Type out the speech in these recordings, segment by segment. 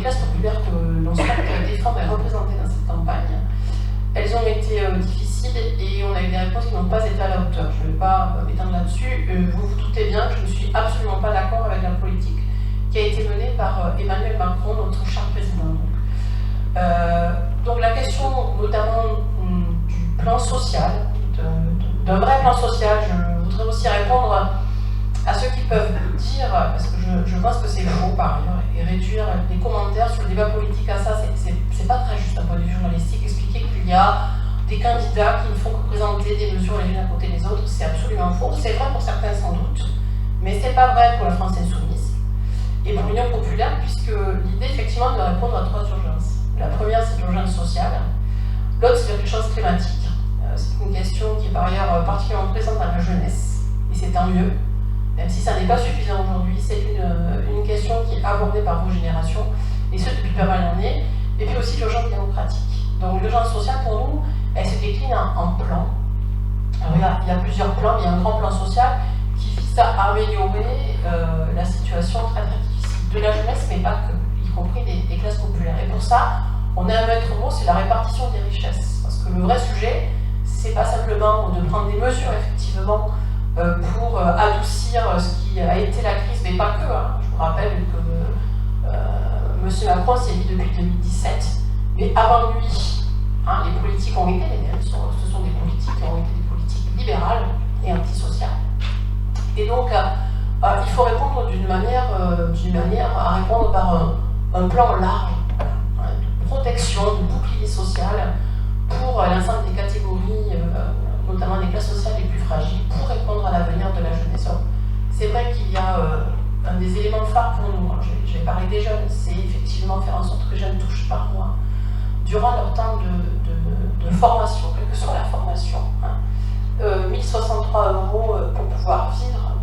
classes populaires que l'on souhaite défendre et représenter dans cette campagne. Elles ont été difficiles et on a eu des réponses qui n'ont pas été à la hauteur. Je ne vais pas m'étendre là-dessus. Vous vous doutez bien que je ne suis absolument pas d'accord avec la politique qui a été menée par Emmanuel Macron, notre cher président. Donc la question notamment du plan social, d'un vrai plan social, je voudrais aussi répondre à ceux qui peuvent dire, parce que je pense que c'est faux par ailleurs, et réduire les commentaires sur le débat politique à ça, c'est pas très juste d'un point de vue journalistique. Expliquer qu'il y a des candidats qui ne font que présenter des mesures les unes à côté des autres, c'est absolument faux. C'est vrai pour certains sans doute, mais c'est pas vrai pour la France Insoumise et pour l'Union Populaire, puisque l'idée effectivement de répondre à 3 urgences. La première, c'est l'urgence sociale. L'autre, c'est l'urgence climatique. C'est une question qui est par ailleurs particulièrement présente dans la jeunesse, et c'est tant mieux. Même si ça n'est pas suffisant aujourd'hui, c'est une question qui est abordée par vos générations, et ce depuis pas mal d'années, et puis aussi l'urgence démocratique. Donc l'urgence sociale, pour nous, elle se décline en plans. Alors, il y a plusieurs plans, mais il y a un grand plan social qui vise à améliorer la situation très très difficile de la jeunesse, mais pas que, y compris des classes populaires. Et pour ça, on a un maître mot, c'est la répartition des richesses. Parce que le vrai sujet, c'est pas simplement de prendre des mesures, effectivement, pour adoucir ce qui a été la crise, mais pas que. Je vous rappelle que M. Macron s'est mis depuis 2017, mais avant lui, les politiques ont été les mêmes. Ce sont des politiques qui ont été des politiques libérales et antisociales. Et donc, il faut répondre d'une manière à répondre par un plan large, de protection, de bouclier social pour l'ensemble des catégories, notamment des classes sociales les plus fragiles, pour répondre à l'avenir de la jeunesse. C'est vrai qu'il y a un des éléments phares pour nous, je vais parler des jeunes, c'est effectivement faire en sorte que les jeunes touchent par mois, durant leur temps de formation, quelle que soit la formation, 1063 € pour pouvoir vivre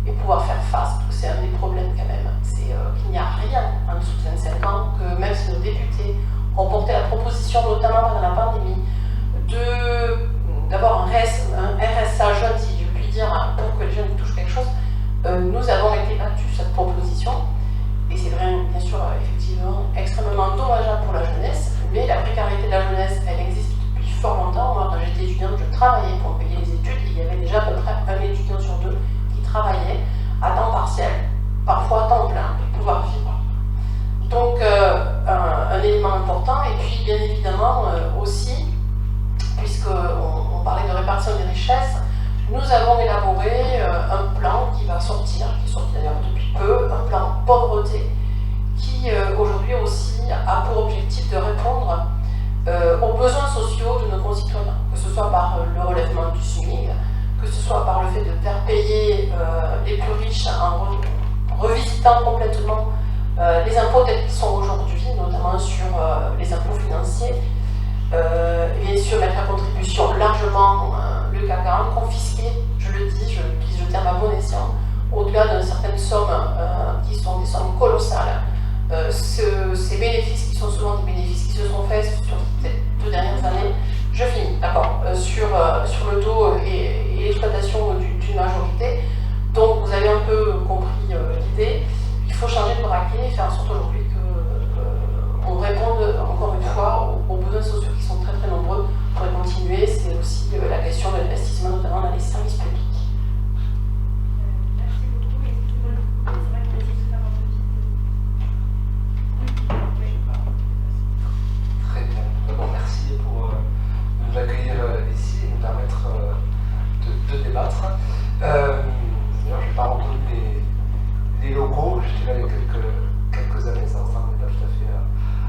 et pouvoir faire face, parce que c'est un des problèmes quand même, c'est qu'il n'y a rien en dessous de 25 ans, que même si nos députés ont porté la proposition, notamment pendant la pandémie, d'avoir un RSA jeune, si je puis dire, pour que les jeunes touchent quelque chose, nous avons été battus cette proposition, et c'est vrai, bien sûr, effectivement, extrêmement dommageable pour la jeunesse, mais la précarité de la jeunesse, elle existe depuis fort longtemps. Moi, quand j'étais étudiante, je travaillais pour payer les études, et il y avait déjà à peu près un étudiant sur 2 qui travaillait à temps partiel, parfois à temps plein, pour pouvoir vivre. Donc, un élément important, et puis bien évidemment aussi, puisqu'on parlait de répartition des richesses, nous avons élaboré un plan qui va sortir, qui est sorti d'ailleurs depuis peu, un plan pauvreté, qui aujourd'hui aussi a pour objectif de répondre aux besoins sociaux de nos concitoyens, que ce soit par le relèvement du SMIC, que ce soit par le fait de faire payer les plus riches en revisitant complètement les impôts tels qu'ils sont aujourd'hui, notamment sur les impôts financiers, et bien sûr mettre à contribution largement le CAC 40, confisquer, je le dis, je utilise le terme à bon escient, au-delà de certaines sommes qui sont des sommes colossales, ces bénéfices qui sont souvent des bénéfices qui se sont faits sur ces 2 dernières années, je finis, d'accord, sur le dos et l'exploitation d'une majorité. Donc vous avez un peu compris l'idée, il faut changer de braquet et faire en sorte aujourd'hui qu'on réponde encore une fois aux besoins sociaux qui sont très très nombreux pour les continuer. C'est aussi la question de l'investissement, notamment dans les services publics. Merci beaucoup. C'est vrai qu'on essaie de faire un peu vite. Très bien. D'abord, merci pour nous accueillir ici et nous permettre de débattre. Je n'ai pas reconnu les locaux, j'étais là il y a quelques années, ça ne ressemblait pas tout à fait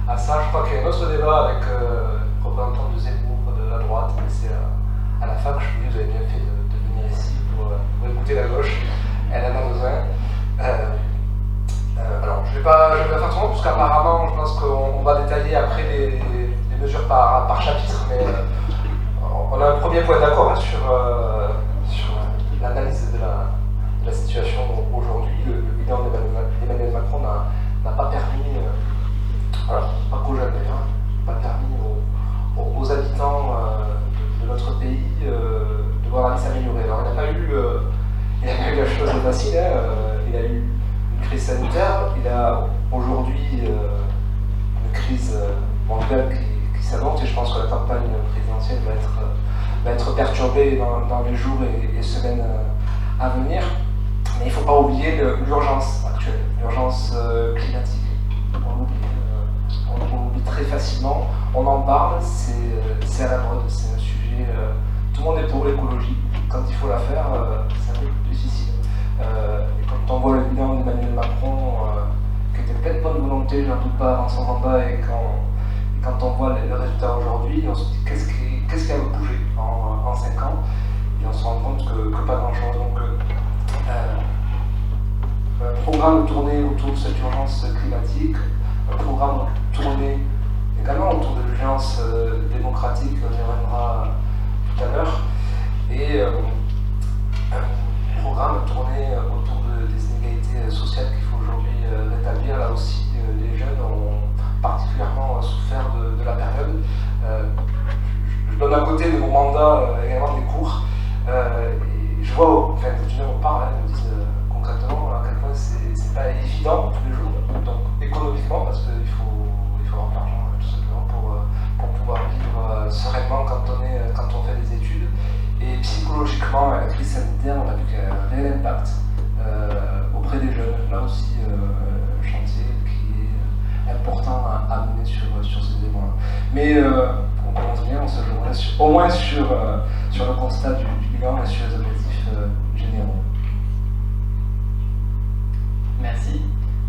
à ça. Je crois qu'il y a un autre débat avec le représentant de Zemmour de la droite, mais c'est à la fac. Je me dis, vous avez bien fait de venir ici pour écouter la gauche, elle en a besoin. Alors, je vais pas faire trop long, parce qu'apparemment, je pense qu'on va détailler après les mesures par chapitre, mais on a un premier point d'accord sur l'analyse de la situation aujourd'hui. Le bilan d'Emmanuel Macron n'a pas permis, pas qu'aux jeunes d'ailleurs, pas permis aux habitants de notre pays de voir la vie s'améliorer. Alors il n'a pas eu la chose facile, il a eu une crise sanitaire, il a aujourd'hui crise mondiale qui s'annonce, et je pense que la campagne présidentielle va être perturbée dans les jours et semaines à venir. Mais il ne faut pas oublier l'urgence actuelle, l'urgence climatique. On l'oublie très facilement, on en parle, c'est à la mode, c'est un sujet, tout le monde est pour l'écologie. Quand il faut la faire, c'est un peu plus difficile. Et quand on voit le bilan d'Emmanuel Macron, qui était plein de bonne volonté, j'en doute pas, avant son mandat, et quand on voit le résultat aujourd'hui, on se dit qu'est-ce qui a bougé en 5 ans, et on se rend compte que pas grand-chose. Donc, un programme tourné autour de cette urgence climatique, un programme tourné également autour de l'urgence démocratique, on y reviendra tout à l'heure, et un programme tourné autour des inégalités sociales qu'il faut aujourd'hui rétablir. Là aussi, les jeunes ont particulièrement souffert de la période. Je donne à côté de mon mandat également des cours, et je vois, enfin, les étudiants me parlent, ils me disent concrètement à quel point c'est pas évident tous les jours, donc économiquement, parce qu'il faut avoir de l'argent tout simplement pour pouvoir vivre sereinement quand on fait des études. Et psychologiquement, la crise sanitaire, on a vu qu'il y a un réel impact auprès des jeunes. Là aussi, un chantier qui est important à mener sur ces éléments-là. Mais on commence bien, on se joindrait au moins sur le constat du bilan et sur les objectifs généraux. Merci.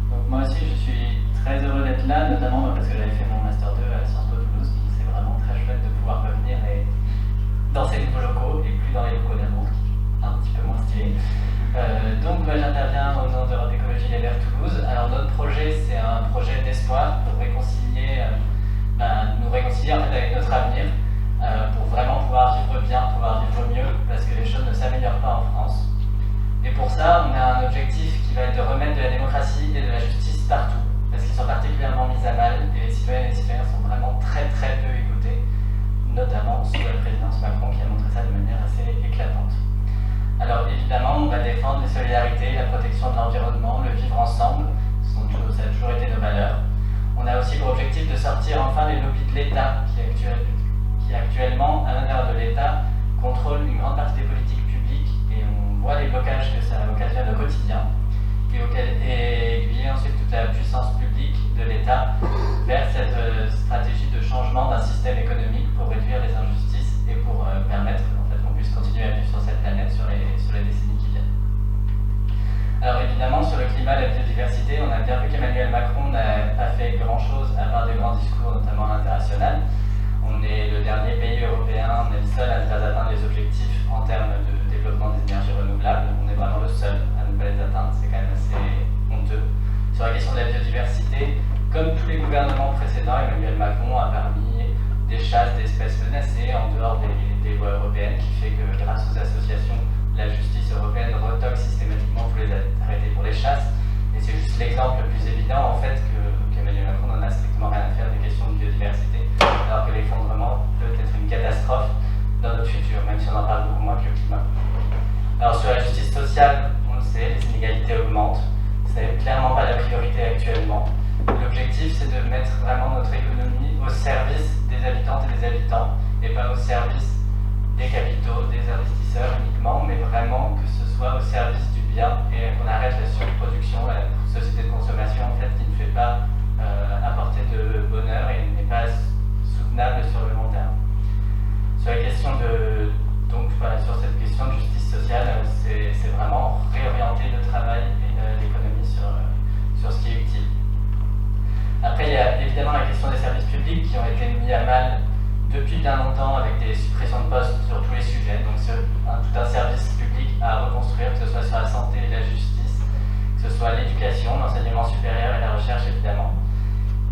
Donc moi aussi, je suis très heureux d'être là, notamment parce que j'avais fait mon Master 2 à Sciences Po Toulouse, donc c'est vraiment très chouette de pouvoir revenir dans ces nouveaux locaux et plus dans les locaux d'Amour, un petit peu moins stylé. Donc moi j'interviens au nom d'Europe Écologie Les Verts Toulouse. Alors notre projet, c'est un projet d'espoir pour nous réconcilier en fait avec notre avenir, pour vraiment pouvoir vivre bien, pouvoir vivre mieux, parce que les choses ne s'améliorent pas en France. Et pour ça, on a un objectif qui va être de remettre de la démocratie et de la justice partout, parce qu'ils sont particulièrement mis à mal et les citoyennes et les citoyens sont vraiment très très peu écoutés, notamment sous la présidence Macron qui a montré ça de manière assez éclatante. Alors évidemment, on va défendre les solidarités, la protection de l'environnement, le vivre ensemble, ça a toujours été nos valeurs. On a aussi pour objectif de sortir enfin les lobbies de l'État qui actuellement, à l'intérieur de l'État, contrôlent une grande partie des politiques publiques et on voit les blocages que ça occasionne au quotidien et aiguiller ensuite toute la puissance publique de l'État vers cette stratégie de changement d'un système économique pour réduire les injustices et pour permettre en fait, qu'on puisse continuer à vivre sur cette planète sur les décennies qui viennent. Alors évidemment, sur le climat et la biodiversité, on a bien vu qu'Emmanuel Macron n'a pas fait grand-chose à part de grands discours, notamment à l'international. On est le dernier pays européen, on est le seul à ne pas atteindre les objectifs en termes de développement des énergies renouvelables. On est vraiment le seul à ne pas les atteindre, c'est quand même assez honteux. Sur la question de la biodiversité, comme tous les gouvernements précédents, Emmanuel Macron a permis des chasses d'espèces menacées en dehors des lois européennes, qui fait que grâce aux associations, la justice européenne retoque systématiquement tous les arrêtés pour les chasses. Et c'est juste l'exemple le plus évident en fait qu'Emmanuel Macron n'en a strictement rien à faire des questions de biodiversité, alors que l'effondrement peut être une catastrophe dans notre futur, même si on en parle beaucoup moins que le climat. Alors sur la justice sociale, on le sait, les inégalités augmentent. Ce n'est clairement pas la priorité actuellement. L'objectif, c'est de mettre vraiment notre économie au service des habitantes et des habitants, et pas au service des capitaux, des investisseurs uniquement, mais vraiment que ce soit au service du bien et qu'on arrête la surproduction, la société de consommation en fait qui ne fait pas apporter de bonheur et n'est pas soutenable sur le long terme. Sur la question sur cette question de justice sociale, c'est vraiment réorienter le travail et l'économie sur ce qui est utile. Après, il y a évidemment la question des services publics qui ont été mis à mal depuis bien longtemps avec des suppressions de postes sur tous les sujets. Donc tout un service public à reconstruire, que ce soit sur la santé et la justice, que ce soit l'éducation, l'enseignement supérieur et la recherche évidemment.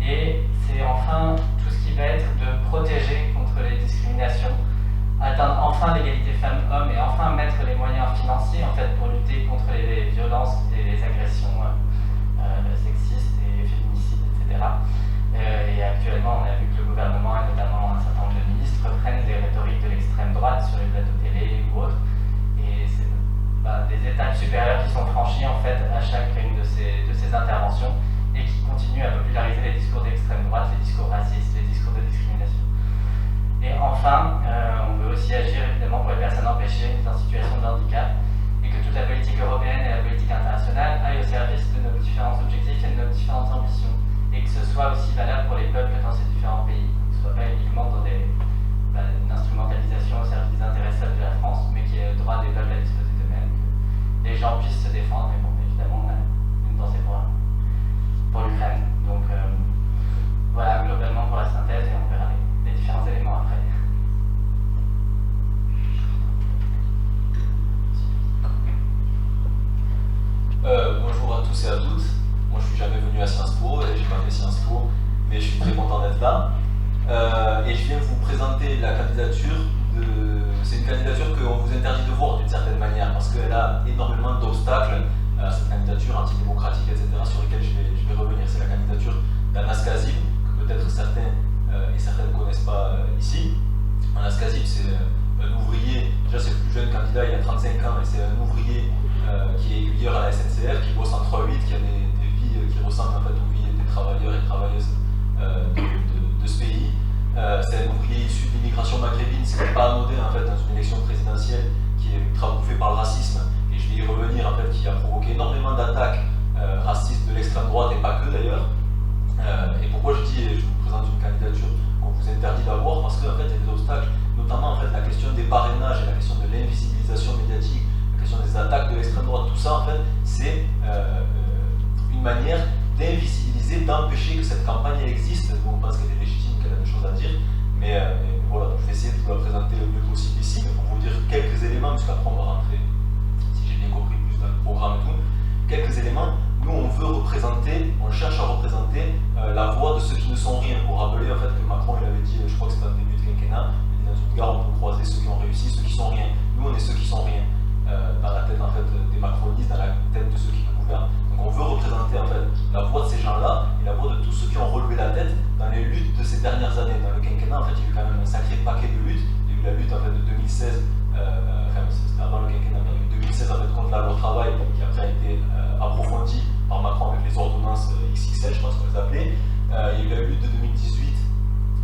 Et c'est enfin tout ce qui va être de protéger contre les discriminations, atteindre enfin l'égalité femmes-hommes et enfin mettre les moyens financiers en fait, pour lutter contre les violences et les agressions sexistes et féminicides, etc. Et actuellement, on a vu que le gouvernement et notamment un certain nombre de ministres reprennent des rhétoriques de l'extrême droite sur les plateaux télé ou autres. Et c'est des étapes supérieures qui sont franchies en fait à chacune de ces interventions et qui continuent à populariser les discours d'extrême droite, les discours enfin, on veut aussi agir évidemment pour les personnes empêchées en situation de handicap et que toute la politique européenne et la politique internationale aillent au service de nos différents objectifs et de nos différentes ambitions et que ce soit aussi valable pour les peuples dans ces différents pays, que ce ne soit pas uniquement dans une instrumentalisation au service des intérêts seuls de la France, mais qu'il y ait le droit des peuples à disposer d'eux-mêmes, que les gens puissent se défendre. Et bon, évidemment, on a une pensée pour l'Ukraine. Donc voilà, globalement pour la synthèse, et on verra les différents éléments après. Bonjour à tous et à toutes. Moi je suis jamais venu à Sciences Po et j'ai pas fait Sciences Po, mais je suis très content d'être là. Et je viens vous présenter la candidature c'est une candidature qu'on vous interdit de voir d'une certaine manière parce qu'elle a énormément d'obstacles à cette candidature antidémocratique, etc., sur lesquels je vais revenir. C'est la candidature d'Anas Kazib, que peut-être certains et certaines ne connaissent pas ici. Anas Kazib, c'est un ouvrier, déjà c'est le plus jeune candidat, il a 35 ans, et c'est un ouvrier qui est aiguilleur à la SNCF, qui bosse en 3-8, qui a des vies qui ressemblent en fait aux vies des travailleurs et travailleuses de ce pays. C'est un ouvrier issu de l'immigration maghrébine, ce qui n'est pas anodin en fait dans une élection présidentielle qui est ultra bouffée par le racisme, et je vais y revenir en fait, qui a provoqué énormément d'attaques racistes de l'extrême droite et pas que d'ailleurs. Et pourquoi je dis, je vous présente une candidature qu'on vous interdit d'avoir, parce qu'en fait il y a des obstacles, notamment en fait la question des parrainages et la question de l'invisibilisation médiatique, la question des attaques de l'extrême droite, tout ça en fait c'est une manière d'invisibiliser, d'empêcher que cette campagne existe. Nous on pense qu'elle est légitime, qu'elle a des choses à dire, mais voilà, je vais essayer de vous la présenter le mieux possible ici, mais pour vous dire quelques éléments, puisqu'après on va rentrer, si j'ai bien compris, plus dans le programme et tout, quelques éléments. Nous on veut représenter, on cherche à représenter la voix de ceux qui ne sont rien. Vous vous rappelez en fait que Macron il avait dit, je crois que c'était au début de quinquennat, il dit dans une gare on peut croiser ceux qui ont réussi, ceux qui sont rien. Nous on est ceux qui sont rien, dans la tête en fait des macronistes, dans la tête de ceux qui nous gouvernent. Donc on veut représenter en fait la voix de ces gens-là et la voix de tous ceux qui ont relevé la tête dans les luttes de ces dernières années. Dans le quinquennat en fait il y a eu quand même un sacré paquet de luttes. Il y a eu la lutte en fait de 2016, enfin c'était avant le quinquennat, mais il y a eu 2016 en fait contre la loi travail qui après a été approfondie par Macron avec les ordonnances XXL, je pense qu'on les appelait. Il y a eu la lutte de 2018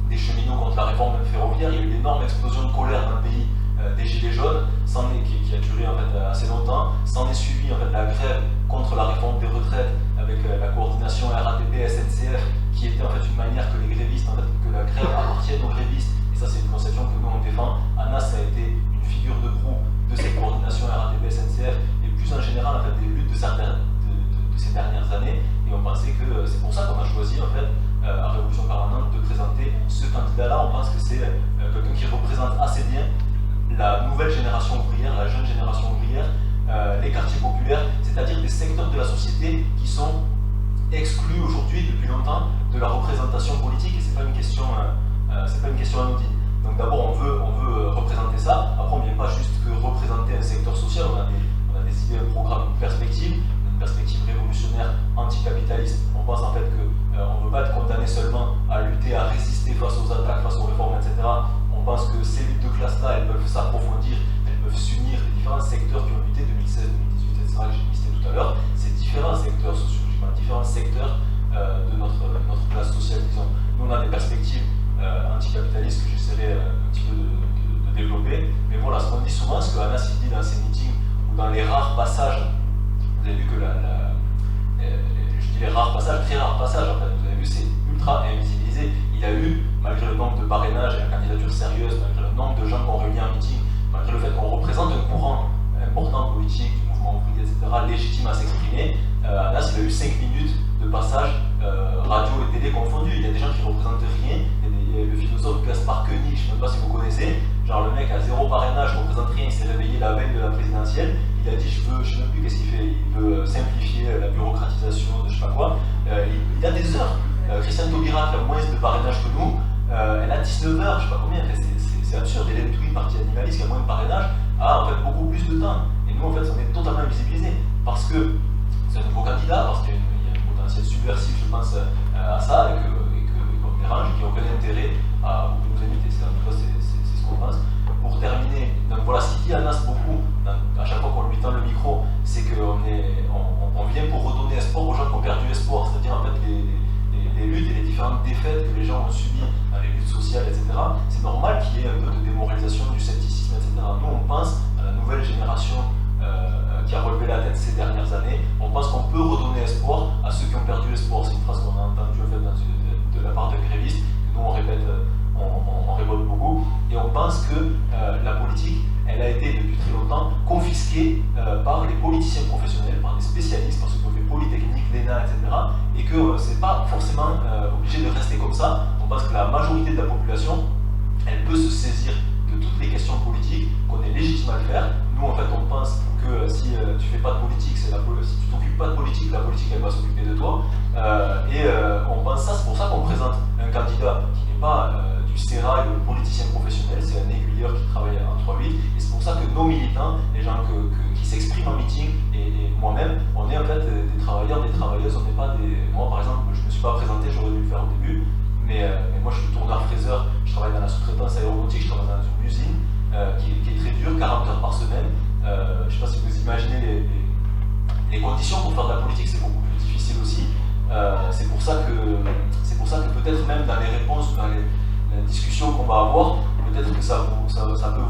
des cheminots contre la réforme ferroviaire. Il y a eu une énorme explosion de colère dans le pays des Gilets jaunes, qui a duré en fait assez longtemps. S'en est suivi en fait la grève contre la réforme des retraites avec la coordination RATP SNCF, qui était en fait une manière que les grévistes, en fait, que la grève appartienne aux grévistes. Et ça c'est une conception que nous on défend. Anas a été une figure de proue de cette coordination RATP SNCF et plus en général en fait des luttes de ces dernières années, et on pensait que c'est pour ça qu'on a choisi en fait à Révolution Permanente de présenter ce candidat-là. On pense que c'est quelqu'un qui représente assez bien la nouvelle génération ouvrière, la jeune génération ouvrière, les quartiers populaires, c'est-à-dire des secteurs de la société qui sont exclus aujourd'hui depuis longtemps de la représentation politique, et c'est pas une question anodine. Donc d'abord on veut représenter ça. Après on ne vient pas juste que représenter un secteur social, on a des idées, un programme, une perspective révolutionnaire anticapitaliste. On pense en fait qu'on ne veut pas être condamné seulement à lutter, à résister face aux attaques, face aux réformes, etc. On pense que ces luttes de classe-là, elles peuvent s'approfondir, elles peuvent s'unir. Les différents secteurs qui ont lutté 2016, 2018, etc., que j'ai listé tout à l'heure, ces différents secteurs sociologiquement, différents secteurs de notre classe sociale, disons. Nous, on a des perspectives anticapitalistes que j'essaierai un petit peu de développer. Mais voilà, ce qu'on dit souvent, ce que Anas dit dans ses meetings ou dans les rares passages. Vous avez vu que je dis les rares passages, très rares passages en fait, vous avez vu c'est ultra invisibilisé. Il y a eu, malgré le nombre de parrainages et la candidature sérieuse, malgré le nombre de gens qui ont réuni un meeting, malgré le fait qu'on représente un courant important politique, du mouvement ouvrier, etc., légitime à s'exprimer, là il a eu 5 minutes de passage, radio et télé confondus. Il y a des gens qui ne représentent rien. Il y a le philosophe Gaspard Koenig, je ne sais même pas si vous connaissez, genre le mec a 0 parrainage, ne représente rien, il s'est réveillé la veille de la présidentielle. Il a dit je ne sais même plus qu'est-ce qu'il fait, il veut simplifier la bureaucratisation de je sais pas quoi. Il a des heures. Christiane Taubira qui a moins de parrainage que nous, elle a 19 heures, je sais pas combien, c'est absurde. Hélène Touy, parti animaliste qui a moins de parrainage, a en fait beaucoup plus de temps. Et nous en fait on est totalement invisibilisés parce que c'est un nouveau candidat, parce qu'il y a un potentiel subversif je pense à ça et qu'on dérange, qui n'a aucun intérêt à nous imiter. C'est ce qu'on pense. Pour terminer, donc voilà, ce qui dit Anas beaucoup, à chaque fois qu'on lui tend le micro, c'est qu'on vient pour redonner espoir aux gens qui ont perdu espoir, c'est-à-dire en fait les luttes et les différentes défaites que les gens ont subies dans les luttes sociales, etc. C'est normal qu'il y ait un peu comme ça, on pense que la majorité de la population, elle peut se saisir de toutes les questions politiques, qu'on est légitime à le faire. Nous, en fait, on pense que si tu fais pas de politique, si tu t'occupes pas de politique, la politique, elle va s'occuper de toi. On pense ça, c'est pour ça qu'on présente un candidat qui n'est pas du sérail ou politicien professionnel, c'est un aiguilleur qui travaille en 3-8, et c'est pour ça que nos militants, les gens qui s'expriment en meeting, et moi-même, on est en fait des travailleurs, des travailleuses, on n'est pas des... Moi, par exemple, je ne me suis pas présenté, j'aurais dû le faire au début, mais moi je suis tourneur-fraiseur, je travaille dans la sous-traitance aéronautique, je travaille dans une usine qui est très dure, 40 heures par semaine. Je ne sais pas si vous imaginez les conditions pour faire de la politique, c'est beaucoup plus difficile aussi. C'est pour ça que peut-être même dans les réponses, dans les discussions qu'on va avoir, peut-être que ça peut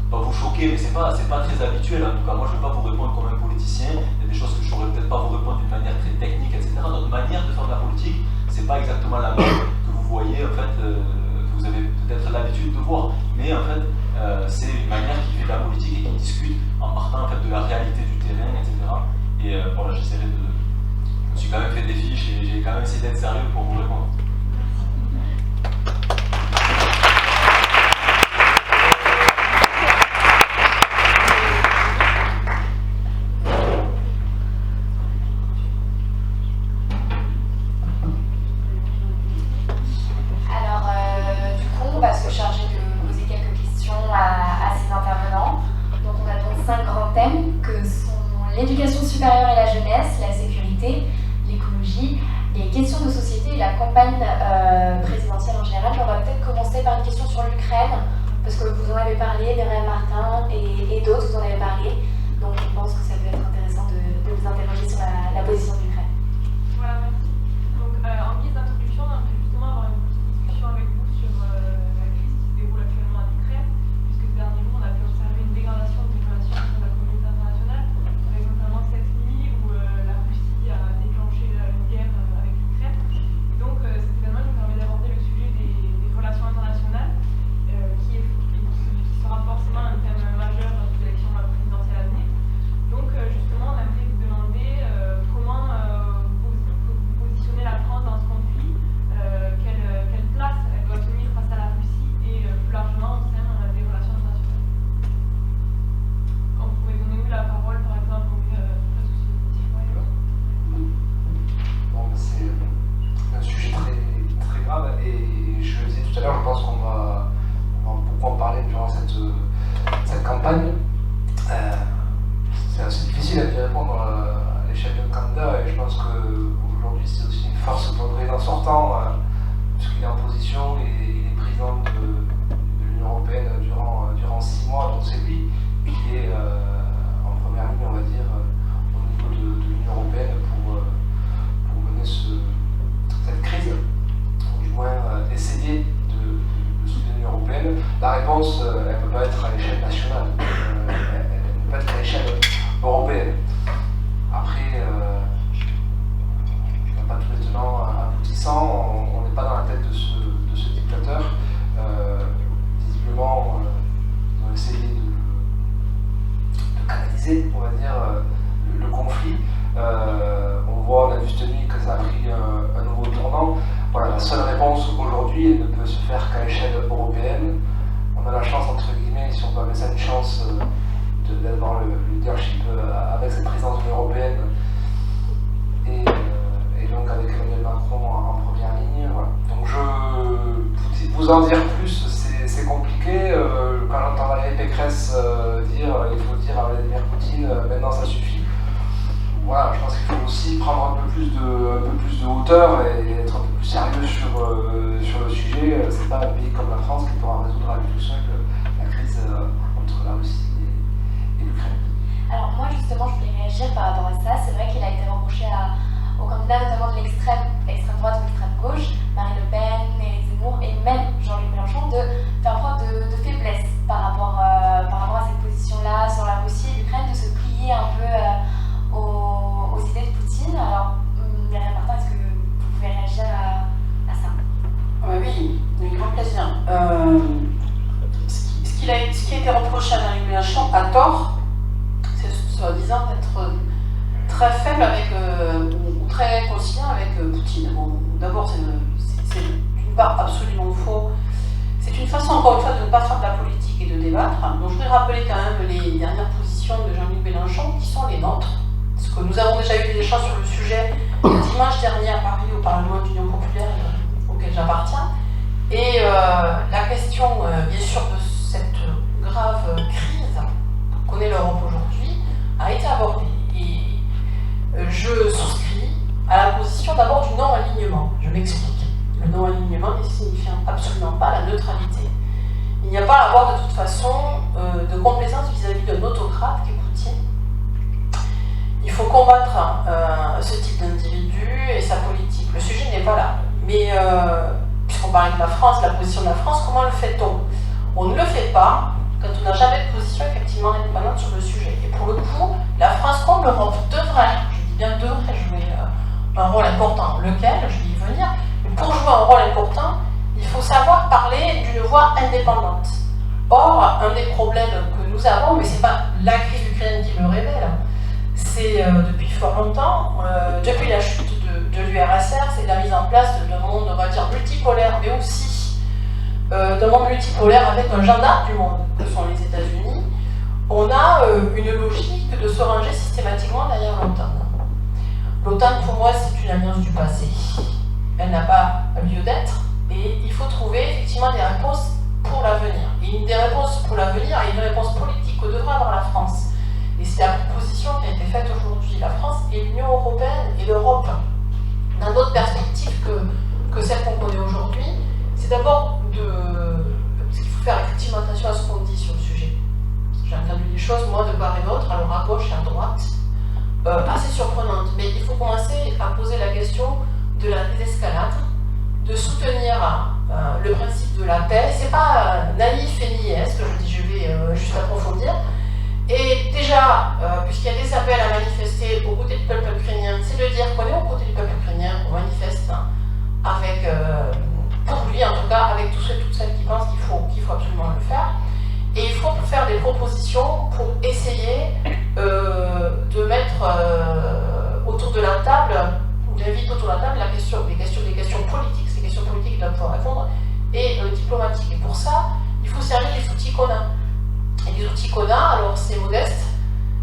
pas vous choquer, mais c'est pas très habituel. En tout cas, moi je ne vais pas vous répondre comme un politicien, il y a des choses que je ne saurais peut-être pas vous répondre d'une manière très technique, etc. Notre manière de faire de la politique, c'est pas exactement la même que vous voyez, en fait, que vous avez peut-être l'habitude de voir. Mais en fait, c'est une manière qui fait de la politique et qui discute en partant en fait, de la réalité du terrain, etc. Et voilà, j'essaierai de... Je me suis quand même fait des fiches et j'ai quand même essayé d'être sérieux pour vous répondre. L'éducation supérieure et la jeunesse, la sécurité, l'écologie, les questions de société et la campagne présidentielle en général. On va peut-être commencer par une question sur l'Ukraine, parce que vous en avez parlé, Myriam Martin et d'autres, vous en avez parlé. Donc je pense que ça peut être intéressant de vous interroger sur la position de l'Ukraine. Voilà, merci. Donc en guise d'introduction, on peut justement avoir une petite discussion avec vous sur la crise qui se déroule actuellement en Ukraine, puisque ces derniers jours, on a pu observer une dégradation des relations entre la communauté internationale, avec notamment cette nuit où la Russie a déclenché une guerre avec l'Ukraine. Donc cet événement nous permet d'aborder le sujet des relations internationales, qui sera forcément un thème majeur de l'élection présidentielle à venir. Donc justement, on aimerait vous demander comment vous positionnez la France dans ce conflit, quelle place elle doit tenir face à la Russie et plus largement au sein des relations internationales. On pourrait donner la parole par exemple au citoyen. Bon, c'est un sujet très, très grave et je le disais tout à l'heure, je pense qu'on va beaucoup en parler durant cette campagne. C'est assez difficile à y répondre à l'échelle d'un candidat et je pense qu'aujourd'hui c'est aussi une force pour le président sortant puisqu'il est en position et il est président de l'Union Européenne durant 6 mois, donc c'est lui qui est en première ligne, on va dire, au niveau de l'Union Européenne pour mener cette crise, ou du moins essayer de soutenir l'Union Européenne. La réponse, elle ne peut pas être à l'échelle nationale, elle peut être à l'échelle européenne. Après, il n'y a pas tous les tenants aboutissants, on n'est pas dans la tête de ce dictateur. Visiblement, ils ont essayé de canaliser, on va dire, le conflit. On voit, on a vu cette nuit que ça a pris un nouveau tournant. Voilà, la seule réponse aujourd'hui, elle ne peut se faire qu'à l'échelle européenne. On a la chance, entre guillemets, si on peut appeler ça une chance, d'avoir le leadership avec cette présidence de l'Union Européenne et donc avec Emmanuel Macron en première ligne. Voilà. Donc vous en dire plus, c'est compliqué. Quand j'entends Valérie Pécresse dire il faut dire à Vladimir Poutine maintenant ça suffit. Voilà, je pense qu'il faut aussi prendre un peu plus de hauteur et être un peu plus sérieux sur le sujet. C'est pas un pays comme la France qui pourra résoudre à lui tout seul la crise entre la Russie et l'Ukraine. Alors moi justement je voulais réagir par rapport à ça. C'est vrai qu'il a été reproché aux candidats notamment de l'extrême droite ou l'extrême gauche, Marine Le Pen, Éric Zemmour et même Jean-Luc Mélenchon de faire preuve de faiblesse par rapport à cette position-là sur la Russie et l'Ukraine, de se plier un peu aux idées de Poutine. Alors Myriam Martin, est-ce que vous pouvez réagir à ça? Oui, avec grand plaisir. Ce qui a été reproché à Jean-Luc Mélenchon, à tort, c'est soi-disant d'être très faible avec, ou très conciliant avec Poutine. Bon, d'abord, c'est pas absolument faux. C'est une façon, encore une fois, de ne pas faire de la politique et de débattre. Donc je voudrais rappeler quand même les dernières positions de Jean-Luc Mélenchon, qui sont les nôtres. Parce que nous avons déjà eu des échanges sur le sujet dimanche dernier à Paris, au Parlement de l'Union populaire, auquel j'appartiens. Et la question, bien sûr, de cette grave crise que connaît l'Europe aujourd'hui, a été abordée. Et je souscris à la position d'abord du non-alignement. Je m'explique. Le non-alignement ne signifie absolument pas la neutralité. Il n'y a pas à avoir de toute façon de complaisance vis-à-vis d'un autocrate qui est Poutine. Il faut combattre ce type d'individu et sa politique. Le sujet n'est pas là. Mais puisqu'on parlait de la France, la position de la France, comment le fait-on? On ne le fait pas quand on n'a jamais de position effectivement indépendante sur le sujet. Et pour le coup, la France comme l'Europe devrait, je dis bien devrait jouer un rôle important. Lequel? Je vais y venir. Mais pour jouer un rôle important, il faut savoir parler d'une voix indépendante. Or, un des problèmes que nous avons, mais ce n'est pas la crise ukrainienne qui le révèle, c'est depuis fort longtemps, depuis la chute de l'URSS, c'est la mise en place d'un monde, on va dire, multipolaire, mais aussi d'un monde multipolaire avec un gendarme du monde, que sont les États-Unis. On a une logique de se ranger systématiquement derrière l'OTAN. L'OTAN, pour moi, c'est une alliance du passé. Elle n'a pas lieu d'être, et il faut trouver effectivement des réponses pour l'avenir. Et une des réponses pour l'avenir est une réponse politique que devrait avoir la France. Et c'est la proposition qui a été faite aujourd'hui. La France et l'Union européenne et l'Europe, dans d'autres perspectives que celles qu'on connaît aujourd'hui, c'est d'abord parce qu'il faut faire effectivement attention à ce qu'on dit sur le sujet. J'ai entendu des choses, moi, de part et d'autre, alors à gauche et à droite, assez surprenantes. Mais il faut commencer à poser la question de la désescalade, de soutenir le principe de la paix. C'est pas naïf et niais, ce que je dis, je vais juste approfondir. Et déjà, puisqu'il y a des appels à manifester aux côtés du peuple ukrainien, c'est de dire qu'on est aux côtés du peuple ukrainien, on manifeste avec, pour lui en tout cas, avec tous ceux et toutes celles qui pensent qu'il faut absolument le faire. Et il faut faire des propositions pour essayer de mettre autour de la table, d'inviter autour de la table des questions politiques, ces questions politiques doivent pouvoir répondre, et diplomatiques. Et pour ça, il faut servir les outils qu'on a. Et les outils qu'on a, alors c'est modeste,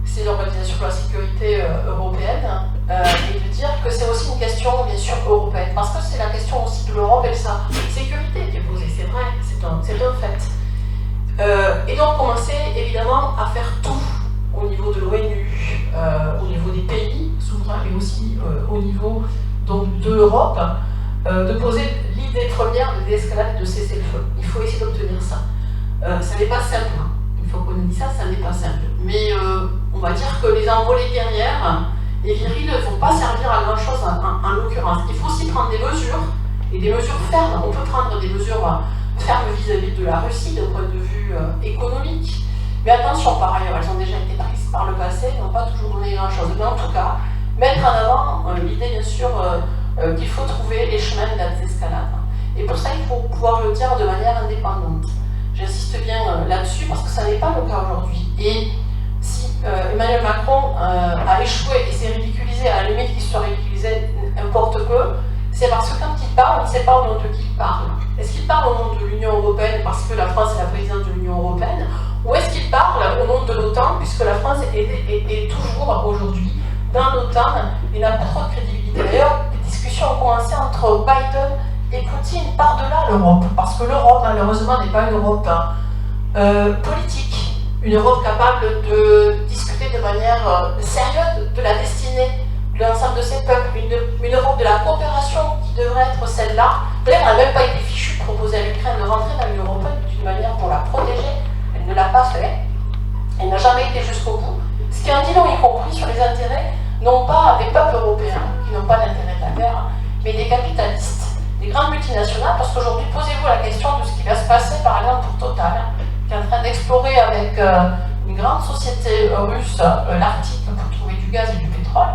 c'est l'Organisation pour la sécurité européenne, et de dire que c'est aussi une question bien sûr européenne, parce que c'est la question aussi de l'Europe et de sa sécurité qui est posée, c'est vrai, c'est un fait. Et donc commencer évidemment à faire tout au niveau de l'ONU, au niveau des pays souverains, mais aussi au niveau donc, de l'Europe, de poser l'idée première de désescalade et de cesser le feu. Il faut essayer d'obtenir ça. Ça n'est pas simple. Il faut qu'on ait dit ça n'est pas simple. Mais on va dire que les envolées guerrières, les virils ne vont pas servir à grand chose en l'occurrence. Il faut aussi prendre des mesures, et des mesures fermes. On peut prendre des mesures fermes vis-à-vis de la Russie d'un point de vue économique. Mais attention, par ailleurs, elles ont déjà été prises par le passé, elles n'ont pas toujours donné grand chose. Mais en tout cas, mettre en avant l'idée bien sûr qu'il faut trouver les chemins de la désescalade. Et pour ça, il faut pouvoir le dire de manière indépendante. J'insiste bien là-dessus parce que ça n'est pas le cas aujourd'hui. Et si Emmanuel Macron a échoué et s'est ridiculisé, à la limite qu'il soit ridiculisé n'importe peu, c'est parce que quand il parle, on ne sait pas au nom de qui il parle. Est-ce qu'il parle au nom de l'Union européenne parce que la France est la présidente de l'Union européenne, ou est-ce qu'il parle au nom de l'OTAN puisque la France est toujours aujourd'hui dans l'OTAN et n'a pas trop de crédibilité. D'ailleurs, les discussions ont commencé entre Biden et Poutine par-delà l'Europe, parce que l'Europe, malheureusement, n'est pas une Europe politique, une Europe capable de discuter de manière sérieuse de la destinée de l'ensemble de ses peuples, une Europe de la coopération qui devrait être celle-là. D'ailleurs, elle n'a même pas été fichue de proposer à l'Ukraine de rentrer dans l'Union européenne d'une manière pour la protéger. Elle ne l'a pas fait. Elle n'a jamais été jusqu'au bout. Ce qui en dit long, y compris sur les intérêts, non pas des peuples européens, qui n'ont pas d'intérêt de la guerre, mais des capitalistes, des grandes multinationales, parce qu'aujourd'hui, posez-vous la question de ce qui va se passer, par exemple, pour Total, qui est en train d'explorer avec une grande société russe l'Arctique pour trouver du gaz et du pétrole.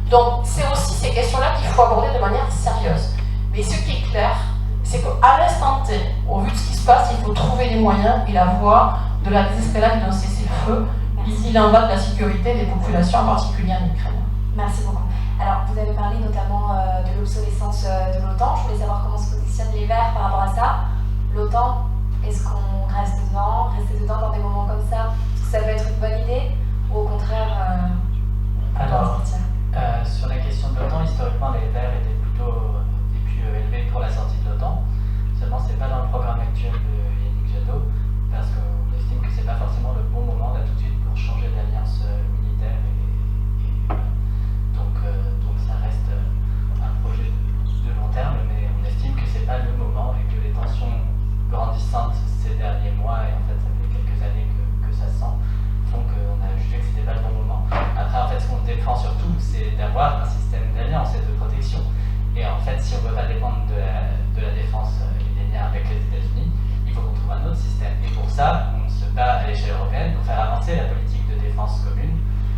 Donc, c'est aussi ces questions-là qu'il faut aborder de manière sérieuse. Mais ce qui est clair, c'est qu'à l'instant T, au vu de ce qui se passe, il faut trouver les moyens et la voie de la désescalade et d'un cessez-le-feu. Il en va de la sécurité des populations, en particulier en Ukraine. Merci beaucoup. Alors, vous avez parlé notamment de l'obsolescence de l'OTAN. Je voulais savoir comment se positionnent les Verts par rapport à l'OTAN, est-ce qu'on reste dedans, rester dedans dans des moments comme ça, est-ce que ça peut être une bonne idée, ou au contraire, Alors, sortir? sur la question de l'OTAN, historiquement, les Verts étaient plutôt élevés pour la sortie de l'OTAN. Seulement, c'est pas dans le programme actuel de Yannick Jadot, parce qu'on estime que c'est pas forcément le bon moment là tout de suite pour changer d'alliance militaire. Donc ça reste un projet de long terme, mais on estime que c'est pas le moment et que les tensions grandissantes ces derniers mois, et en fait ça fait quelques années que ça se sent, font qu'on a jugé que c'était pas le bon moment. Après, en fait, ce qu'on défend surtout, c'est d'avoir un système d'alliance et de protection. Et en fait, si on ne veut pas dépendre de la défense et des liens avec les États-Unis, il faut qu'on trouve un autre système. Et pour ça, on se bat à l'échelle européenne pour faire avancer la politique de défense commune,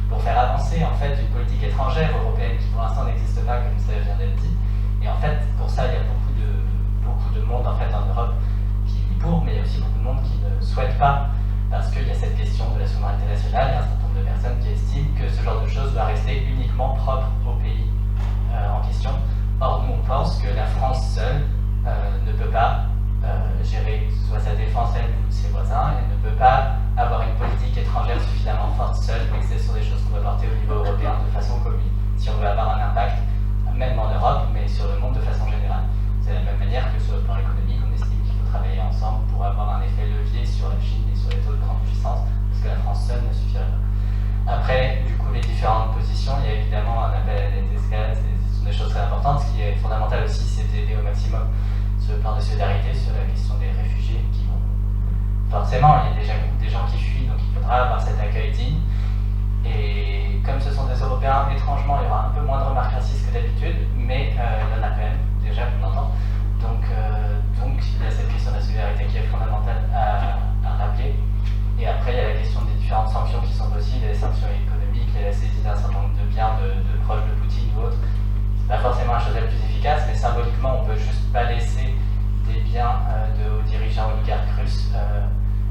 pour faire avancer en fait une politique étrangère européenne qui pour l'instant n'existe pas, comme ça vient d'être dit. Et en fait, pour ça, il y a beaucoup de monde en fait en Europe qui est pour, mais il y a aussi beaucoup de monde qui ne souhaite pas, parce qu'il y a cette question de la souveraineté nationale. Il y a un certain nombre de personnes qui estiment que ce genre de choses doit rester uniquement propre au pays en question. Or, nous, on pense que la France seule ne peut pas gérer soit sa défense elle ou ses voisins, et ne peut pas avoir une politique étrangère suffisamment forte seule, et que ce sont des choses qu'on doit porter au niveau européen de façon commune, si on veut avoir un impact, même en Europe, mais sur le monde de façon générale. C'est de la même manière que sur le plan économique, on estime qu'il faut travailler ensemble pour avoir un effet levier sur la Chine et sur les autres grandes puissances, parce que la France seule ne suffirait pas. Après, du coup, les différentes positions, il y a évidemment un appel à l'aide escalade, ce sont des choses très importantes. Ce qui est fondamental aussi, c'est d'aider au maximum sur le plan de solidarité, sur la question des réfugiés qui vont... Forcément, il y a déjà des gens qui fuient, donc il faudra avoir cet accueil digne. Et comme ce sont des Européens, étrangement, il y aura un peu moins de remarques racistes que d'habitude, mais il y en a quand même, déjà, on entend. Donc il y a cette question de la solidarité qui est fondamentale à rappeler. Et après, il y a la question des différentes sanctions qui sont possibles, les sanctions économiques, la saisie d'un certain nombre de biens de proches de Poutine ou autres. C'est pas forcément la chose la plus efficace, mais symboliquement, on peut juste pas laisser des biens de hauts dirigeants oligarques russes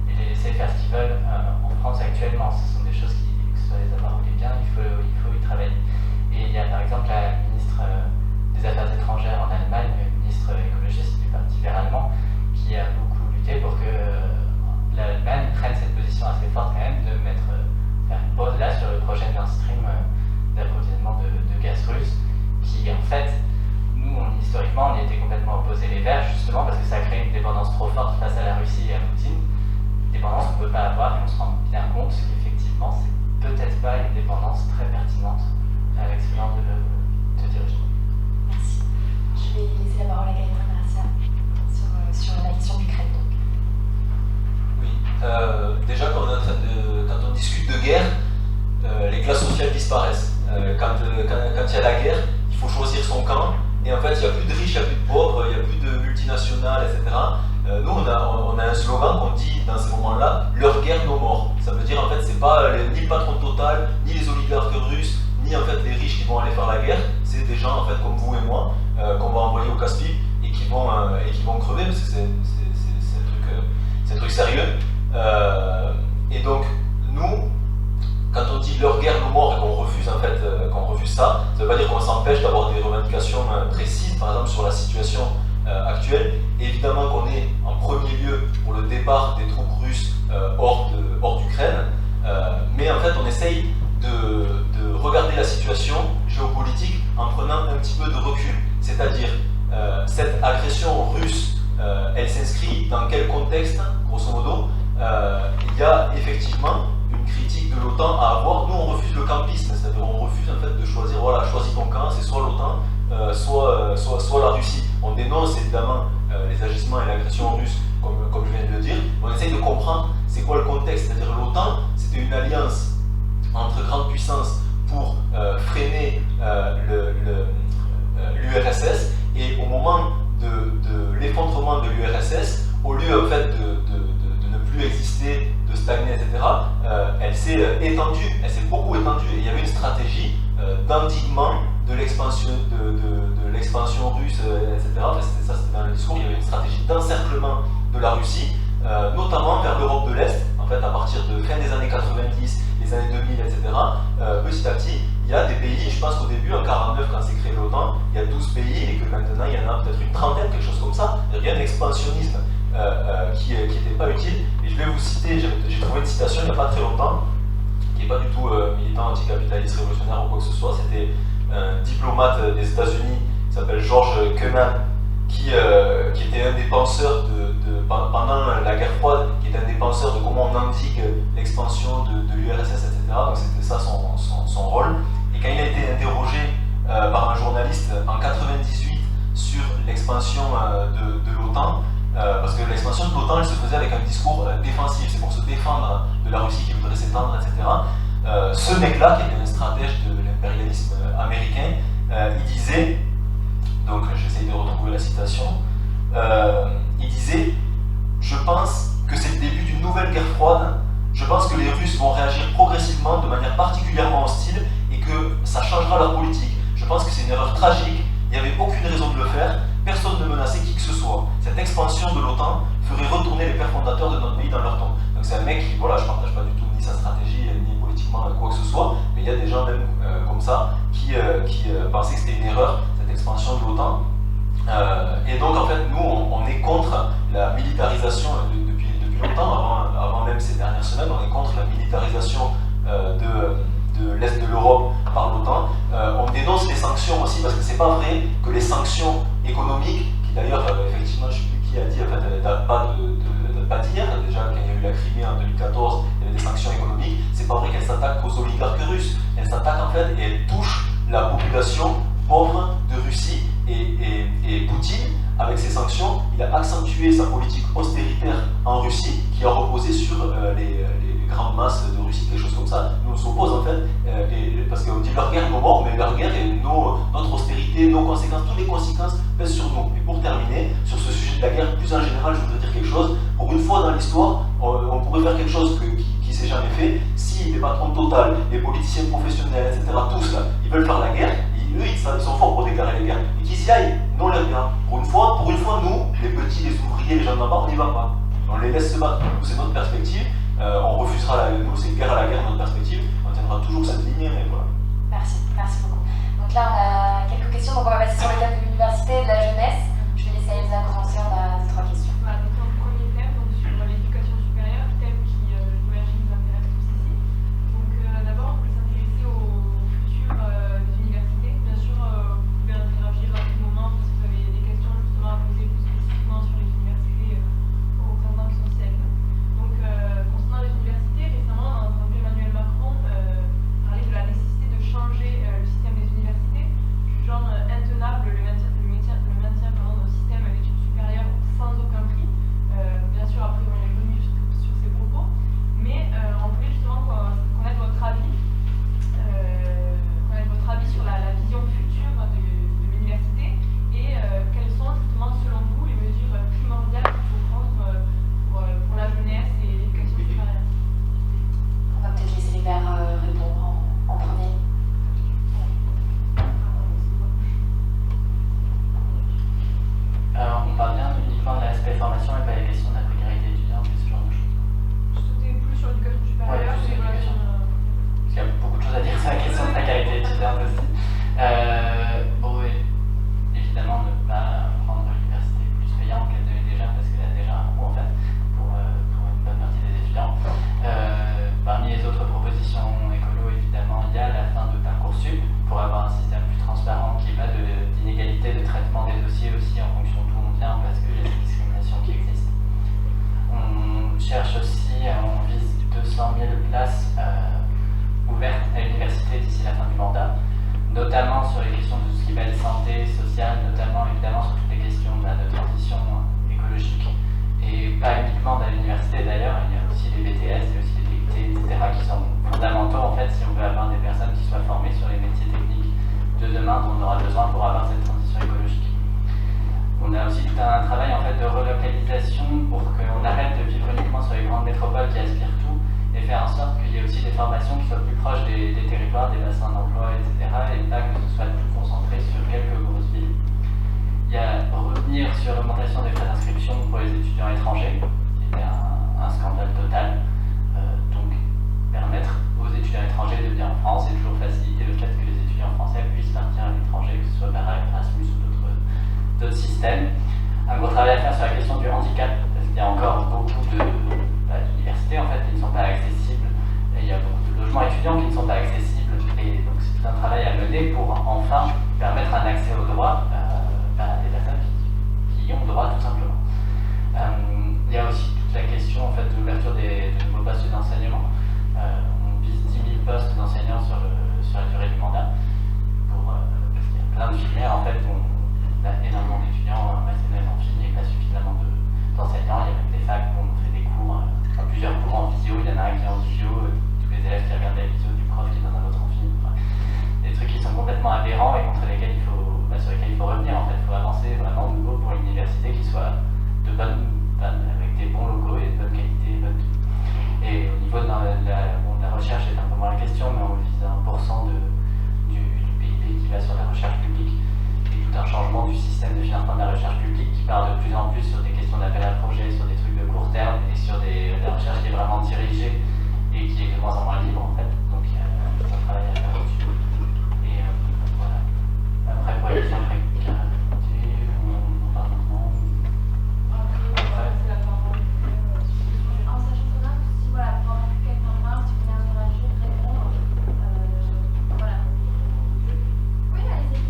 et les laisser faire ce qu'ils veulent en France actuellement. Ce sont des choses qui, que ce soit les avoir ou les biens, il faut y travailler. Et il y a par exemple la ministre des Affaires étrangères en Allemagne, une ministre écologiste du Parti vert allemand, qui a beaucoup lutté pour que l'Allemagne prenne cette position assez forte quand même de faire une pause là sur le projet Nord Stream d'approvisionnement de gaz russe, qui en fait, nous historiquement on y était complètement opposés les Verts, justement parce que ça crée une dépendance trop forte face à la Russie et à Poutine, dépendance qu'on ne peut pas avoir, et on se rend bien compte qu'effectivement c'est peut-être pas une dépendance très pertinente avec ce genre de dirigeants. Merci. Je vais laisser la parole à Gaëtan Garcia sur la question d'Ukraine. Oui, déjà quand on discute de guerre, les classes sociales disparaissent. Quand il y a la guerre, il faut choisir son camp, et en fait il n'y a plus de riches, il n'y a plus de pauvres, il n'y a plus de multinationales, etc. Nous on a un slogan qu'on dit dans ces moments-là, leur guerre, nos morts. Ça veut dire en fait c'est pas ni le patron Total, ni les oligarques russes, ni en fait les riches qui vont aller faire la guerre, c'est des gens en fait comme vous et moi qu'on va envoyer au casse-pipe et qui vont crever parce que c'est un truc sérieux. Et donc nous, quand on dit leur guerre, nos morts et qu'on refuse en fait, qu'on refuse ça, ça veut pas dire qu'on s'empêche d'avoir des revendications précises, par exemple sur la situation actuelle. Évidemment qu'on est en premier lieu pour le départ des troupes russes hors d'Ukraine, mais en fait on essaye de regarder la situation géopolitique en prenant un petit peu de recul. C'est-à-dire, cette agression russe, elle s'inscrit dans quel contexte, grosso modo? Il y a effectivement une critique de l'OTAN à avoir. Nous, on refuse le campisme, c'est-à-dire on refuse en fait de choisir, voilà, choisis ton camp, c'est soit l'OTAN, soit la Russie. On dénonce évidemment les agissements et l'agression russe, comme je viens de le dire. On essaye de comprendre c'est quoi le contexte, c'est-à-dire l'OTAN, c'était une alliance entre grandes puissances pour freiner l'URSS, et au moment de l'effondrement de l'URSS, au lieu en fait de ne plus exister, de stagner, etc., elle s'est étendue, elle s'est beaucoup étendue, et il y avait une stratégie d'endiguement de l'expansion russe, etc. Enfin, ça c'était dans le discours, il y avait une stratégie d'encerclement de la Russie, notamment vers l'Europe de l'Est, en fait à partir de fin des années 90, les années 2000, etc. Petit à petit, il y a des pays, je pense qu'au début, en 1949, quand s'est créé l'OTAN, il y a 12 pays, et que maintenant il y en a peut-être une trentaine, quelque chose comme ça. Il y a un expansionnisme qui n'étaient pas utiles. Et je vais vous citer, j'ai trouvé une citation il n'y a pas très longtemps, qui n'est pas du tout militant anticapitaliste révolutionnaire ou quoi que ce soit. C'était un diplomate des États-Unis qui s'appelle George Kennan, qui était un des penseurs pendant la guerre froide, qui était un des penseurs de comment on endigue l'expansion de l'URSS, etc. Donc c'était ça son rôle. Et quand il a été interrogé par un journaliste en 98 sur l'expansion de l'OTAN, parce que l'expansion de l'OTAN, elle se faisait avec un discours défensif, c'est pour se défendre de la Russie qui voudrait s'étendre, etc. Ce mec-là, qui était un stratège de l'impérialisme américain, il disait, donc j'essaye de retrouver la citation, il disait « Je pense que c'est le début d'une nouvelle guerre froide, je pense que les Russes vont réagir progressivement de manière particulièrement hostile et que ça changera leur politique. Je pense que c'est une erreur tragique, il n'y avait aucune raison de le faire, personne ne menaçait qui que ce soit. Cette expansion de l'OTAN ferait retourner les pères fondateurs de notre pays dans leur tombe. » Donc c'est un mec qui, voilà, je ne partage pas du tout ni sa stratégie, ni politiquement quoi que ce soit, mais il y a des gens même comme ça qui pensaient que c'était une erreur, cette expansion de l'OTAN. Et donc en fait, nous, on est contre la militarisation depuis longtemps, avant même ces dernières semaines, on est contre la militarisation de l'Est de l'Europe par l'OTAN. On dénonce les sanctions aussi parce que c'est pas vrai que les sanctions économiques, qui d'ailleurs, effectivement, je ne sais plus qui a dit, en fait, elles ne datent pas d'hier. Déjà, quand il y a eu la Crimée en 2014, il y avait des sanctions économiques. C'est pas vrai qu'elles s'attaquent aux oligarques russes. Elles s'attaquent en fait et elles touchent la population pauvre de Russie. Et Poutine, avec ses sanctions, il a accentué sa politique austéritaire en Russie, qui a reposé sur les grandes masses de Russie, quelque chose comme ça. Nous on s'oppose en fait, parce qu'on dit leur guerre, nos morts, mais leur guerre et notre austérité, nos conséquences, toutes les conséquences pèsent sur nous. Et pour terminer, sur ce sujet de la guerre, plus en général, je voudrais dire quelque chose. Pour une fois dans l'histoire, on pourrait faire quelque chose qui s'est jamais fait. Si les patrons Total, les politiciens professionnels, etc., tous là, ils veulent faire la guerre, eux, ils sont forts pour déclarer les guerres. Et qu'ils y aillent, non les regarde. Pour une fois, nous, les petits, les ouvriers, les gens d'en bas, on n'y va pas. On les laisse se battre. C'est notre perspective. On refusera nous, c'est guerre à la guerre, notre perspective. On tiendra toujours cette ligne, et voilà. Merci beaucoup. Donc là, on a quelques questions, donc on va passer sur le thème de l'université et de la jeunesse. Je vais laisser Elsa commencer, on a 2-3 questions. Voilà, donc le premier thème, donc sur l'éducation supérieure, thème qui, j'imagine, vous intéresse tous ici. Donc d'abord, on peut s'intéresser au futur des universités. Bien sûr, vous pouvez interagir à tout moment si vous avez des questions justement à poser plus spécifiquement sur les universités aux représentants qui sont ici avec nous. Donc concernant les universités, récemment, on a entendu Emmanuel Macron parler de la nécessité de changer le système des universités, jugeant intenable le maintien dans le système d'études supérieures sans aucun prix. Bien sûr, après, on est revenu sur ces propos, mais on voulait justement connaître votre avis sur la vision future de l'université et quelles sont justement, selon vous, les mesures primordiales qu'il faut prendre pour la jeunesse et l'éducation supérieure. On va peut-être laisser les verts répondre en premier. Alors, on parle bien uniquement de l'aspect formation et pas des questions de la précarité étudiante et ce genre de choses. C'était plus sur l'éducation supérieure. Ouais, plus sur l'éducation. Parce qu'il y a beaucoup de choses à dire sur la question de précarité étudiante aussi. Bon, et évidemment, ne pas prendre l'université plus payante qu'elle ne l'est déjà, parce qu'elle a déjà un coût en fait pour une bonne partie des étudiants. Parmi les autres propositions écolo, évidemment, il y a la fin de Parcoursup pour avoir un système plus transparent qui n'ait pas d'inégalité de traitement des dossiers aussi en fonction d'où on vient, parce qu'il y a des discriminations qui existent. On cherche aussi, on vise 200 000 places ouvertes à l'université d'ici la fin du mandat, notamment sur les questions de tout ce qui va être santé, sociale, notamment évidemment sur toutes les questions de transition écologique, et pas uniquement dans l'université d'ailleurs, il y a aussi les BTS, il y a aussi les DUT, etc., qui sont fondamentaux en fait si on veut avoir des personnes qui soient formées sur les métiers techniques de demain dont on aura besoin pour avoir cette transition écologique. On a aussi tout un travail en fait de relocalisation pour qu'on arrête de vivre uniquement sur les grandes métropoles qui aspirent tout et faire en sorte qu'il y ait aussi des formations qui soient plus proches des territoires, des bassins d'emploi, etc. et pas que ce soit plus concentré sur quelques grosses villes. Il y a revenir sur l'augmentation des frais d'inscription pour les étudiants étrangers, qui était un scandale total. Donc permettre aux étudiants étrangers de venir en France et toujours faciliter le fait que les étudiants français puissent partir à l'étranger, que ce soit par Erasmus ou d'autres systèmes. Un gros travail à faire sur la question du handicap, parce il y a encore beaucoup d'universités en fait, qui ne sont pas accessibles, et il y a beaucoup de logements étudiants qui ne sont pas accessibles, et donc c'est tout un travail à mener pour enfin permettre un accès au droit à des personnes qui y ont droit tout simplement. Il y a aussi toute la question en fait, de l'ouverture de nouveaux postes d'enseignement. On vise 10 000 postes d'enseignants sur la durée du mandat, parce qu'il y a plein de filières en fait, où on a énormément d'étudiants, maternelle en film, et pas suffisamment d'enseignants. Il y a même des facs où on fait des cours, plusieurs cours en visio, il y en a un qui est en visio, tous les élèves qui regardent la visio du prof qui est dans un autre en film. Des trucs qui sont complètement aberrants et sur lesquels il faut revenir en fait. Il faut avancer vraiment de nouveau pour une université qui soit avec des bons locaux et de bonne qualité. Et au niveau de la recherche, c'est un peu moins la question, mais on vise 1% du PIB qui va sur la recherche publique, et tout un changement du système de financement de la recherche publique qui part de plus en plus sur des questions d'appel à projet, sur des trucs de court terme et sur la recherche qui est vraiment dirigée et qui est de moins en moins libre en fait. Donc il y a tout un travail à faire dessus. Et voilà. Après, pour les questions précarité, on parle maintenant. C'est la parole. En sachant très bien que si voilà, pendant que quelqu'un parle, si vous voulez interagir, répondre, voilà. Oui, allez-y.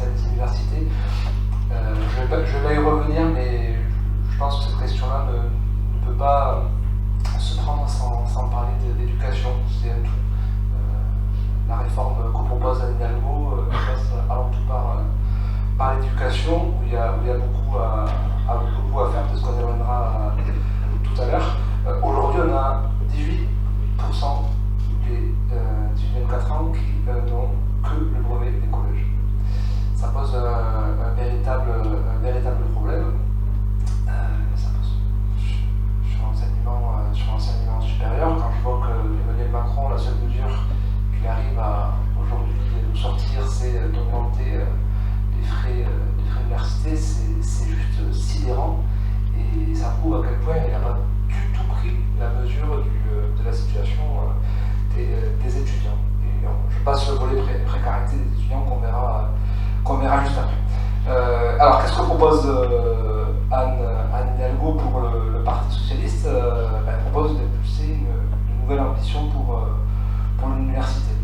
Des universités. Je vais y revenir, mais je pense que cette question-là ne peut pas se prendre sans parler d'éducation. C'est un tout. La réforme que propose Anne Hidalgo passe avant tout par l'éducation, où il y a beaucoup à faire, de ce qu'on y reviendra tout à l'heure. Aujourd'hui, on a 18% des 18-24 ans qui n'ont que le brevet des collèges. Ça pose un véritable problème. Ça pose sur l'enseignement supérieur. Quand je vois que Emmanuel Macron, la seule mesure qu'il arrive à aujourd'hui nous sortir, c'est d'augmenter les frais d'université, c'est juste sidérant. Et ça prouve à quel point il n'a pas du tout pris la mesure de la situation des étudiants. Et je passe le volet précarité des étudiants qu'on verra juste après. Alors, qu'est-ce que propose Anne Hidalgo pour le Parti Socialiste? Elle propose d'impulser une nouvelle ambition pour l'université.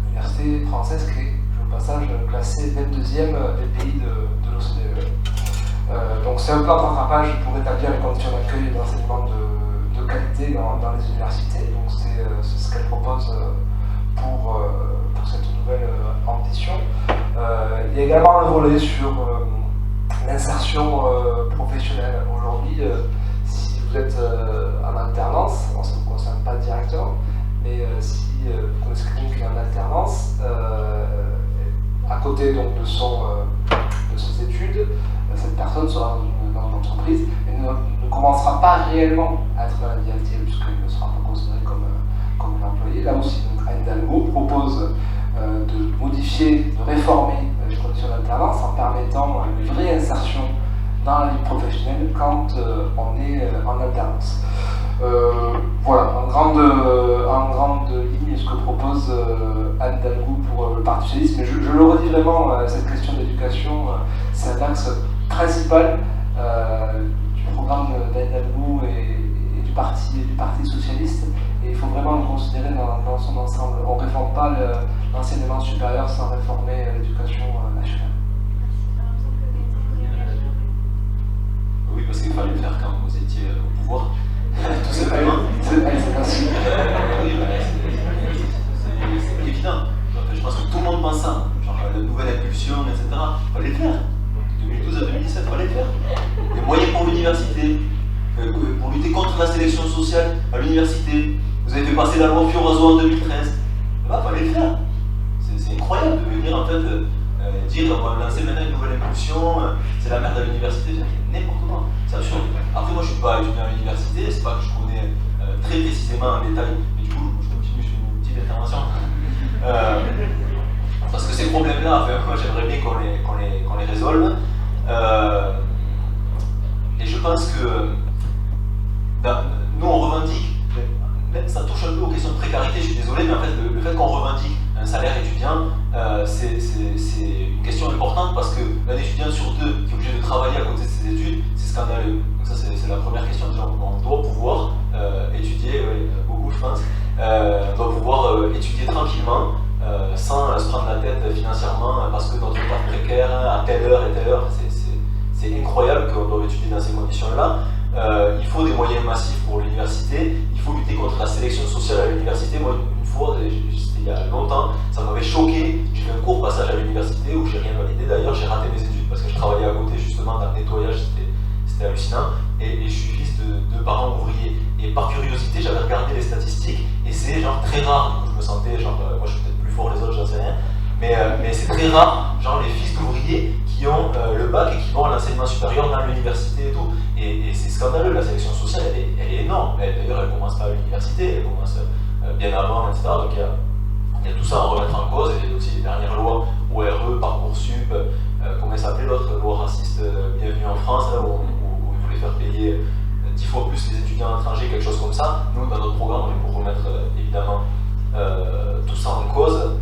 L'université française qui est, au passage, classée 22e des pays de l'OCDE. Donc, c'est un plan de rattrapage pour établir les conditions d'accueil et d'enseignement de qualité dans les universités. Donc, c'est ce qu'elle propose pour cette nouvelle ambition. Il y a également le volet sur l'insertion professionnelle. Aujourd'hui, si vous êtes en alternance, bon, ça ne vous concerne pas directement, mais si vous connaissez quelqu'un qui est en alternance, à côté donc, de ses études, cette personne sera dans une entreprise et ne commencera pas réellement à être dans la vie active puisqu'il ne sera pas considéré comme un employé. Là aussi, donc, Anne Hidalgo propose de modifier, de réformer les conditions d'alternance en permettant une vraie insertion dans la vie professionnelle quand on est en alternance. Voilà, en grande ligne, ce que propose Anne Hidalgo pour le Parti Socialiste. Mais je le redis vraiment, cette question d'éducation, c'est un axe principal du programme d'Anne Hidalgo et du Parti Socialiste. Et il faut vraiment le considérer dans son ensemble. On ne réforme pas l'enseignement supérieur sans réformer l'éducation nationale. Oui, parce qu'il fallait le faire quand vous étiez au pouvoir. Tout simplement. C'est facile. Oui, c'est évident. Je pense que tout le monde pense ça. Genre la nouvelle impulsion, etc. Il fallait le faire. De 2012 à 2017, il fallait le faire. Des moyens pour l'université, pour lutter contre la sélection sociale à l'université. Vous avez fait passer la loi Fioraso en 2013. Il fallait le faire. C'est incroyable de venir en fait dire on va lancer maintenant une nouvelle impulsion, c'est la merde à l'université, n'importe quoi. C'est absurde. Après, moi je suis pas étudiant à l'université, c'est pas que je connais très précisément en détail, mais du coup je continue, je fais une petite intervention. Parce que ces problèmes-là, enfin, moi j'aimerais bien qu'on les résolve. Et je pense que nous on revendique. Même ça touche un peu aux questions de précarité, je suis désolé, mais en fait, le fait qu'on revendique un salaire étudiant, c'est une question importante parce que l'année précaire, à telle heure et telle heure. C'est incroyable qu'on doive étudier dans ces conditions-là. Il faut des moyens massifs pour l'université, il faut lutter contre la sélection sociale à l'université. Moi, une fois, c'était il y a longtemps, ça m'avait choqué. J'ai fait un court passage à l'université où j'ai rien validé. D'ailleurs, j'ai raté mes études parce que je travaillais à côté justement dans le nettoyage, c'était hallucinant. Et je suis fils de parents ouvriers. Et par curiosité, j'avais regardé les statistiques et c'est genre très rare. Du coup, je me sentais genre, moi je suis peut-être plus fort que les autres, j'en sais rien. Mais c'est très rare, genre les fils d'ouvriers qui ont le bac et qui vont à l'enseignement supérieur dans l'université et tout. Et c'est scandaleux, la sélection sociale, elle est énorme. D'ailleurs, elle commence pas à l'université, elle commence bien avant, etc. Donc il y a tout ça à remettre en cause. Et aussi les dernières lois, ORE, Parcoursup, comment ça s'appelait l'autre, loi raciste Bienvenue en France, là, où ils voulaient faire payer 10 fois plus les étudiants étrangers, quelque chose comme ça. Nous, dans notre programme, on est pour remettre évidemment tout ça en cause.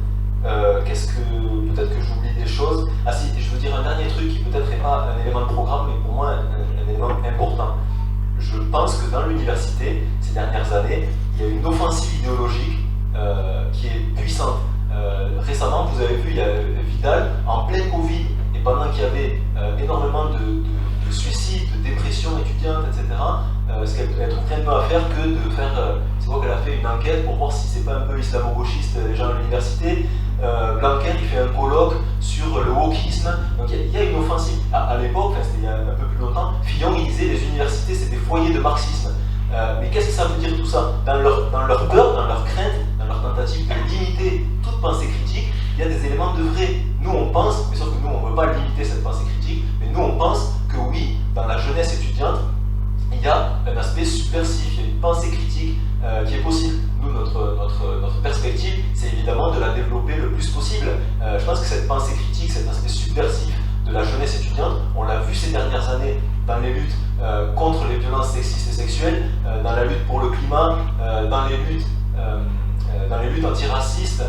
Qu'est-ce que peut-être que j'oublie des choses. Ah si, je veux dire un dernier truc qui peut-être n'est pas un élément de programme, mais pour moi un élément important. Je pense que dans l'université, ces dernières années, il y a une offensive idéologique qui est puissante. Récemment, vous avez vu, il y a Vidal en plein Covid, et pendant qu'il y avait énormément de suicides, de dépression étudiante, etc., ce qu'elle trouve rien de mieux à faire que de faire, c'est quoi qu'elle a fait une enquête pour voir si c'est pas un peu islamo-gauchiste les gens à l'université. Blanquer, il fait un colloque sur le wokisme, donc il y a une offensive. À l'époque, c'était il y a un peu plus longtemps, Fillon il disait les universités c'est des foyers de marxisme. Mais qu'est-ce que ça veut dire tout ça? Dans leur peur, dans leur crainte, dans leur tentative de limiter toute pensée critique, il y a des éléments de vrai. Nous on pense, mais sauf que nous on ne veut pas limiter cette pensée critique, mais nous on pense que oui, dans la jeunesse étudiante, il y a un aspect subversif, il y a une pensée critique qui est possible. Nous, notre perspective, c'est évidemment de la développer le plus possible. Je pense que cette pensée critique, cet aspect subversif de la jeunesse étudiante, on l'a vu ces dernières années dans les luttes contre les violences sexistes et sexuelles, dans la lutte pour le climat, dans les luttes antiracistes.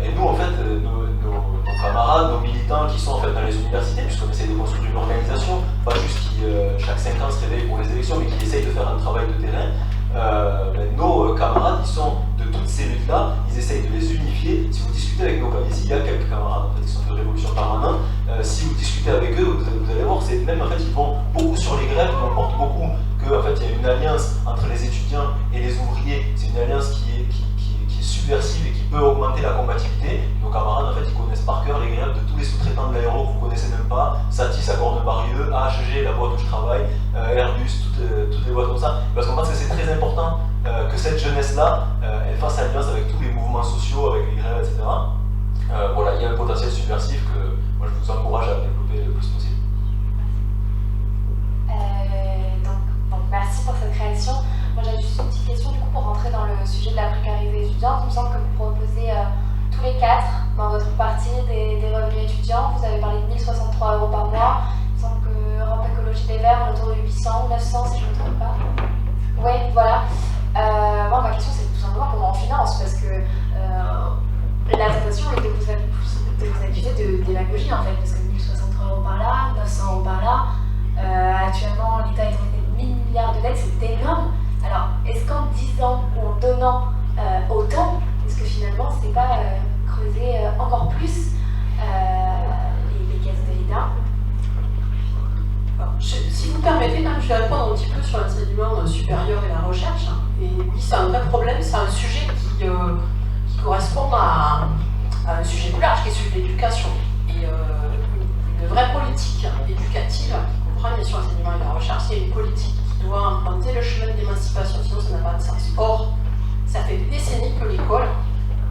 Et nous, en fait, nos camarades, nos militants qui sont en fait dans les universités, puisqu'on essaie de construire une organisation, pas juste qui chaque 5 ans se réveille pour les élections, mais qui essaye de faire un travail de terrain. Nos camarades, ils sont de toutes ces luttes-là, ils essayent de les unifier. Si vous discutez avec nos camarades, ici, il y a quelques camarades en fait, qui sont de Révolution Permanente. Si vous discutez avec eux, vous allez voir, c'est même en fait, ils vont beaucoup sur les grèves, ils portent beaucoup qu'en fait, il y a une alliance entre les étudiants et les ouvriers. C'est une alliance qui est subversive et qui peut augmenter la combativité. Nos camarades, en fait, ils connaissent par cœur les grèves de tous les sous-traitants de l'aéro que vous ne connaissez même pas, Satis à Cornebarieux, AHG, la boîte où je travaille, Airbus, toutes les boîtes comme ça. Parce qu'on pense que c'est très important que cette jeunesse-là, elle fasse alliance avec tous les mouvements sociaux, avec les grèves, etc. Voilà, il y a un potentiel subversif que moi je vous encourage à développer le plus possible. Donc merci pour cette réaction. Moi j'avais juste une petite question du coup pour rentrer dans le sujet de la précarité étudiante. Il me semble que vous proposez tous les 4 dans votre partie des revenus étudiants. Vous avez parlé de 1063 € par mois. Il me semble que Europe Écologie des Verts est autour de 800 ou 900 si je ne me trompe pas. Oui, voilà. Moi ma question c'est tout simplement comment on finance, parce que la tentation est de vous accuser de démagogie en fait, parce que 1063 € par là, 900 € par là, actuellement l'État est endetté de 1000 milliards de dettes, c'est énorme. Alors est-ce qu'en disant ou en donnant autant, est-ce que finalement c'est pas creuser encore plus les caisses de l'État? Si vous permettez, je vais répondre un petit peu sur l'enseignement supérieur et la recherche. Et oui, c'est un vrai problème, c'est un sujet qui correspond à un sujet plus large qui est celui de l'éducation. Et une vraie politique éducative, qui comprend bien sûr l'enseignement et la recherche, c'est une politique qui doit emprunter le chemin de l'émancipation, sinon ça n'a pas de sens. Or, ça fait des décennies que l'école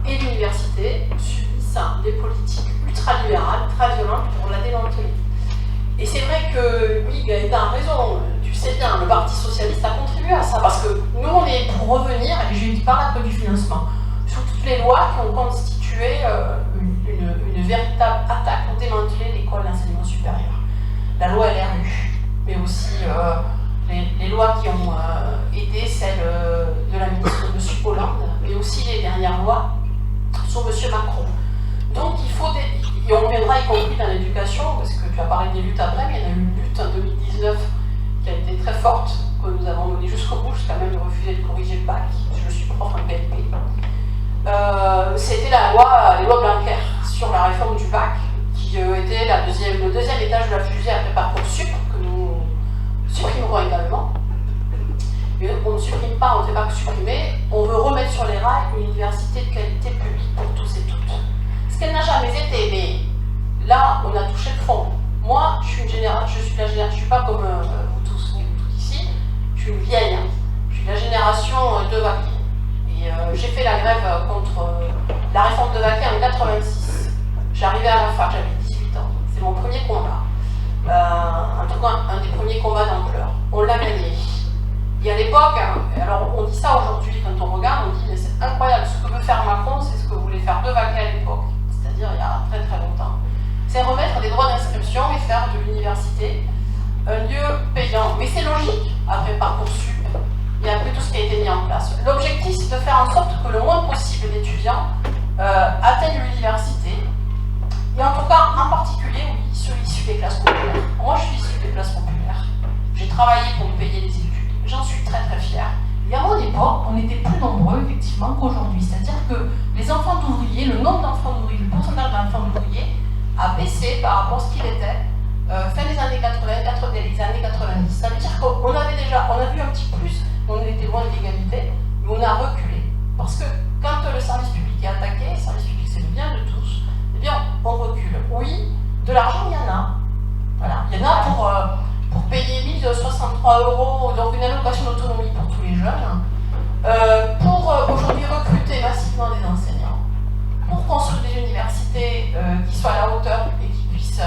et l'université subissent des politiques ultralibérales, très violentes pour la démanteler. Et c'est vrai que, oui, Gaëtan a raison, tu sais bien, le Parti Socialiste a contribué à ça, parce que nous, on est pour revenir, et je dis par la du financement, sur toutes les lois qui ont constitué une véritable attaque pour démanteler l'école d'enseignement supérieur. La loi LRU, mais aussi les lois qui ont aidé celle de la ministre M. Hollande, mais aussi les dernières lois sur M. Macron. Donc il faut et on reviendra y compris dans l'éducation, parce que tu as parlé des luttes après, mais il y en a eu une lutte en 2019 qui a été très forte, que nous avons menée jusqu'au bout, jusqu'à même de refuser de corriger le bac. Je suis prof en BLP. C'était les lois Blanquer sur la réforme du bac, qui qui était le deuxième étage de la fusée après Parcoursup, que nous supprimerons également. Et on ne supprime pas, on ne fait pas que supprimer, on veut remettre sur les rails une université de qualité publique pour tous et toutes. Ce qu'elle n'a jamais été, mais là, on a touché le fond. Moi, je suis une génération, je suis pas comme vous tous ici, je suis une vieille, hein. Je suis de la génération de Vaquet. Et j'ai fait la grève contre la réforme de Vaquet en 86. J'arrivais à la fac, j'avais 18 ans. C'est mon premier combat. En tout cas, un des premiers combats d'ampleur. On l'a gagné. Et à l'époque, alors on dit ça aujourd'hui quand on regarde, on dit mais c'est incroyable, ce que veut faire Macron, c'est ce que voulait faire De Vaquet à l'époque, c'est-à-dire il y a très très longtemps. C'est remettre des droits d'inscription et faire de l'université un lieu payant. Mais c'est logique, après Parcoursup et après tout ce qui a été mis en place. L'objectif, c'est de faire en sorte que le moins possible d'étudiants atteignent l'université. Et en tout cas, en particulier, oui, ceux issus des classes populaires. Moi, je suis issue des classes populaires. J'ai travaillé pour me payer les études. J'en suis très très fière. Et à mon époque, on était plus nombreux, effectivement, qu'aujourd'hui. C'est-à-dire que les enfants d'ouvriers, le nombre d'enfants d'ouvriers, le pourcentage d'enfants d'ouvriers a baissé par rapport à ce qu'il était fin des années 80, les années 90. Ça veut dire qu'on avait déjà, on a vu un petit plus, on était loin de l'égalité, mais on a reculé. Parce que quand le service public est attaqué, le service public c'est le bien de tous, eh bien on recule. Oui, de l'argent il y en a. Voilà. Il y en a pour payer 1063 €, donc une allocation d'autonomie pour tous les jeunes, pour aujourd'hui recruter massivement des enseignants, pour construire des universités qui soient à la hauteur et qui puissent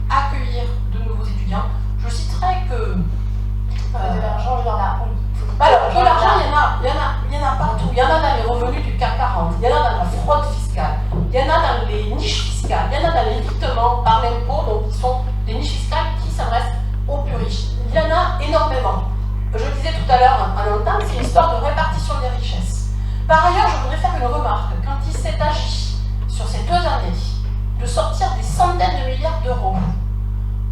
accueillir de nouveaux étudiants. Je citerai que... de l'argent, il y en a, oui. Alors, de l'argent, il y en a partout. Il y en a dans les revenus du CAC 40, il y en a dans la fraude fiscale, il y en a dans les niches fiscales, il y en a dans l'évitement par l'impôt, donc qui sont des niches fiscales qui s'adressent aux plus riches. Il y en a énormément. Je disais tout à l'heure en entame, c'est une histoire de répartition des richesses. Par ailleurs, je voudrais faire une remarque. Quand il s'est agi sur ces 2 années de sortir des centaines de milliards d'euros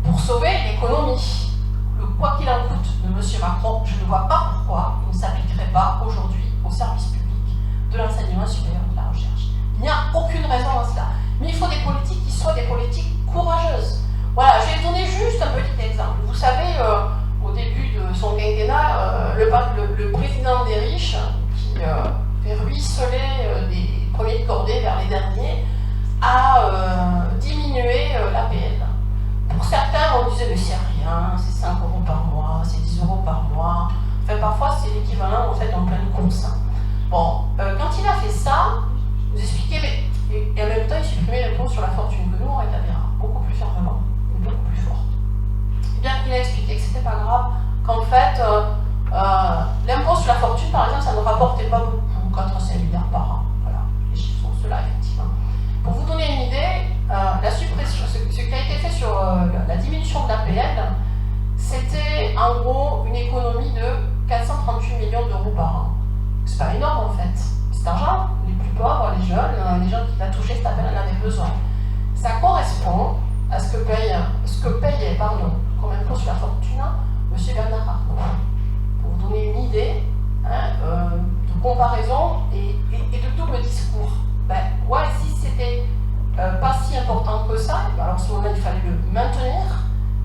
pour sauver l'économie, le quoi qu'il en coûte de M. Macron, je ne vois pas pourquoi il ne s'appliquerait pas aujourd'hui au service public de l'enseignement supérieur et de la recherche. Il n'y a aucune raison à cela. Mais il faut des politiques qui soient des politiques courageuses. Voilà, je vais donner juste un petit exemple. Vous savez, au début de son quinquennat, le président des riches, qui fait ruisseler des premiers de cordée vers les derniers, a diminué l'APL. Pour certains, on disait mais c'est rien, c'est 5 € par mois, c'est 10 € par mois. Enfin, parfois, c'est l'équivalent en fait en pleine course. Bon, quand il a fait ça, vous expliquez, mais, et en même temps, il supprimait l'impôt sur la fortune, que nous, on rétablira beaucoup plus fermement, beaucoup plus fort. Eh bien, il a expliqué que c'était pas grave, qu'en fait, l'impôt sur la fortune, par exemple, ça ne rapportait pas beaucoup, 4 à 5 milliards par an. Voilà, les chiffres sont ceux-là, effectivement. Pour vous donner une idée, la suppression, ce qui a été fait sur la diminution de l'APL, c'était en gros une économie de 438 millions d'euros par an. C'est pas énorme en fait. Cet argent, les plus pauvres, les jeunes, les gens qui l'ont touché, cet appel en avaient besoin. Ça correspond à ce que payait comme impôt sur la fortune, M. Bernard Arnault. Pour vous donner une idée de comparaison et de double discours. Ben, ouais, si c'était pas si important que ça, alors à ce moment-là, il fallait le maintenir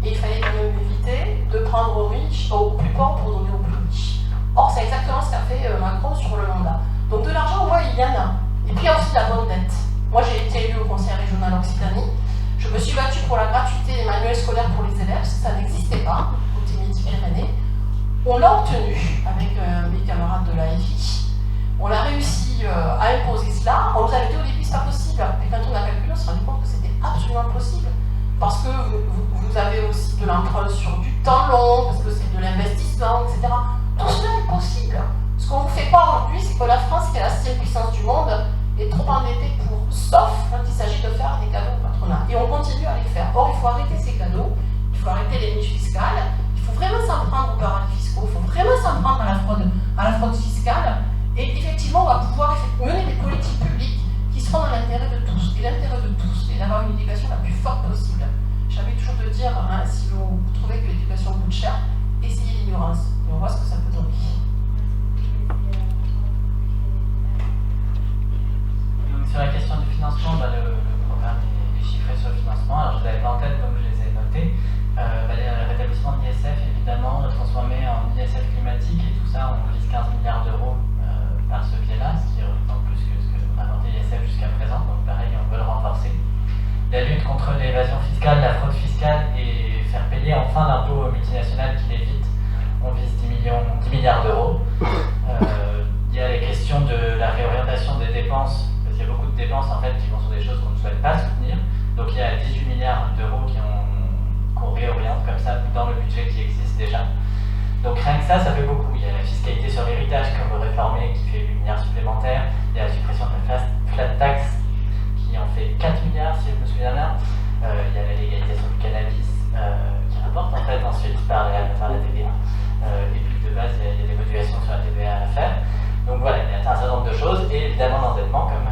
et il fallait quand même éviter de prendre aux riches, aux plus pauvres pour donner aux plus riches. Or, c'est exactement ce qu'a fait Macron sur le mandat. Donc de l'argent, ouais, il y en a. Et puis il y a aussi la bonne dette. Moi, j'ai été élue au Conseil régional Occitanie. Je me suis battue pour la gratuité des manuels scolaires pour les élèves, parce que ça n'existait pas, côté Midi-Pyrénées. On l'a obtenu avec mes camarades de l'AFI. On a réussi à imposer cela. On nous avait dit au début, c'est pas possible. Et quand on a calculé, on s'est rendu compte que c'était absolument possible. Parce que vous avez aussi de l'emprunt sur du temps long, parce que c'est de l'investissement, etc. Tout cela est possible. Ce qu'on ne vous fait pas aujourd'hui, c'est que la France, qui est la 6e puissance du monde, est trop endettée sauf quand il s'agit de faire des cadeaux au patronat. Et on continue à les faire. Or, il faut arrêter ces cadeaux, il faut arrêter les niches fiscales, il faut vraiment s'en prendre aux paradis fiscaux, il faut vraiment s'en prendre à la fraude fiscale. Et effectivement, on va pouvoir mener des politiques publiques qui seront dans l'intérêt de tous. Et l'intérêt de tous, c'est d'avoir une éducation la plus forte possible. J'avais toujours de dire, si vous trouvez que l'éducation coûte cher, essayez l'ignorance. Et on voit ce que ça peut donner. Donc, sur la question du financement, le programme est chiffré sur le financement. Alors, je vous l'évasion fiscale, la fraude fiscale et faire payer enfin l'impôt aux multinationales qui l'évitent. On vise 10 milliards d'euros. Il y a les questions de la réorientation des dépenses, parce qu'il y a beaucoup de dépenses en fait qui vont sur des choses qu'on ne souhaite pas soutenir. Donc il y a 18 milliards d'euros qu'on réoriente comme ça dans le budget qui existe déjà. Donc rien que ça fait beaucoup. Il y a la fiscalité sur l'héritage qu'on veut réformer, qui fait 8 milliards supplémentaires. Il y a la suppression de la flat tax, qui en fait 4 milliards si je me souviens bien. Il y a la légalisation du cannabis, qui rapporte en fait ensuite par la TVA. Et puis de base, il y a des modulations sur la TVA à faire. Donc voilà, il y a un certain nombre de choses. Et évidemment l'endettement, comme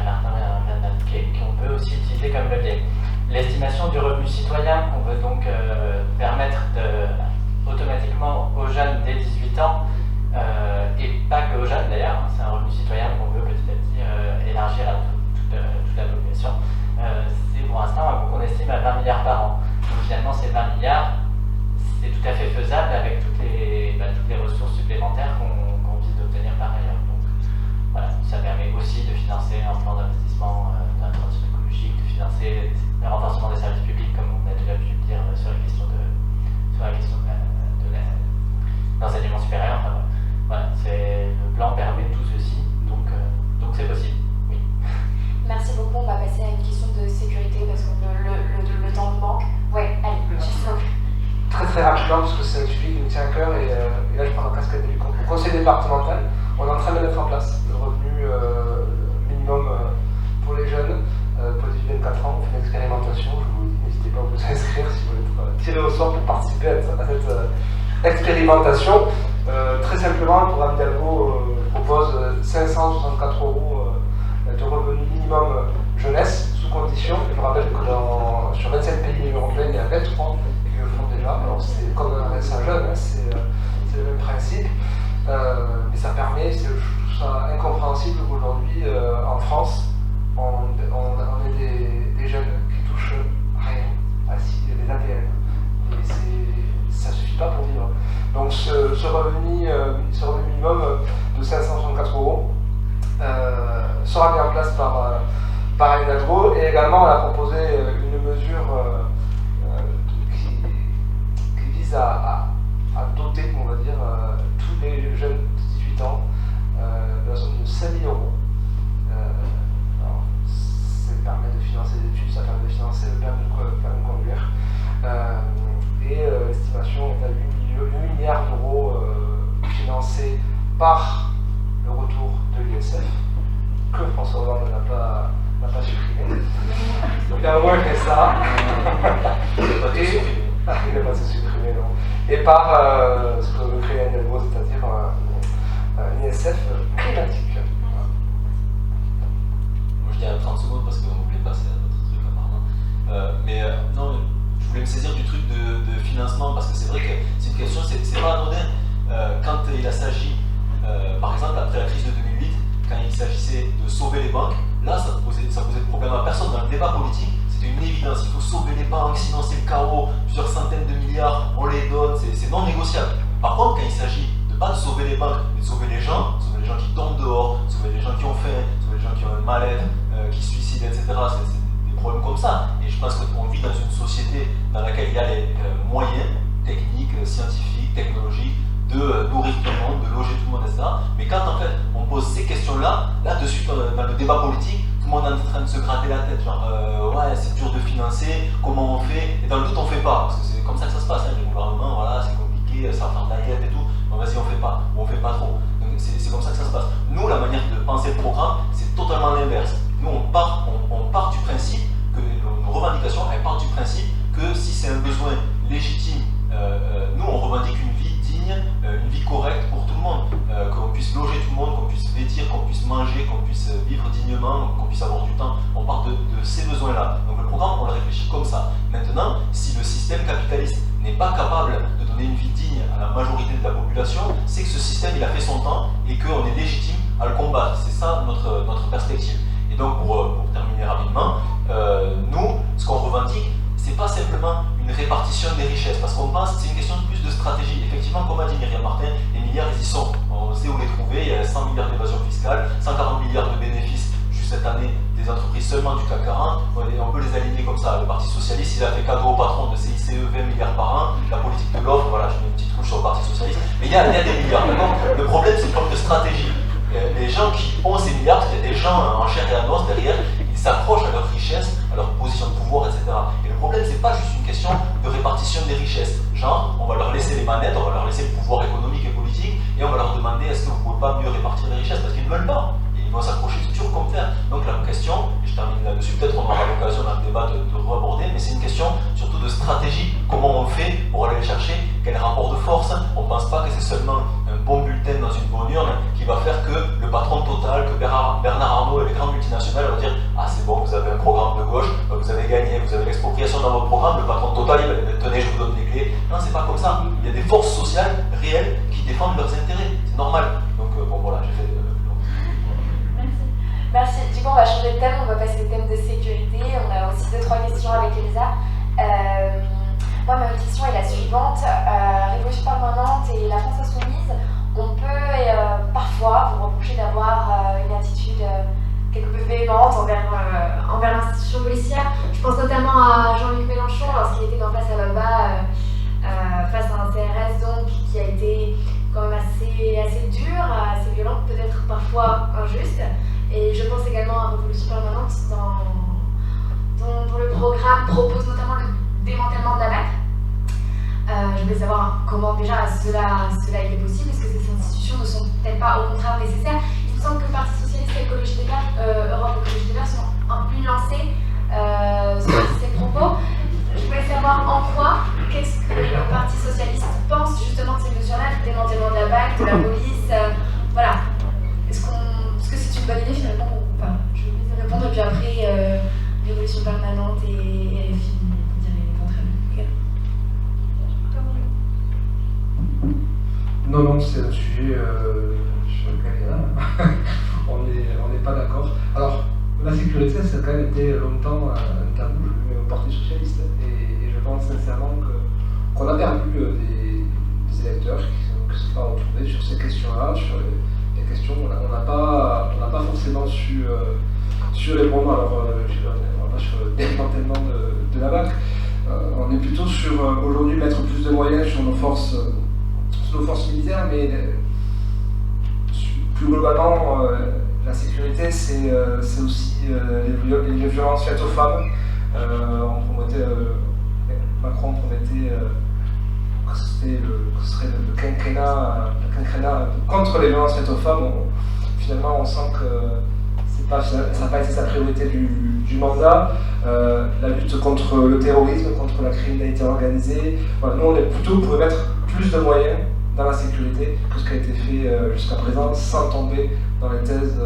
Martin vient d'indiquer, qu'on peut aussi utiliser comme levier. L'estimation du revenu citoyen qu'on veut donc permettre automatiquement aux jeunes dès 18 ans, et pas que aux jeunes d'ailleurs, c'est un revenu citoyen qu'on veut petit à petit élargir à toute la population. C'est pour l'instant un coût qu'on estime à 20 milliards par an. Donc finalement ces 20 milliards, c'est tout à fait faisable avec toutes les ressources supplémentaires qu'on vise d'obtenir par ailleurs. Donc voilà, ça permet aussi de financer un plan d'investissement dans la transition écologique, de financer le renforcement des services publics, comme on a déjà pu le dire sur la question de l'enseignement supérieur. Enfin, voilà, le plan permet tout ceci, donc c'est possible, oui. Merci beaucoup, on va passer à une question de sécurité parce que le temps nous manque. Ouais, allez, Très très rapidement, parce que c'est un sujet qui me tient à cœur, et là je prends la casquette du conseil départemental. On est en train de mettre en place le revenu minimum pour les jeunes, pour 18-24 ans. On fait une expérimentation, je vous le dis, n'hésitez pas à vous inscrire si vous voulez être tiré au sort pour participer à cette expérimentation. Très simplement, le programme Hidalgo propose 564 € de revenu minimum jeunesse, sous condition. Je rappelle que sur 25 pays européens, il y a 23 qui le font déjà. Alors c'est comme un RSA jeune, hein, c'est le même principe. Mais ça permet, je trouve ça incompréhensible qu'aujourd'hui, en France, on ait des jeunes qui touchent rien, les APL. Et ça ne suffit pas pour vivre. Donc ce revenu minimum de 564 € sera mis en place par Hidalgo, et également on a proposé une mesure qui vise à doter, on va dire, tous les jeunes de 18 ans de la somme de 5 000 €. Alors, ça permet de financer les études, ça permet de financer le permis de conduire. L'estimation est à 8 milliards d'euros financés par le retour de l'ISF, que François Hollande n'a pas supprimé. Donc il a au moins fait ça. Il n'a pas se supprimer, non. Et par ce que veut créer Hidalgo, c'est-à-dire un ISF climatique. Moi je dis à 30 secondes parce qu'on voulait passer à d'autres trucs apparemment. Non, je voulais me saisir du truc de financement, parce que c'est vrai que c'est une question, c'est pas anodin. Quand il s'agit, par exemple après la crise de 2008, quand il s'agissait de sauver les banques, là ça posait de problème à personne. Dans le débat politique, c'était une évidence, il faut sauver les banques, sinon c'est le chaos, plusieurs centaines de milliards, on les donne, c'est non négociable. Par contre, quand il s'agit pas de sauver les banques, mais de sauver les gens qui tombent dehors, sauver les gens qui ont faim, sauver les gens qui ont un mal-être, qui se suicident, etc. C'est des problèmes comme ça. Et je pense qu'on vit dans une société dans laquelle il y a les moyens techniques, scientifiques, technologiques, de nourrir tout le monde, de loger tout le monde, etc. Mais quand en fait on pose ces questions-là, là de suite dans le débat politique, tout le monde est en train de se gratter la tête, genre ouais c'est dur de financer, comment on fait, et dans le doute on fait pas, parce que c'est comme ça que ça se passe, hein, les gouvernements, voilà, c'est compliqué, ça va faire de la dette et tout, bon vas-y on fait pas, ou on fait pas trop. Donc c'est comme ça que ça se passe. Nous, la manière de penser le programme, c'est totalement l'inverse. Nous on part du principe que nos revendications, elles partent du principe que si c'est un besoin légitime, nous on revendique une vie digne, une vie correcte pour tout le monde, qu'on puisse loger tout le monde, qu'on puisse vêtir, qu'on puisse manger, qu'on puisse vivre dignement, qu'on puisse avoir du temps. On part de ces besoins-là. Donc le programme, on le réfléchit comme ça. Maintenant, si le système capitaliste n'est pas capable de donner une vie digne à la majorité de la population, c'est que ce système il a fait son temps et qu'on est légitime à le combattre. C'est ça notre perspective. Et donc pour terminer rapidement, nous, ce qu'on revendique, c'est pas simplement une répartition des richesses, parce qu'on pense que c'est une question de plus de stratégie. Effectivement, comme a dit Myriam Martin, les milliards ils y sont. On sait où les trouver, il y a 100 milliards d'évasion fiscale, 140 milliards de bénéfices juste cette année des entreprises seulement du CAC 40, on peut les aligner comme ça. Le Parti Socialiste, il a fait cadeau au patron de CICE 20 milliards par an, la politique de l'offre, voilà, je mets une petite couche sur le Parti Socialiste, mais il y a des milliards, d'accord. Le problème, c'est le problème de stratégie. Les gens qui ont ces milliards, parce qu'il y a des gens en chair et en os derrière, ils s'accrochent à leur richesse, à leur position de pouvoir, etc. Et le problème, c'est pas juste une question de répartition des richesses. Genre, on va leur laisser les manettes, on va leur laisser le pouvoir économique et politique, et on va leur demander est-ce que vous pouvez pas mieux répartir les richesses, parce qu'ils ne veulent pas. Et ils vont s'accrocher dur comme fer. Donc la question, et je termine là-dessus, peut-être on aura l'occasion dans le débat de re-aborder, mais c'est une question surtout de stratégie. Comment on fait pour aller les chercher? Quel rapport de force? On ne pense pas que c'est seulement un bon bulletin dans une bonne urne qui va faire que le patron Total, que Bernard Arnault et les grandes multinationales vont dire ah c'est bon, vous avez un programme de gauche, vous avez gagné, vous avez l'expropriation dans votre programme, le patron Total il va dire tenez, je vous donne les clés. Non, c'est pas comme ça. Il y a des forces sociales réelles qui défendent leurs intérêts. C'est normal. Donc bon voilà, j'ai fait... Merci. Du coup, on va changer de thème, on va passer au thème de sécurité. On a aussi 2-3 questions avec Elsa. Moi, ma question est la suivante. Révolution permanente et la France insoumise, on peut parfois vous reprocher d'avoir une attitude quelque peu véhémente envers l'institution policière. Je pense notamment à Jean-Luc Mélenchon lorsqu'il était dans Place à Baba face à un CRS donc, qui a été quand même assez dur, assez violent, peut-être parfois injuste. Et je pense également à Révolution permanente dont le programme propose notamment le démantèlement de la BAC. Je voulais savoir comment déjà cela était possible, est-ce que ces institutions ne sont peut-être pas au contraire nécessaires. Il me semble que le Parti Socialiste et Écologie des Verts, Europe Écologie des Verts sont un peu lancés sur ces propos. Je voulais savoir en quoi, qu'est-ce que le Parti Socialiste pense justement de ces mesures-là, du démantèlement de la BAC, de la police, voilà. Est-ce que c'est une bonne idée finalement ou pas? Je vais vous répondre et puis après Révolution permanente et LFI, vous direz les contraires. Non, c'est un sujet sur lequel on n'est pas d'accord. Alors, la sécurité, ça a quand même été longtemps un tabou au Parti Socialiste. Et je pense sincèrement qu'on a perdu des électeurs qui ne se sont pas retrouvés sur ces questions-là, sur les questions. On n'a pas forcément su répondre. Alors, on va pas sur le démantèlement de la BAC. On est plutôt sur aujourd'hui mettre plus de moyens sur nos forces militaires, mais plus globalement, la sécurité, c'est aussi les violences faites aux femmes. Macron promettait que ce serait le quinquennat contre les violences faites aux femmes. Finalement, on sent que ça n'a pas été sa priorité du mandat. La lutte contre le terrorisme, contre la criminalité organisée. Voilà, nous, on est plutôt pour mettre plus de moyens dans la sécurité que ce qui a été fait jusqu'à présent, sans tomber dans les thèses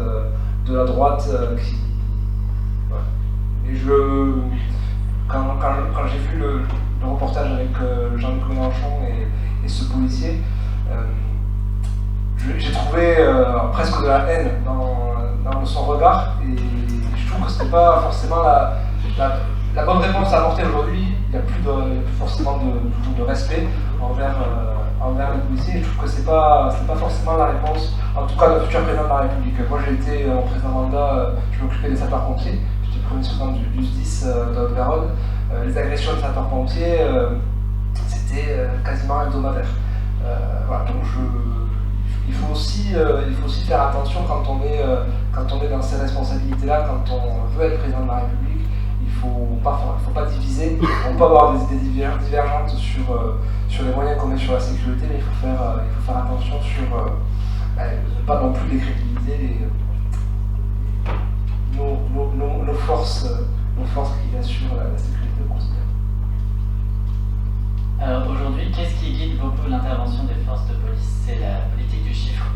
de la droite qui... Voilà. Et quand j'ai vu le reportage avec Jean-Luc Mélenchon et ce policier, j'ai trouvé presque de la haine dans son regard, et je trouve que ce n'était pas forcément la bonne réponse à apporter aujourd'hui. Il n'y a plus forcément toujours de respect envers les policiers, et je trouve que c'est pas forcément la réponse, en tout cas le futur président de la République. Moi j'ai été en président mandat, je m'occupais des sapeurs-pompiers, j'étais premier secrétaire du SDIS de Haute-Garonne. Les agressions de sapeurs-pompiers, c'était quasiment hebdomadaire. Voilà, donc il faut aussi faire attention quand on est dans ces responsabilités-là, quand on veut être président de la République. Il faut pas diviser. On peut avoir des idées divergentes sur les moyens qu'on met sur la sécurité, mais il faut faire attention sur ne pas non plus décrédibiliser nos forces qui assurent la sécurité au quotidien. Alors aujourd'hui, qu'est-ce qui guide beaucoup l'intervention des forces de police? C'est la politique du chiffre.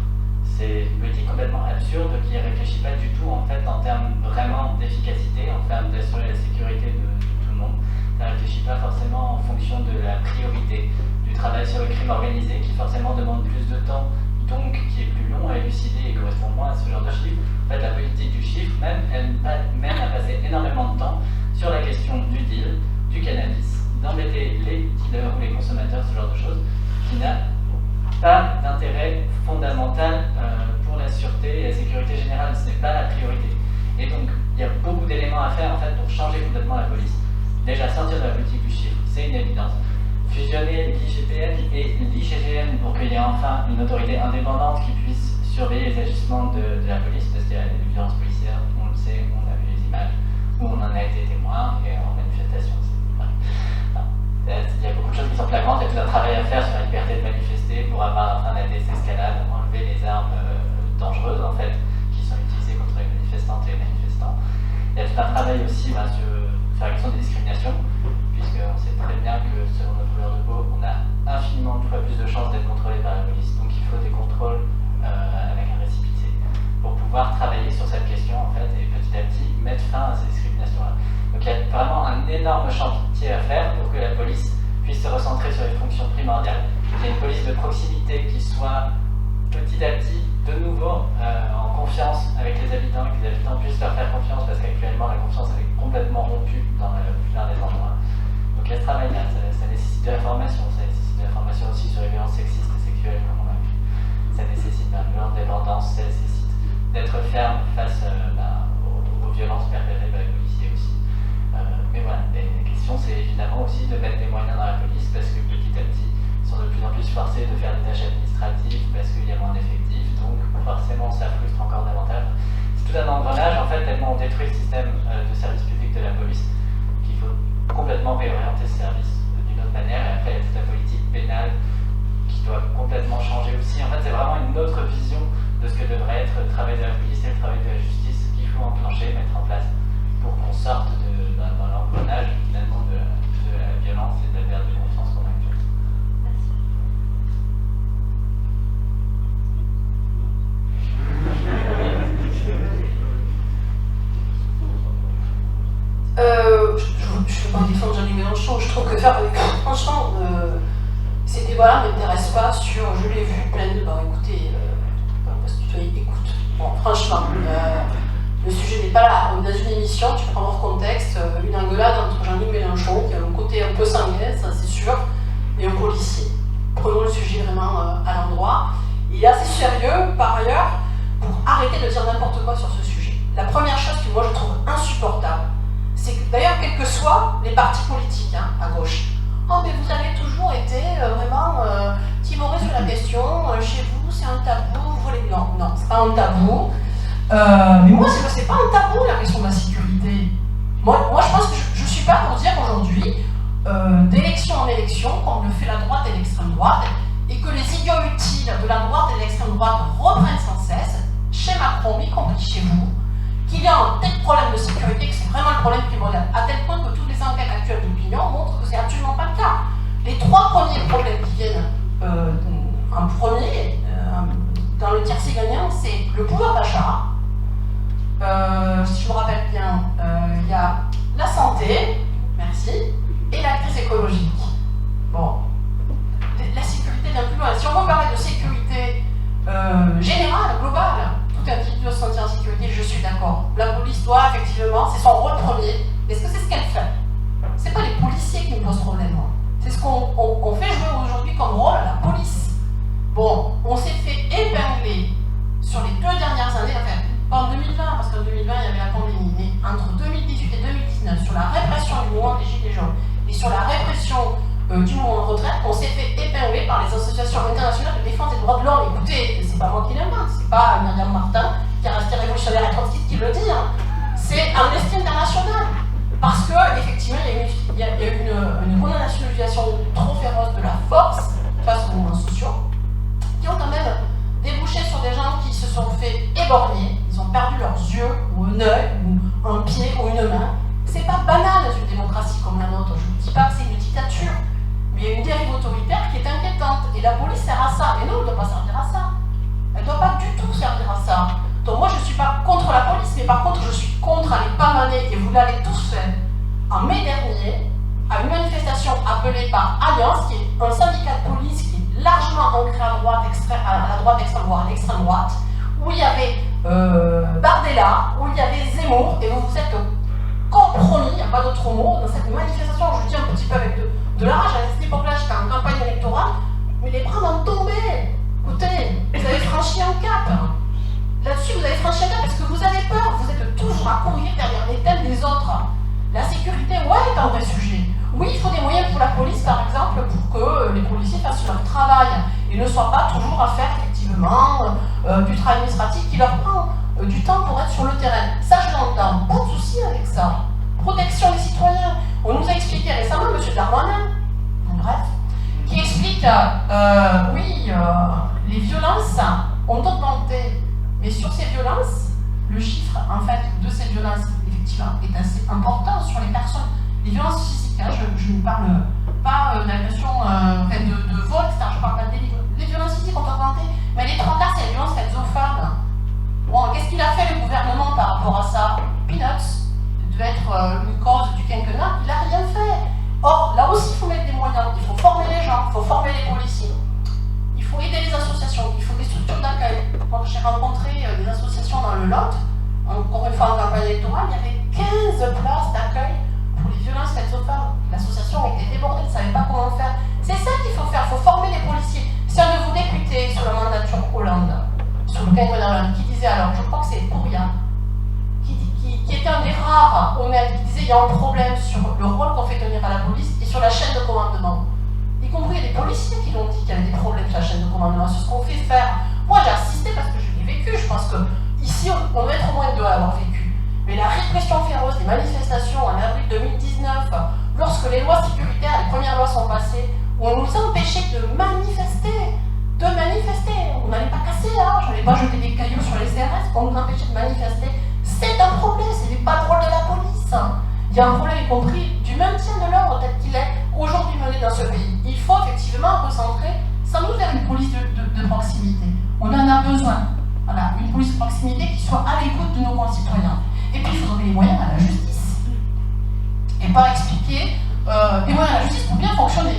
C'est une politique complètement absurde qui ne réfléchit pas du tout en fait en termes vraiment d'efficacité, en termes d'assurer la sécurité de tout le monde. Ça ne réfléchit pas forcément en fonction de la priorité du travail sur le crime organisé qui forcément demande plus de temps, donc qui est plus long à élucider et correspond moins à ce genre de chiffres. En fait, la politique du chiffre même, elle mène à passer énormément de temps sur la question du deal, du cannabis, d'embêter les dealers ou les consommateurs, ce genre de choses, qui n'a pas d'intérêt fondamental pour la sûreté et la sécurité générale. Ce n'est pas la priorité. Et donc, il y a beaucoup d'éléments à faire en fait, pour changer complètement la police. Déjà, sortir de la politique du chiffre, c'est une évidence. Fusionner l'IGPN et l'IGGN pour qu'il y ait enfin une autorité indépendante qui puisse surveiller les agissements de la police, parce qu'il y a des violences policières, on le sait, on a vu les images, où on en a été témoin, et en manifestation aussi. Il y a beaucoup de choses qui sont flagrantes, il y a tout un travail à faire sur la liberté de manifester pour avoir enfin la désescalade, enlever les armes dangereuses en fait, qui sont utilisées contre les manifestantes et les manifestants. Il y a tout un travail aussi sur la question des discriminations, puisqu'on sait très bien que selon notre couleur de peau, on a infiniment 2 fois plus de chances d'être contrôlé par la police. Donc il faut des contrôles avec un récépissé pour pouvoir travailler sur cette question en fait, et petit à petit mettre fin à ces discriminations-là. Donc il y a vraiment un énorme chantier à faire pour que la police puisse se recentrer sur les fonctions primordiales. Il y a une police de proximité qui soit petit à petit de nouveau en confiance avec les habitants, que les habitants puissent leur faire confiance, parce qu'actuellement la confiance est complètement rompue dans la plupart des endroits. Donc il y a ce travail-là, ça nécessite de la formation, ça nécessite de la formation aussi sur les violences sexistes et sexuelles, comme on a vu. Ça nécessite une violence dépendance, ça nécessite d'être ferme face aux violences perpétrées par les policiers aussi. Mais voilà, les questions, c'est évidemment aussi de mettre des moyens dans la police, parce que petit à petit, ils sont de plus en plus forcés de faire des tâches administratives, parce qu'il y a moins d'effectifs, donc forcément ça frustre encore davantage. C'est tout un engrenage, en fait, tellement on détruit le système de service public de la police, qu'il faut complètement réorienter ce service d'une autre manière. Et après, il y a toute la politique pénale qui doit complètement changer aussi. En fait, c'est vraiment une autre vision de ce que devrait être le travail de la police et le travail de la justice qu'il faut enclencher, mettre en place pour qu'on sorte dans l'engrenage finalement de la violence et de la perte de confiance qu'on a actuellement. Je ne veux pas défendre Jean-Luc Mélenchon, je trouve que franchement, ces débats-là ne m'intéressent pas sur, je l'ai vu plein de, écoutez, on va se tutoyer, écoute, bon, franchement, le sujet n'est pas là. On est dans une émission, tu prends hors contexte, une engueulade entre Jean-Luc Mélenchon, qui a un côté un peu sanguin, ça c'est sûr, et un policier. Prenons le sujet vraiment à l'endroit. Il est assez sérieux, par ailleurs, pour arrêter de dire n'importe quoi sur ce sujet. La première chose que moi je trouve insupportable, c'est que d'ailleurs, quels que soient les partis politiques à gauche, oh mais vous avez toujours été vraiment timoré sur la question, chez vous c'est un tabou, vous voulez... Non, c'est pas un tabou. Mais moi, c'est pas un tabou la question de la sécurité. Moi je pense que je suis pas pour dire aujourd'hui, d'élection en élection, comme le fait la droite et l'extrême droite, et que les idiots utiles de la droite et de l'extrême droite reprennent sans cesse, chez Macron, y compris chez vous, qu'il y a un tel problème de sécurité que c'est vraiment le problème primordial, à tel point que toutes les enquêtes actuelles d'opinion montrent que c'est absolument pas le cas. Les 3 premiers problèmes qui viennent en premier, dans le tiercé gagnant, c'est le pouvoir d'achat. Si je me rappelle bien, il y a la santé, merci, et la crise écologique. Bon, la sécurité vient plus loin. Si on veut parler de sécurité générale, globale, tout individu doit se sentir en sécurité, je suis d'accord. La police doit effectivement, c'est son rôle premier. Est-ce que c'est ce qu'elle fait? C'est pas les policiers qui nous posent problème. C'est ce qu'on fait jouer aujourd'hui comme rôle à la police. Bon, on s'est fait épingler sur les 2 dernières années, enfin, pas en 2020, parce qu'en 2020 il y avait la pandémie, mais entre 2018 et 2019, sur la répression du mouvement des Gilets jaunes et sur la répression du mouvement de retraite, on s'est fait épingler par les associations internationales de défense des droits de l'homme. Écoutez, c'est pas moi qui l'invente, c'est pas Myriam Martin qui a resté révolutionnaire et trotskiste qui le dit, c'est Amnesty International. Parce que effectivement, il y a eu une condamnation trop féroce de la force face aux mouvements sociaux, qui ont quand même débouché sur des gens qui se sont fait éborgner, ils ont perdu leurs yeux, ou un œil, ou un pied, ou une main. C'est pas banal dans une démocratie comme la nôtre, je ne dis pas que c'est une dictature, mais il y a une dérive autoritaire qui est inquiétante, et la police sert à ça, et non, elle ne doit pas servir à ça. Elle ne doit pas du tout servir à ça. Donc moi je ne suis pas contre la police, mais par contre je suis contre aller pavaner, et vous l'avez tous fait, en mai dernier, à une manifestation appelée par Alliance, qui est un syndicat de police qui est largement ancré à la droite extrême droite, à l'extrême droite, où il y avait Bardella, où il y avait Zemmour, et vous vous êtes compromis, il n'y a pas d'autre mot, dans cette manifestation, je le dis un petit peu avec de la rage, à cette époque-là j'étais en campagne électorale, mais les bras m'ont tombé. Écoutez, vous avez franchi un cap. Là-dessus, vous avez franchi un cap parce que vous avez peur, vous êtes toujours toujours à courir derrière les thèmes des autres. La sécurité, ouais, est un vrai sujet. Oui, il faut des moyens pour la police, par exemple, pour que les policiers fassent leur travail et ne soient pas toujours à faire, effectivement, du travail administratif qui leur prend du temps pour être sur le terrain. Ça, je l'entends. Pas de souci avec ça. Protection des citoyens. On nous a expliqué récemment, M. Darmanin, bref, qui explique, oui, les violences ont augmenté. Mais sur ces violences, le chiffre, en fait, de ces violences, effectivement, est assez important sur les personnes. Les violences physiques, hein, je ne parle pas d'agression, de vol, etc. Je parle pas de délit. Les violences physiques ont augmenté, mais les trois quarts, c'est les violences faites aux femmes. Bon, qu'est-ce qu'il a fait le gouvernement par rapport à ça? Peanuts devait être une cause du quinquennat, il n'a rien fait. Or, là aussi, il faut mettre des moyens, il faut former les gens, il faut former les policiers, il faut aider les associations, il faut des structures d'accueil. Quand j'ai rencontré des associations dans le Lot, encore une fois en campagne électorale, il y avait 15 places d'accueil pour les violences faites aux femmes. L'association était débordée, elle ne savait pas comment faire. C'est ça qu'il faut faire, il faut former les policiers. C'est un de vos députés sur la mandature Hollande, sur le quinquennat Hollande, qui disait alors, je crois que c'est Pouria, qui était un des rares honnêtes, qui disait il y a un problème sur le rôle qu'on fait tenir à la police et sur la chaîne de commandement. Y compris, il y a des policiers qui l'ont dit qu'il y avait des problèmes sur la chaîne de commandement, sur ce qu'on fait faire. Moi, j'ai assisté parce que je l'ai vécu. Je pense que ici, on doit être au moins deux à l'avoir vécu. Mais la répression féroce des manifestations en avril 2019, lorsque les lois sécuritaires, les premières lois sont passées, où on nous empêchait de manifester. On n'allait pas casser, hein, je n'allais pas jeter des cailloux sur les CRS, on nous empêchait de manifester. C'est un problème, ce n'est pas le rôle de la police. Il y a un problème, y compris du maintien de l'ordre tel qu'il est aujourd'hui mené dans ce pays. Il faut effectivement recentrer, sans nous faire une police de proximité. On en a besoin. Voilà, une police de proximité qui soit à l'écoute de nos concitoyens. Et puis il faut donner les moyens à la justice. Et pas expliquer les moyens à la justice pour bien fonctionner.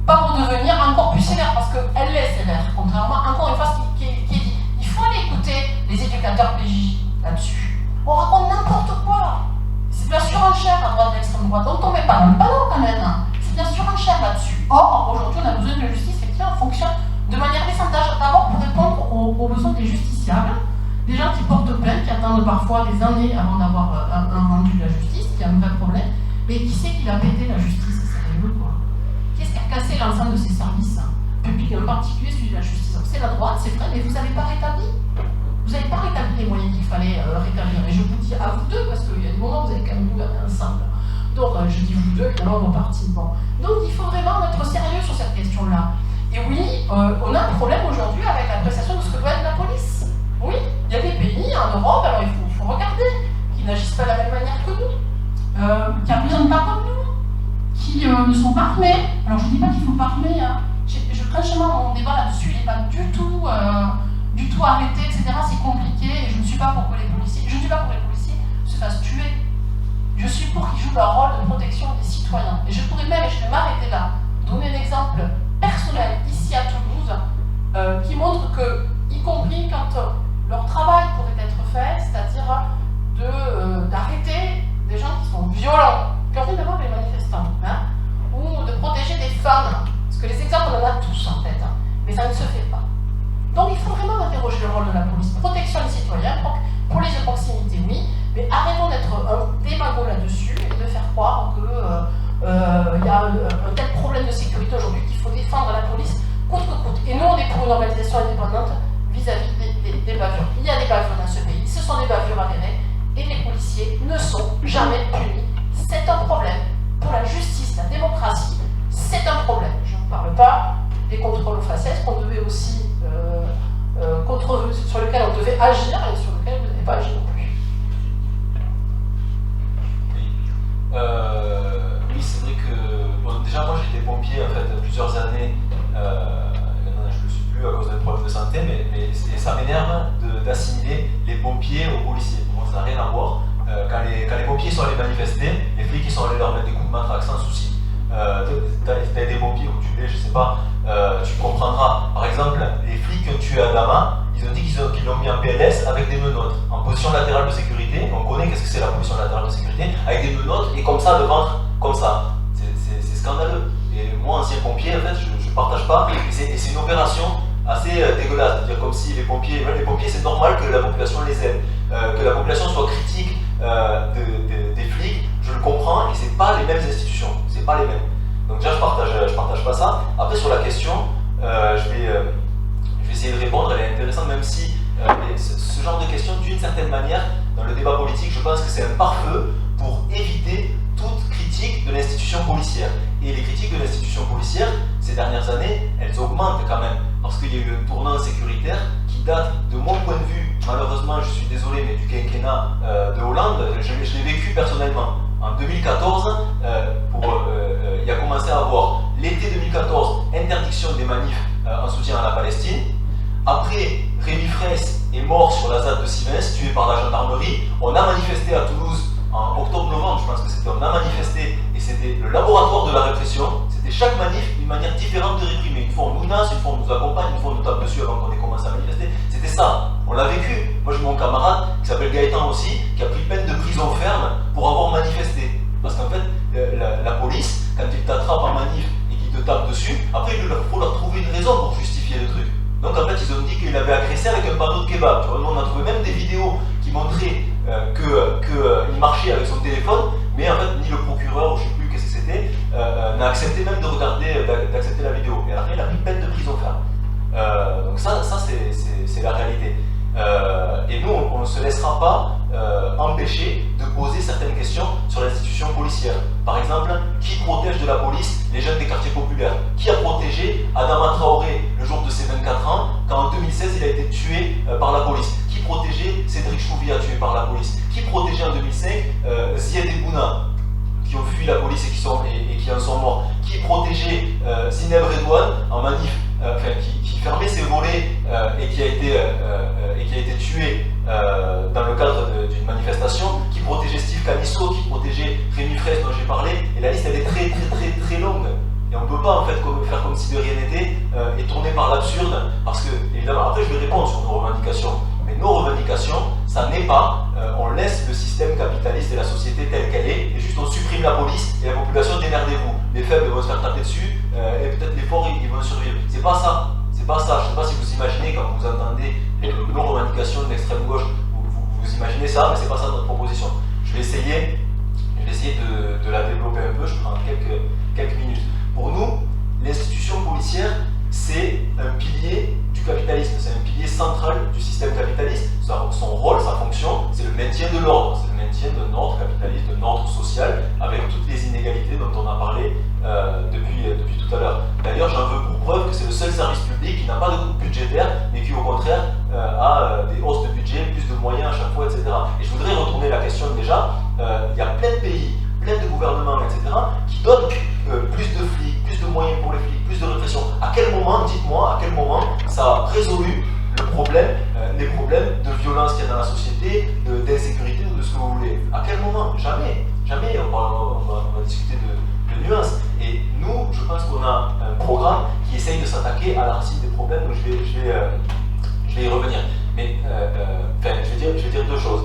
Pas pour devenir encore plus sévère, parce qu'elle est sévère, contrairement encore une fois à ce qui est dit. Il faut aller écouter les éducateurs PJ là-dessus. On raconte n'importe quoi. C'est de la surenchère à droite de l'extrême droite, donc on ne met pas dans le panneau quand même. C'est de la surenchère là-dessus. Or, aujourd'hui, on a besoin de justice qui fonctionne de manière décente. D'abord pour répondre aux besoins des justiciables, des gens qui portent plainte, qui attendent parfois des années avant d'avoir un rendu de la justice, qui a un vrai problème. Mais qui c'est qui a pété la justice? C'est sérieux, quoi. Qui est-ce qui a cassé l'ensemble de ces services publics, en particulier celui de la justice? C'est la droite, c'est vrai, mais vous n'avez pas rétabli. Vous n'avez pas rétabli les moyens qu'il fallait rétablir. Et je vous dis à vous deux, parce qu'il y a des moments où vous avez quand même gouverné ensemble. Donc, je dis vous deux, évidemment, vos partis. Bon. Donc, il faut vraiment être sérieux sur cette question-là. Et oui, on a un problème aujourd'hui avec l'appréciation de ce que doit être la police. Oui, il y a des pays en Europe, alors il faut regarder, qui n'agissent pas de la même manière que nous, qui n'applaudissent pas comme nous, qui ne sont pas armés. Alors, je ne dis pas qu'il ne faut pas armer. Hein. Franchement, mon débat là-dessus, il n'est pas du tout arrêté, etc. C'est compliqué et je ne suis pas pour que les policiers se fassent tuer. Je suis pour qu'ils jouent leur rôle de protection des citoyens. Et je pourrais même, et je vais m'arrêter là, donner un exemple personnel ici à Toulouse qui montre que, y compris quand leur travail pourrait être fait, c'est-à-dire d'arrêter des gens qui sont violents, qui ont rien à voir avec les manifestants, hein, ou de protéger des femmes, parce que les exemples on en a tous en fait, hein, mais ça ne se fait pas. Donc il faut vraiment interroger le rôle de la police. Protection des citoyens, police de proximité, oui, mais arrêtons d'être un démago là-dessus et de faire croire qu'il y a un tel problème de sécurité aujourd'hui qu'il faut défendre la police coûte que coûte. Et nous, on est pour une organisation indépendante vis-à-vis des bavures. Il y a des bavures dans ce pays, ce sont des bavures avérées, et les policiers ne sont jamais punis. C'est un problème pour la justice, la démocratie, c'est un problème. Je ne parle pas des contrôles aux faciès qu'on devait aussi sur lequel on devait agir et sur lequel vous n'avez pas agi non plus. Oui, c'est vrai que bon, déjà moi j'étais pompier en fait plusieurs années, maintenant je ne le suis plus à cause d'un problème de santé, mais ça m'énerve d'assimiler les pompiers aux policiers. Pour moi ça n'a rien à voir. Quand les pompiers sont allés manifester, les flics ils sont allés leur mettre des coups de matraque sans souci. T'as des pompiers où tu l'es, je sais pas, tu comprendras. Par exemple, les flics qui ont tué Adama, ils ont dit qu'ils l'ont mis en PLS avec des menottes, en position latérale de sécurité. On connaît qu'est-ce que c'est la position latérale de sécurité, avec des menottes et comme ça, le ventre, comme ça. C'est scandaleux. Et moi, ancien pompier, en fait, je partage pas. Et c'est une opération assez dégueulasse. C'est-à-dire comme si les pompiers c'est normal que la population les aime, que la population soit critique des flics, je le comprends, et c'est pas les mêmes institutions, c'est pas les mêmes. Donc déjà, je partage pas ça. Après, sur la question, je vais essayer de répondre, elle est intéressante, même si ce genre de question, d'une certaine manière, dans le débat politique, je pense que c'est un pare-feu pour éviter toute critique de l'institution policière. Et les critiques de l'institution policière, ces dernières années, elles augmentent quand même, parce qu'il y a eu un tournant sécuritaire qui date, de mon point de vue, malheureusement, je suis désolé, mais du quinquennat de Hollande, je l'ai vécu personnellement. En 2014, il a commencé à avoir, l'été 2014, interdiction des manifs en soutien à la Palestine. Après, Rémi Fraisse est mort sur la ZAD de Sivens, tué par la gendarmerie. On a manifesté à Toulouse en octobre-novembre, je pense que c'était, on a manifesté, et c'était le laboratoire de la répression. C'était chaque manif une manière différente de réprimer. Une fois on nous menace, une fois on nous accompagne, une fois on nous tape dessus avant qu'on ait commencé à manifester. C'était ça, on l'a vécu. Moi j'ai mon camarade qui s'appelle Gaëtan aussi, qui a pris peine de prison ferme pour avoir manifesté. Parce qu'en fait, la police, quand il t'attrape en manif et qu'il te tape dessus, après il faut leur trouver une raison pour justifier le truc. Donc en fait, ils ont dit qu'il avait agressé avec un panneau de kebab. Tu vois, nous, on a trouvé même des vidéos qui montraient qu'il marchait avec son téléphone, mais en fait, ni le procureur, ou je ne sais plus qu'est-ce que c'était, n'a accepté même d'accepter la vidéo. Et après, il a pris peine de prison ferme. Donc ça c'est la réalité. Et nous, on ne se laissera pas empêcher de poser certaines questions sur l'institution policière. Par exemple, qui protège de la police les jeunes des quartiers populaires? Qui a protégé Adama Traoré le jour de ses 24 ans, quand en 2016 il a été tué par la police? Qui protégeait Cédric Chouviat, tué par la police? Qui protégeait en 2005 Ziad et Bouna, qui ont fui la police et qui en sont morts? Qui protégeait Zineb Redouane en manif, qui fermait ses volets et qui a été tué dans le cadre d'une manifestation? Qui protégeait Steve Canisso, qui protégeait Rémi Fraisse dont j'ai parlé? Et la liste elle est très très très très longue. Et on ne peut pas en fait faire comme si de rien n'était et tourner par l'absurde, parce que, évidemment, après je vais répondre sur nos revendications, mais nos revendications, ça n'est pas on laisse le système capitaliste et la société telle qu'elle est, et juste on supprime la police et la population, démerdez-vous. Les faibles vont se faire taper dessus, et peut-être les forts ils vont survivre. C'est pas ça, c'est pas ça. Je sais pas si vous imaginez, quand vous entendez nos revendications de l'extrême gauche, vous imaginez ça, mais c'est pas ça notre proposition. Je vais essayer de la développer un peu, je prends quelques minutes. Pour nous, l'institution policière, c'est un pilier du capitalisme, c'est un pilier central du système capitaliste. Son rôle, sa fonction, c'est le maintien de l'ordre, c'est le maintien d'un ordre capitaliste, d'un ordre social, avec toutes les inégalités dont on a parlé depuis tout à l'heure. D'ailleurs, j'en veux pour preuve que c'est le seul service public qui n'a pas de coupe budgétaire, mais qui au contraire a des hausses de budget, plus de moyens à chaque fois, etc. Et je voudrais retourner la question déjà, il y a plein de pays, plein de gouvernements, etc., qui donnent plus de flics, plus de moyens pour les flics, plus de répression. À quel moment, dites-moi, à quel moment ça a résolu les problèmes de violence qu'il y a dans la société, d'insécurité ou de ce que vous voulez? À quel moment? Jamais. Jamais. On va discuter de nuances. Et nous, je pense qu'on a un programme qui essaye de s'attaquer à la racine des problèmes, donc je vais y revenir. Mais, je vais dire deux choses.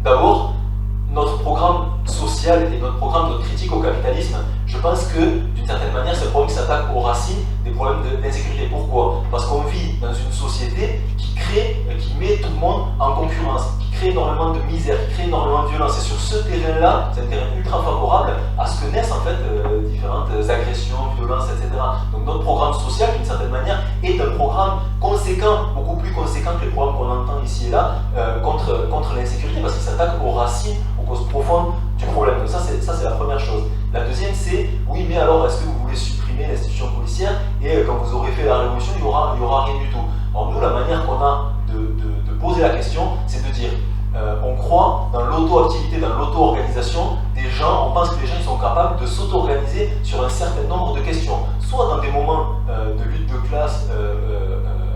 D'abord, notre programme social et notre critique au capitalisme, je pense que d'une certaine manière, c'est un programme qui s'attaque aux racines des problèmes d'insécurité. Pourquoi? Parce qu'on vit dans une société qui met tout le monde en concurrence, qui crée énormément de misère, qui crée énormément de violence. Et sur ce terrain-là, c'est un terrain ultra favorable à ce que naissent en fait différentes agressions, violences, etc. Donc notre programme social, d'une certaine manière, est un programme conséquent, beaucoup plus conséquent que les programmes qu'on entend ici et là, contre l'insécurité, parce qu'il s'attaque aux racines, aux causes profondes du problème. Donc ça c'est la première chose. La deuxième, c'est, oui, mais alors, est-ce que vous voulez supprimer l'institution policière et quand vous aurez fait la révolution, il n'y aura rien du tout? Alors nous, la manière qu'on a de poser la question, c'est de dire, on croit dans l'auto-activité, dans l'auto-organisation des gens. On pense que les gens ils sont capables de s'auto-organiser sur un certain nombre de questions, soit dans des moments de lutte de classe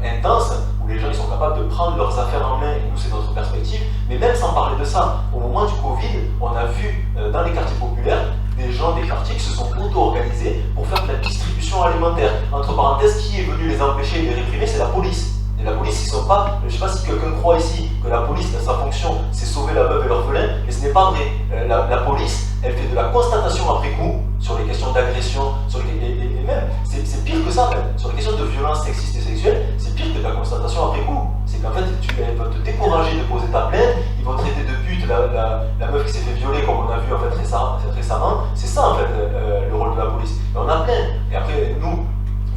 intense, où les gens ils sont capables de prendre leurs affaires en main, et nous c'est notre perspective, mais même sans parler de ça, au moment du Covid, on a vu dans les quartiers populaires des gens des quartiers qui se sont auto-organisés pour faire de la distribution alimentaire. Entre parenthèses, qui est venu les empêcher et les réprimer? C'est la police. Et la police, ils sont pas. Je ne sais pas si quelqu'un croit ici que la police, sa fonction, c'est sauver la veuve et l'orphelin, mais ce n'est pas vrai. La police, elle fait de la constatation après coup sur les questions d'agression, et même, c'est pire que ça même. Sur les questions de violence sexiste et sexuelle, c'est pire que de la constatation après coup. c'est qu'en fait, elles vont te décourager de poser ta plainte, ils vont traiter de pute la meuf qui s'est fait violer, comme on a vu en fait récemment. C'est ça en fait le rôle de la police. Et on a plein. Et après, nous,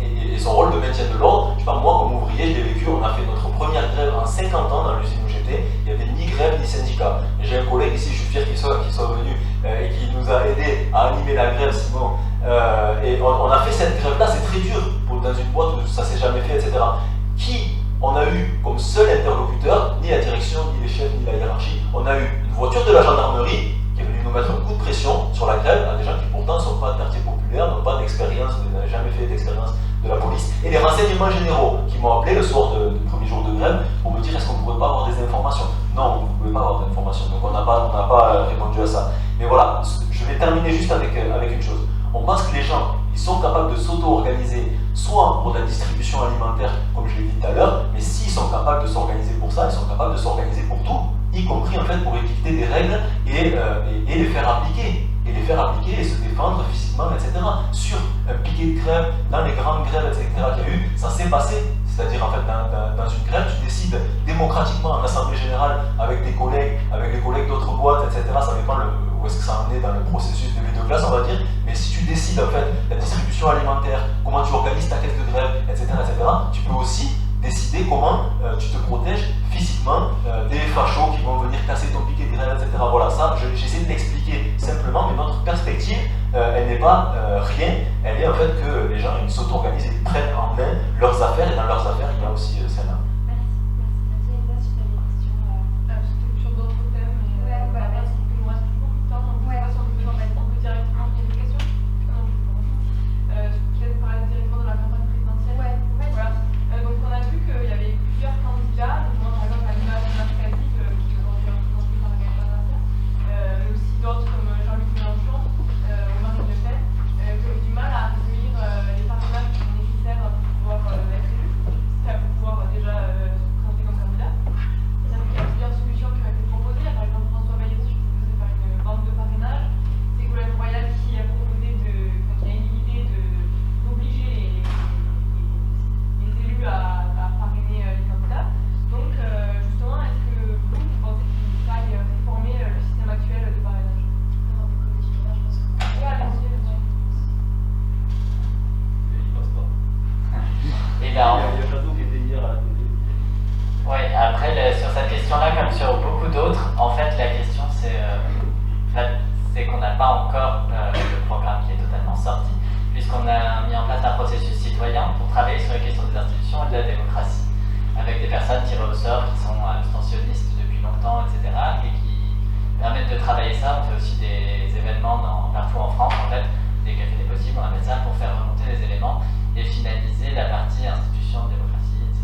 et son rôle de maintien de l'ordre, je sais pas, moi comme ouvrier, je l'ai vécu, on a fait notre première grève en 50 ans dans l'usine où j'étais, il n'y avait ni grève ni syndicat. Et j'ai un collègue ici, je suis fier qu'il soit venu et qui nous a aidé à animer la grève, Simon. Et on a fait cette grève-là, c'est très dur dans une boîte où ça s'est jamais fait, etc. Qui on a eu comme seul interlocuteur, ni la direction, ni les chefs, ni la hiérarchie, on a eu une voiture de la gendarmerie qui est venue nous mettre un coup de pression sur la grève à des gens qui pourtant ne sont pas de quartier populaire, n'ont pas d'expérience, n'ont jamais fait d'expérience de la police, et les renseignements généraux qui m'ont appelé le soir du premier jour de grève pour me dire est-ce qu'on ne pourrait pas avoir des informations. Non, vous ne pouvez pas avoir d'informations, donc on n'a pas répondu à ça. Mais voilà, je vais terminer juste avec une chose. On pense que les gens, ils sont capables de s'auto-organiser, soit pour la distribution alimentaire, comme je l'ai dit tout à l'heure, mais s'ils sont capables de s'organiser pour ça, ils sont capables de s'organiser pour tout, y compris en fait pour édicter des règles et les faire appliquer. Et les faire appliquer et se défendre physiquement, etc. Sur un piquet de grève, dans les grandes grèves, etc. qu'il y a eu, ça s'est passé. C'est-à-dire, en fait, dans une grève, tu décides démocratiquement en assemblée générale avec tes collègues, avec les collègues d'autres boîtes, etc. Ça dépend où est-ce que ça en est dans le processus de vie de classe, on va dire. Mais si tu décides, en fait, la distribution alimentaire, comment tu organises ta caisse de grève, etc., tu peux aussi décider comment tu te protèges physiquement des fachos qui vont venir casser ton piquet de grève, etc. Voilà, ça, j'essaie de l'expliquer simplement, mais notre perspective, elle n'est pas rien, elle est en fait que les gens ils s'auto-organisent et prennent en main leurs affaires, et dans leurs affaires, il y a aussi celle-là. C'était sur d'autres thèmes, mais parce qu'il nous reste plus beaucoup de temps, donc je ne sais pas si on peut directement poser des questions. Peut-être parler directement de la campagne présidentielle. Voilà. Donc on a vu qu'il y avait plusieurs candidats, notamment par exemple Anima Mercadi, qui est aujourd'hui représenté par la campagne présidentielle, mais aussi d'autres comme Jean-Luc Mélenchon ou Marine Le Pen, qui ont eu du mal à recueillir les parrainages qui sont nécessaires pour pouvoir être élus, pour pouvoir déjà se présenter comme candidat. Il y a plusieurs solutions qui ont été proposées. Il y a par exemple François Bayrou qui proposait de faire une banque de parrainage, Ségolène Royal qui a proposé qui a une idée d'obliger les élus à parrainer les candidats. Donc justement, est-ce que vous pensez qu'il faille réformer le système actuel de parrainage? Oui, allez-y. Il passe pas. Et Il y ben, a Jadot qui était hier à la télé. ouais, après, sur cette question-là, comme sur beaucoup d'autres, en fait, la question, c'est qu'on n'a pas encore le programme qui est totalement sorti, puisqu'on a mis en place un processus citoyen pour travailler sur les questions des institutions et de la démocratie, avec des personnes tirées au sort qui sont abstentionnistes depuis longtemps, etc., et qui permettent de travailler ça. On fait aussi des événements partout en France, en fait, des cafés des possibles, on appelle ça, pour faire remonter les éléments et finaliser la partie institution, démocratie, etc.,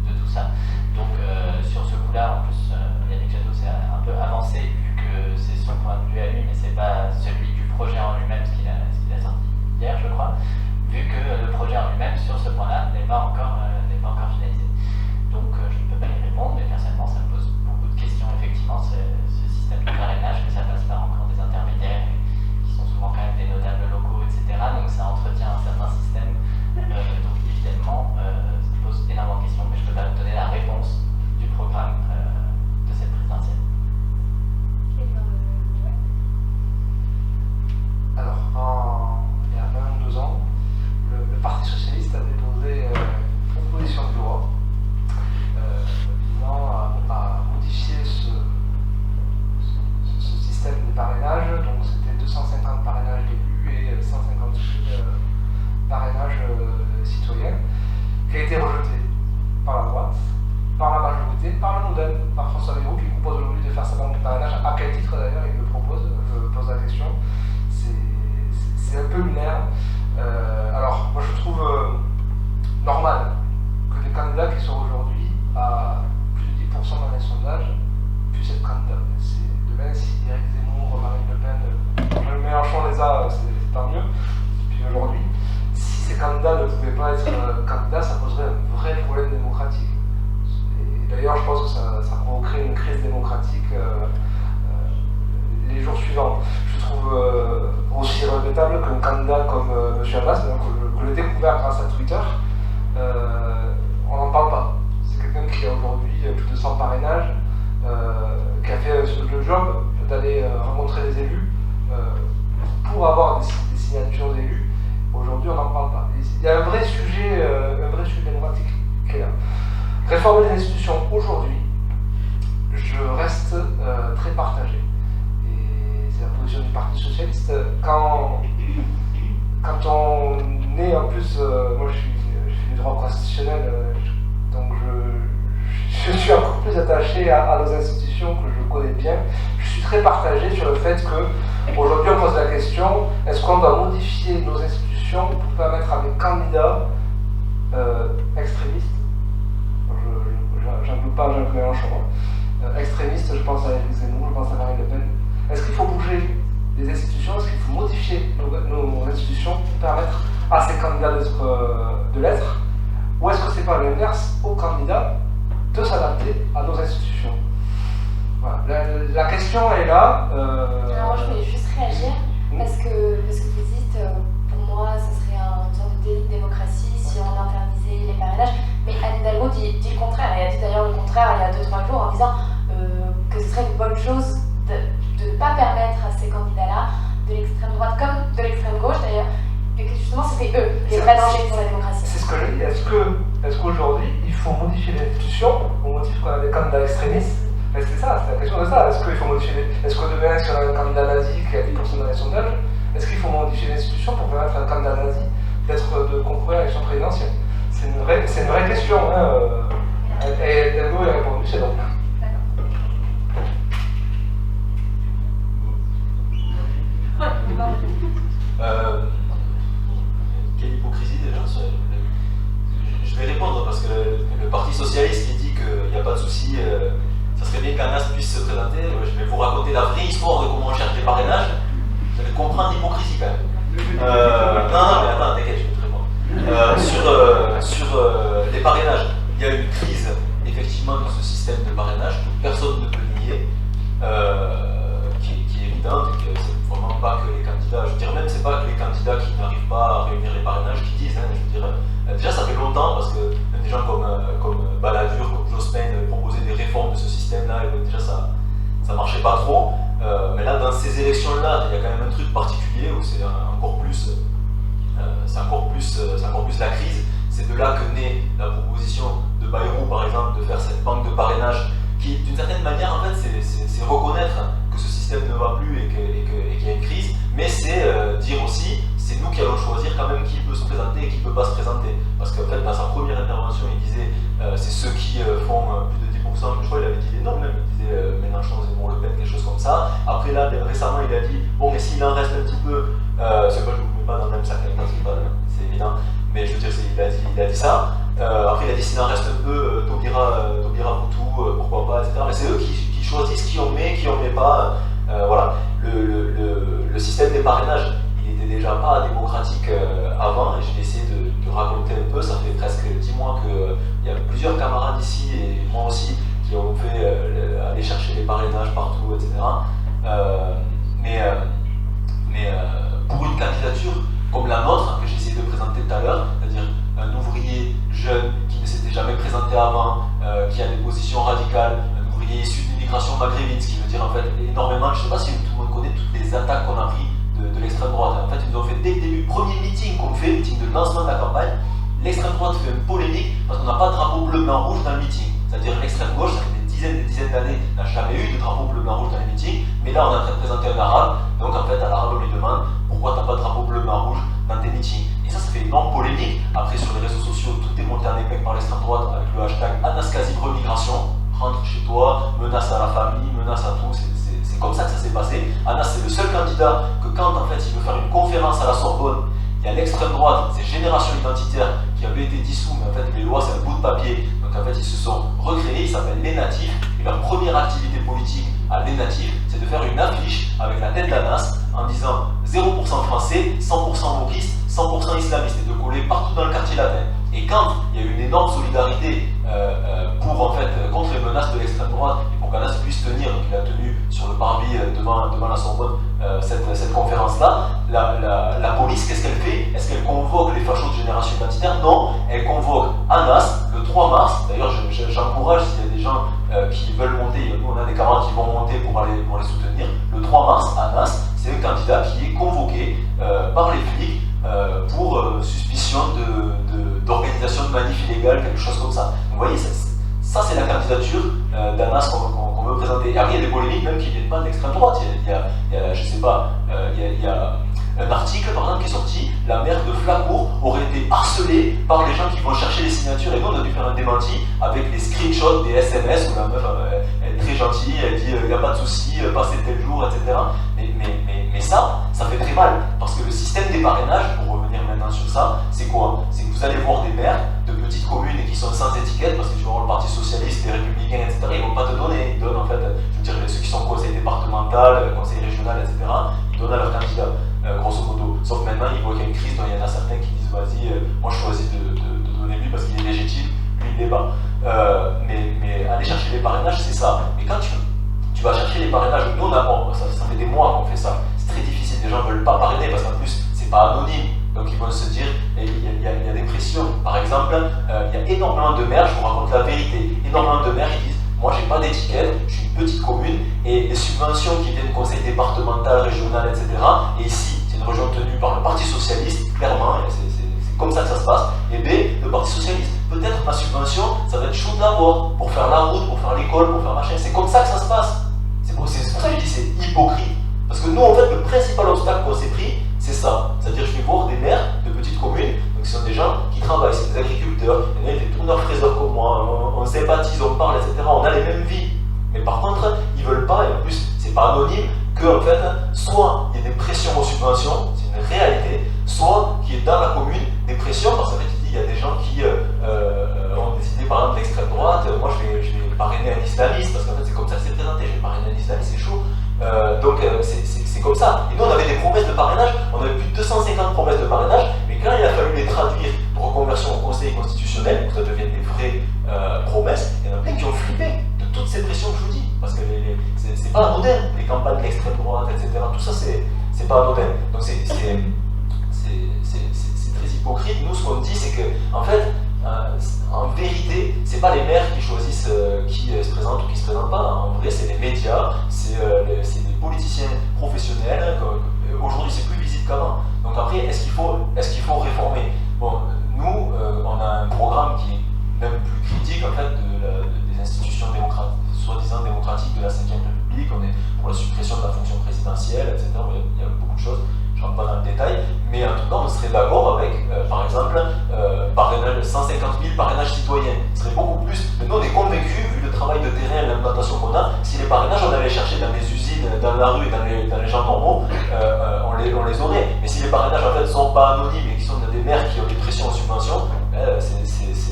de tout ça. Donc sur ce coup-là, en plus, Yannick Jadot s'est un peu avancé, vu que c'est son point de vue à lui, mais c'est pas celui du projet en lui-même, ce qu'il a sorti hier, je crois, vu que le projet en lui-même, sur ce point-là, n'est pas encore finalisé. Donc je ne peux pas y répondre, mais personnellement, ça me pose beaucoup de questions, effectivement, ce système de parrainage, que ça passe par encore des intermédiaires, qui sont souvent quand même des notables locaux, etc. Donc ça entretient un certain système. Donc évidemment, ça pose énormément de questions, mais je ne peux pas vous donner la réponse du programme de cette présidentielle. Alors, il y a 22 ans, le Parti Socialiste a déposé une proposition de loi visant à modifier ce système de parrainage. Donc c'était 250 parrainages d'élus et 150 000 parrainages citoyens, qui a été rejeté par la droite, par la majorité, par le Modem, par François Bayrou, qui propose aujourd'hui de faire sa banque de parrainage. À quel titre d'ailleurs il le propose? Je pose la question. C'est un peu lunaire. Alors, moi je trouve normal que des candidats qui sont aujourd'hui à plus de 10% dans les sondages puissent être candidats. Demain, si Éric Zemmour, Marine Le Pen, Jean-Luc Mélenchon les a, c'est tant mieux. Depuis aujourd'hui, si ces candidats ne pouvaient pas être candidats, ça poserait un vrai problème démocratique. Et d'ailleurs, je pense que ça provoquerait une crise démocratique les jours suivants. Je trouve aussi regrettable qu'un candidat comme M. Abbas, que j'ai découvert grâce à Twitter, on n'en parle pas. C'est quelqu'un qui a aujourd'hui aujourd'hui plus de 100 parrainages, qui a fait le job d'aller rencontrer les élus pour avoir des signatures d'élus. Aujourd'hui, on n'en parle pas. Il y a un vrai sujet démocratique qui est là. Réformer les institutions aujourd'hui, je reste très partagé. Et c'est la position du Parti Socialiste. Quand on est en plus, moi je suis du droit constitutionnel, donc je suis encore plus attaché à nos institutions que je connais bien. Je suis très partagé sur le fait qu'aujourd'hui on pose la question, est-ce qu'on doit modifier nos institutions pour permettre à des candidats extrémistes, j'inclus pas Jean-Luc Mélenchon, extrémistes, je pense à Éric Zemmour, je pense à Marine Le Pen, est-ce qu'il faut bouger les institutions, est-ce qu'il faut modifier nos institutions pour permettre à ces candidats de l'être, ou est-ce que c'est pas l'inverse, aux candidats de s'adapter à nos institutions? Voilà. La question est là. Alors moi je voulais juste réagir parce que vous dites, pour moi ce serait une sorte de délit de démocratie si on interdisait les parrainages, mais Anne Hidalgo dit le contraire, elle a dit d'ailleurs le contraire il y a 2-3 jours en disant que ce serait une bonne chose de ne pas permettre à ces candidats-là, de l'extrême droite comme de l'extrême gauche d'ailleurs, que justement c'était eux les vrais dangers pour la démocratie. C'est ce que je dis. Est-ce qu'aujourd'hui il faut modifier les institutions au motif qu'on a des candidats extrémistes? C'est ça, c'est la question de ça. Est-ce qu'il faut modifier est-ce que demain, si on a un candidat nazi qui a 10% dans les sondages, est-ce qu'il faut modifier l'institution pour permettre à un candidat nazi de concourir à l'élection présidentielle? C'est une vraie question. Et Hidalgo a répondu, c'est donc. Quelle hypocrisie déjà. Je vais répondre parce que le Parti Socialiste qui dit qu'il n'y a pas de souci, ça serait bien qu'Anas puisse se présenter. Je vais vous raconter la vraie histoire de comment on cherche les parrainages. Vous allez comprendre l'hypocrisie quand même. Non, mais attends, t'inquiète, je vais te répondre. Sur les parrainages, il y a une crise effectivement de ce système de parrainage que personne ne peut nier, qui est évidente et que c'est vraiment pas que les candidats, je veux dire même c'est pas que les candidats qui n'arrivent pas à réunir les parrainages qui disent, je veux dire, déjà ça fait longtemps parce que des gens comme Balladur, comme Jospin proposaient des réformes de ce système-là et déjà ça marchait pas trop, mais là dans ces élections-là, il y a quand même un truc particulier où c'est encore plus la crise. C'est de là que naît la proposition de Bayrou par exemple de faire cette banque de parrainage qui d'une certaine manière en fait c'est reconnaître que ce système ne va plus et qu'il y a une crise, mais c'est dire aussi c'est nous qui allons choisir quand même qui peut se présenter et qui ne peut pas se présenter. Parce qu'en fait dans sa première intervention il disait c'est ceux qui font plus de 10%, je crois qu'il avait dit les noms même, il disait Mélenchon, Zemmour, Le Pen, quelque chose comme ça. Après là récemment il a dit bon mais s'il en reste un petit peu, c'est pas je ne vous mets pas dans le même sac, c'est évident, mais je veux dire il a dit ça. Après il a dit s'il en reste un peu, Taubira Poutou, pourquoi pas, etc. Mais c'est eux qui choisissent qui on met pas. Voilà. Le système des parrainages, il était déjà pas démocratique avant, et j'ai essayé de raconter un peu. Ça fait presque 10 mois qu'il y a plusieurs camarades ici, et moi aussi, qui ont fait aller chercher les parrainages partout, etc. Mais pour une candidature comme la nôtre, que j'ai essayé de présenter tout à l'heure, c'est-à-dire un ouvrier jeune qui ne s'était jamais présenté avant, qui a des positions radicales, un ouvrier issu de l'immigration maghrébine, ce qui veut dire en fait énormément, je ne sais pas si tout le monde connaît toutes les attaques qu'on a prises de l'extrême droite. En fait, ils nous ont fait dès le début, premier meeting qu'on fait, meeting de lancement de la campagne, l'extrême droite fait une polémique parce qu'on n'a pas de drapeau bleu, blanc, rouge dans le meeting. C'est-à-dire l'extrême gauche, ça fait des dizaines d'années, n'a jamais eu de drapeau bleu, blanc, rouge dans les meetings, mais là on est en train de présenter un arabe, donc en fait à l'arabe on lui demande pourquoi t'as pas de drapeau bleu, blanc, rouge dans tes meetings. Et ça fait une énorme polémique. Après sur les réseaux sociaux, tout est monté en épingle par l'extrême droite avec le hashtag Anaskasi remigration, rentre chez toi, menace à la famille, menace à tout, c'est comme ça que ça s'est passé. Anas c'est le seul candidat que quand en fait il veut faire une conférence à la Sorbonne, il y a l'extrême droite, c'est Génération Identitaire qui avait été dissous, mais en fait les lois c'est un bout de papier, donc en fait ils se sont recréés, ils s'appellent les Natifs, et leur première activité politique à les Natifs, c'est de faire une affiche avec la tête d'Anas en disant 0% français, 100% wokistes, 100% islamistes, et de coller partout dans le quartier latin. Et quand il y a eu une énorme solidarité pour en fait contre les menaces de l'extrême droite et pour qu'Anas puisse tenir, donc il a tenu sur le parvis devant la Sorbonne cette conférence-là, la police qu'est-ce qu'elle fait? Est-ce qu'elle convoque les fachos de Génération Identitaire? Non, elle convoque Anas le 3 mars. D'ailleurs j'encourage s'il y a des gens légal, quelque chose comme ça. Donc vous voyez, ça c'est la candidature d'Anas qu'on veut présenter. Et après, il y a des polémiques même qui ne viennent pas de l'extrême droite. Il y a un article par exemple qui est sorti, la maire de Flacourt aurait été harcelée par les gens qui vont chercher les signatures, et nous on a dû faire un démenti avec des screenshots des SMS où la meuf elle est très gentille, elle dit il n'y a pas de souci, passez tel jour, etc. Mais ça fait très mal, parce que le système des parrainages, pour revenir maintenant sur ça, c'est quoi? C'est que vous allez voir des maires de petites communes et qui sont sans étiquette, parce que tu vas voir le Parti Socialiste, les Républicains, etc., ils ne vont pas te donner, ils donnent en fait, je veux dire, ceux qui sont conseil départemental, conseil régional, etc., ils donnent à leur candidat, grosso modo. Sauf maintenant, ils voient qu'il y a une crise, donc il y en a certains qui disent vas-y, moi je choisis de donner lui parce qu'il est légitime, lui il débat. Mais aller chercher les parrainages, c'est ça. Mais quand tu vas chercher les parrainages, nous ça fait des mois qu'on fait ça, c'est très difficile, les gens ne veulent pas parrainer parce qu'en plus, c'est pas anonyme. Donc ils vont se dire, il y a des pressions. Par exemple, il y a énormément de maires, je vous raconte la vérité, énormément de maires qui disent moi j'ai pas d'étiquette, je suis une petite commune et les subventions qui viennent du conseil départemental, régional, etc. Et ici, c'est une région tenue par le Parti Socialiste, clairement, c'est comme ça que ça se passe. Et B, le Parti Socialiste, peut-être ma subvention, ça va être chaud de l'avoir pour faire la route, pour faire l'école, pour faire machin. C'est comme ça que ça se passe. C'est pour ça que je dis c'est hypocrite. Parce que nous, en fait, le principal obstacle qu'on s'est pris, c'est ça. C'est-à-dire je vais voir des maires de petites communes, donc ce sont des gens qui travaillent, c'est des agriculteurs, il y en a des tourneurs-fraiseurs comme moi, on sympathise, on parle, etc. On a les mêmes vies. Mais par contre, ils veulent pas, et en plus, c'est pas anonyme, que en fait, soit il y a des pressions aux subventions, c'est une réalité, soit qu'il y ait dans la commune des pressions, parce qu'en fait, il y a des gens qui ont décidé, par exemple, de l'extrême droite, moi je vais parrainer un islamiste, parce qu'en fait, c'est comme ça que c'est présenté, je vais parrainer un islamiste, c'est chaud. Donc c'est comme ça. Et nous on avait des promesses de parrainage, on avait plus de 250 promesses de parrainage, mais quand il a fallu les traduire de reconversion au Conseil constitutionnel, pour que ça devienne des vraies promesses, il y en a plein qui ont flippé de toutes ces pressions que je vous dis. Parce que c'est pas anodin, les campagnes de l'extrême droite, etc. Tout ça c'est pas anodin. Donc c'est très hypocrite. Nous ce qu'on dit c'est que en fait, en vérité, c'est pas les maires qui choisissent qui se présentent ou qui se présentent pas. En vrai, c'est les médias, c'est des politiciens professionnels. Aujourd'hui, c'est plus visible qu'avant. Donc après, est-ce qu'il faut réformer? Bon, nous, on a un programme qui est même plus critique en fait des institutions démocratiques, soi-disant démocratiques de la 5e République. On est pour la suppression de la fonction présidentielle, etc. Il y a beaucoup de choses. Je ne rentre pas dans le détail, mais en tout cas, on serait d'accord avec, par exemple, 150 000 parrainages citoyens. Ce serait beaucoup plus. Mais nous, on est convaincus, vu le travail de terrain et l'implantation qu'on a, si les parrainages, on allait chercher dans les usines, dans la rue, dans les gens normaux, on les aurait. Mais si les parrainages, en fait, ne sont pas anonymes et qui sont des maires qui ont des pressions aux subventions, c'est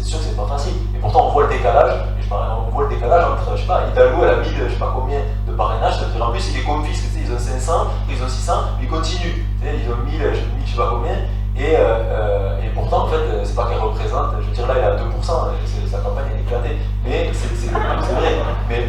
sûr que c'est pas facile. Et pourtant, on voit le décalage. On voit le décalage entre, je sais pas, Hidalgo, elle a 1000, je sais pas combien de parrainages, c'est-à-dire en plus, il les confisque, ils ont 500, ils ont 600, ils continuent. Ils ont 1000, je sais pas combien, et pourtant, en fait, c'est pas qu'elle représente, je veux dire, là, elle est à 2%, sa campagne est éclatée. Mais c'est vrai, mais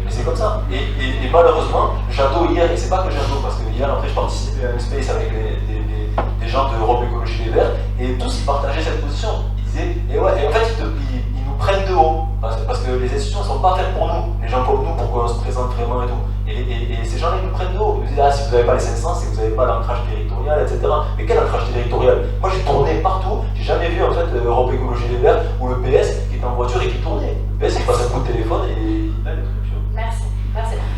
c'est comme ça. Et malheureusement, Jadot hier, et c'est pas que Jadot, parce que hier, après, je participais à un space avec des gens de Europe Écologie Les Verts, et tous, ils partageaient cette position. Ils disaient, et en fait, ils nous prennent de haut, parce que les institutions ne sont pas faites pour nous, les gens comme nous, pour qu'on se présente vraiment et tout. Et ces gens-là, ils nous prennent de haut. Ils nous disent, ah, si vous n'avez pas les 500, c'est que vous n'avez pas l'ancrage territorial, etc. Mais quel ancrage territorial? Moi, j'ai tourné partout. J'ai jamais vu, en fait, Europe Écologie Les Verts ou le PS qui était en voiture et qui tournait. Le PS, il passe un coup de téléphone et il a les trucs. Merci.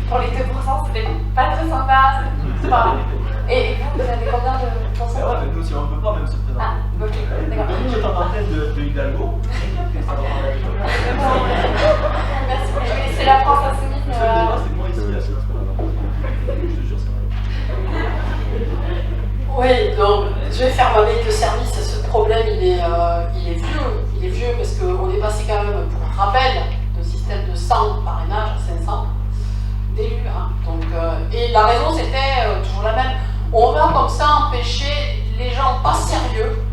Pour les 2%, c'était pas très sympa. C'est pas grave. Et vous avez combien de pourcents? Ouais, mais nous, si on ne peut pas même se présenter. Ah, ok, d'accord. Nous, étant en tête de Hidalgo, merci. Je vais laisser la France insoumise. le seul débat, c'est moi ici, là, je te jure, c'est vrai. Oui, donc je vais faire ma veille de service. Ce problème, il est vieux. Il est vieux parce qu'on est passé quand même, pour un rappel, d'un système de 100 parrainages à 500 d'élus. Hein. Donc, et la raison, c'était toujours la même. On va comme ça empêcher les gens pas sérieux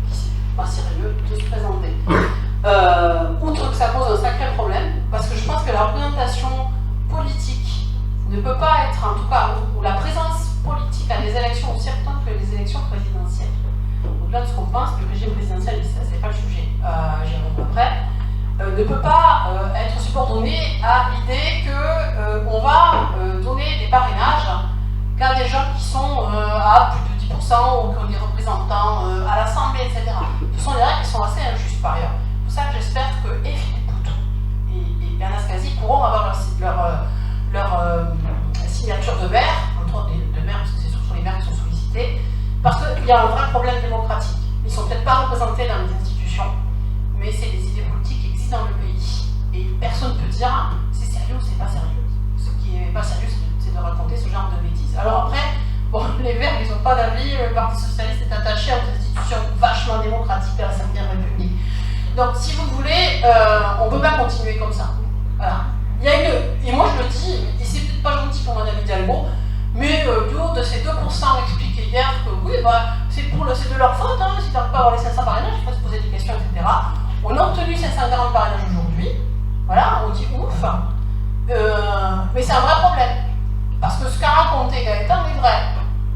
de se présenter. Outre que ça pose un sacré problème, parce que je pense que la représentation politique ne peut pas être, en tout cas, ou la présence politique à des élections aussi importantes que les élections présidentielles. Au-delà de ce qu'on pense, le régime présidentiel, ça c'est pas le sujet, j'y reviendrai après, ne peut pas être subordonné à l'idée qu'on va donner des parrainages qu'à des gens qui sont à plus de 10% ou qui ont des représentants à l'Assemblée, etc. Ce sont des règles qui sont assez injustes par ailleurs. Il faut ça que j'espère que et Philippe Poutou et Anastasie pourront avoir leur signature de maire, entre autres de maire, parce que c'est surtout les maires qui sont sollicités, parce qu'il y a un vrai problème démocratique. Ils ne sont peut-être pas représentés dans les institutions, mais c'est des idées politiques qui existent dans le pays. Et personne ne peut dire c'est sérieux ou c'est pas sérieux. Ce qui n'est pas sérieux, c'est de raconter ce genre de bêtises. Alors après, bon, les Verts, ils n'ont pas d'avis, le Parti Socialiste est attaché aux institutions vachement démocratiques de la Ve République. Donc si vous voulez, on ne peut pas continuer comme ça. Voilà. Il y a et moi je le dis, et c'est peut-être pas gentil pour Madame Hidalgo, mais du haut de ces 2% expliqués hier que oui, bah, c'est de leur faute, hein, si tu n'arrives pas à avoir les 500 parrainages, il faut se poser des questions, etc. On a obtenu 540 parrainages aujourd'hui, voilà, on dit ouf, mais c'est un vrai problème, parce que ce qu'a raconté Gaëtan est vrai.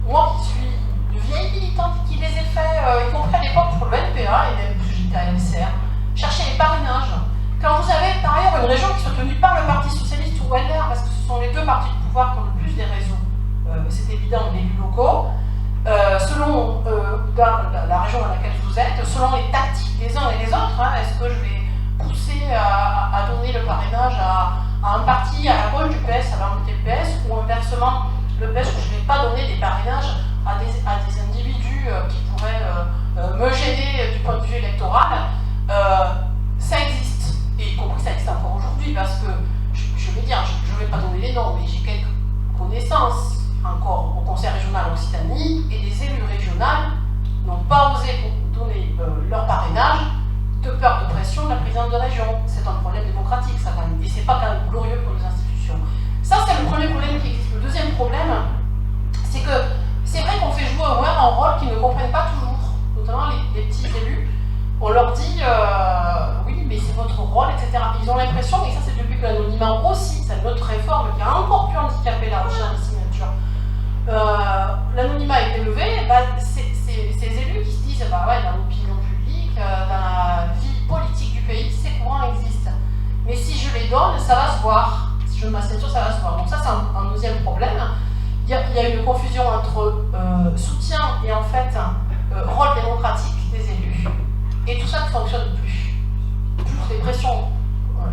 Moi qui suis une vieille militante qui les ai fait, y compris à l'époque pour le NPA, et même j'étais à LCR, chercher les parrainages. Quand vous avez par ailleurs une région qui soit tenue par le Parti Socialiste ou LR, parce que ce sont les deux partis de pouvoir qui ont le plus des réseaux, c'est évident, les élus locaux, selon la région dans laquelle vous êtes, selon les tactiques des uns et des autres, hein, est-ce que je vais pousser à donner le parrainage à un parti à la gauche du PS, à l'angle du PS, ou inversement, le PS, je ne vais pas donner des parrainages à des individus qui pourraient me gêner du point de vue électoral, ça existe. Et y compris ça existe encore aujourd'hui, parce que, je vais dire, je ne vais pas donner les noms, mais j'ai quelques connaissances encore au Conseil régional Occitanie, et les élus régionaux n'ont pas osé donner leur parrainage de peur de pression de la présidente de région. C'est un problème démocratique, ça quand même, et c'est pas quand même glorieux pour les institutions. Ça, c'est le premier problème qui existe. Le deuxième problème, c'est que c'est vrai qu'on fait jouer au moins un rôle qu'ils ne comprennent pas toujours, notamment les petits élus. On leur dit oui, mais c'est votre rôle, etc. Ils ont l'impression, et ça c'est depuis que l'anonymat aussi, c'est notre réforme qui a encore pu handicaper la recherche de signature. L'anonymat a été levé, bah, ces élus qui se disent bah ouais, dans l'opinion publique, dans la vie politique du pays, ces courants existent. Mais si je les donne, ça va se voir. Si je donne ma signature, ça va se voir. Donc ça c'est un deuxième problème. Il y a une confusion entre soutien et en fait rôle démocratique des élus. Et tout ça ne fonctionne plus. Plus les pressions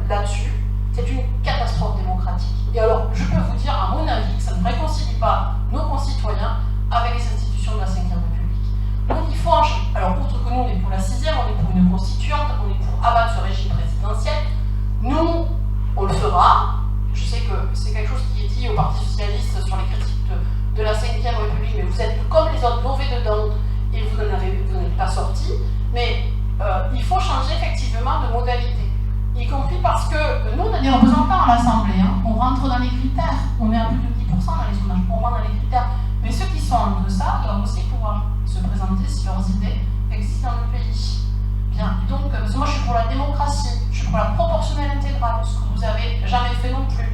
là-dessus, c'est une catastrophe démocratique. Et alors, je peux vous dire, à mon avis, que ça ne réconcilie pas nos concitoyens avec les institutions de la Ve République. Donc il faut en changer. Alors, outre que nous, on est pour la 6e, on est pour une constituante, on est pour abattre ce régime présidentiel. Nous, on le fera. Je sais que c'est quelque chose qui est dit au Parti Socialiste sur les critiques de la Ve République, mais vous êtes comme les autres mauvais dedans et vous n'êtes pas sortis. Mais il faut changer effectivement de modalité, y compris parce que nous, on a des représentants à l'Assemblée, hein. On rentre dans les critères, on est à plus de 10% dans les sondages, on rentre dans les critères, mais ceux qui sont en deçà doivent aussi pouvoir se présenter si leurs idées existent dans le pays. Bien, donc, parce que moi je suis pour la démocratie, je suis pour la proportionnelle intégrale, ce que vous n'avez jamais fait non plus.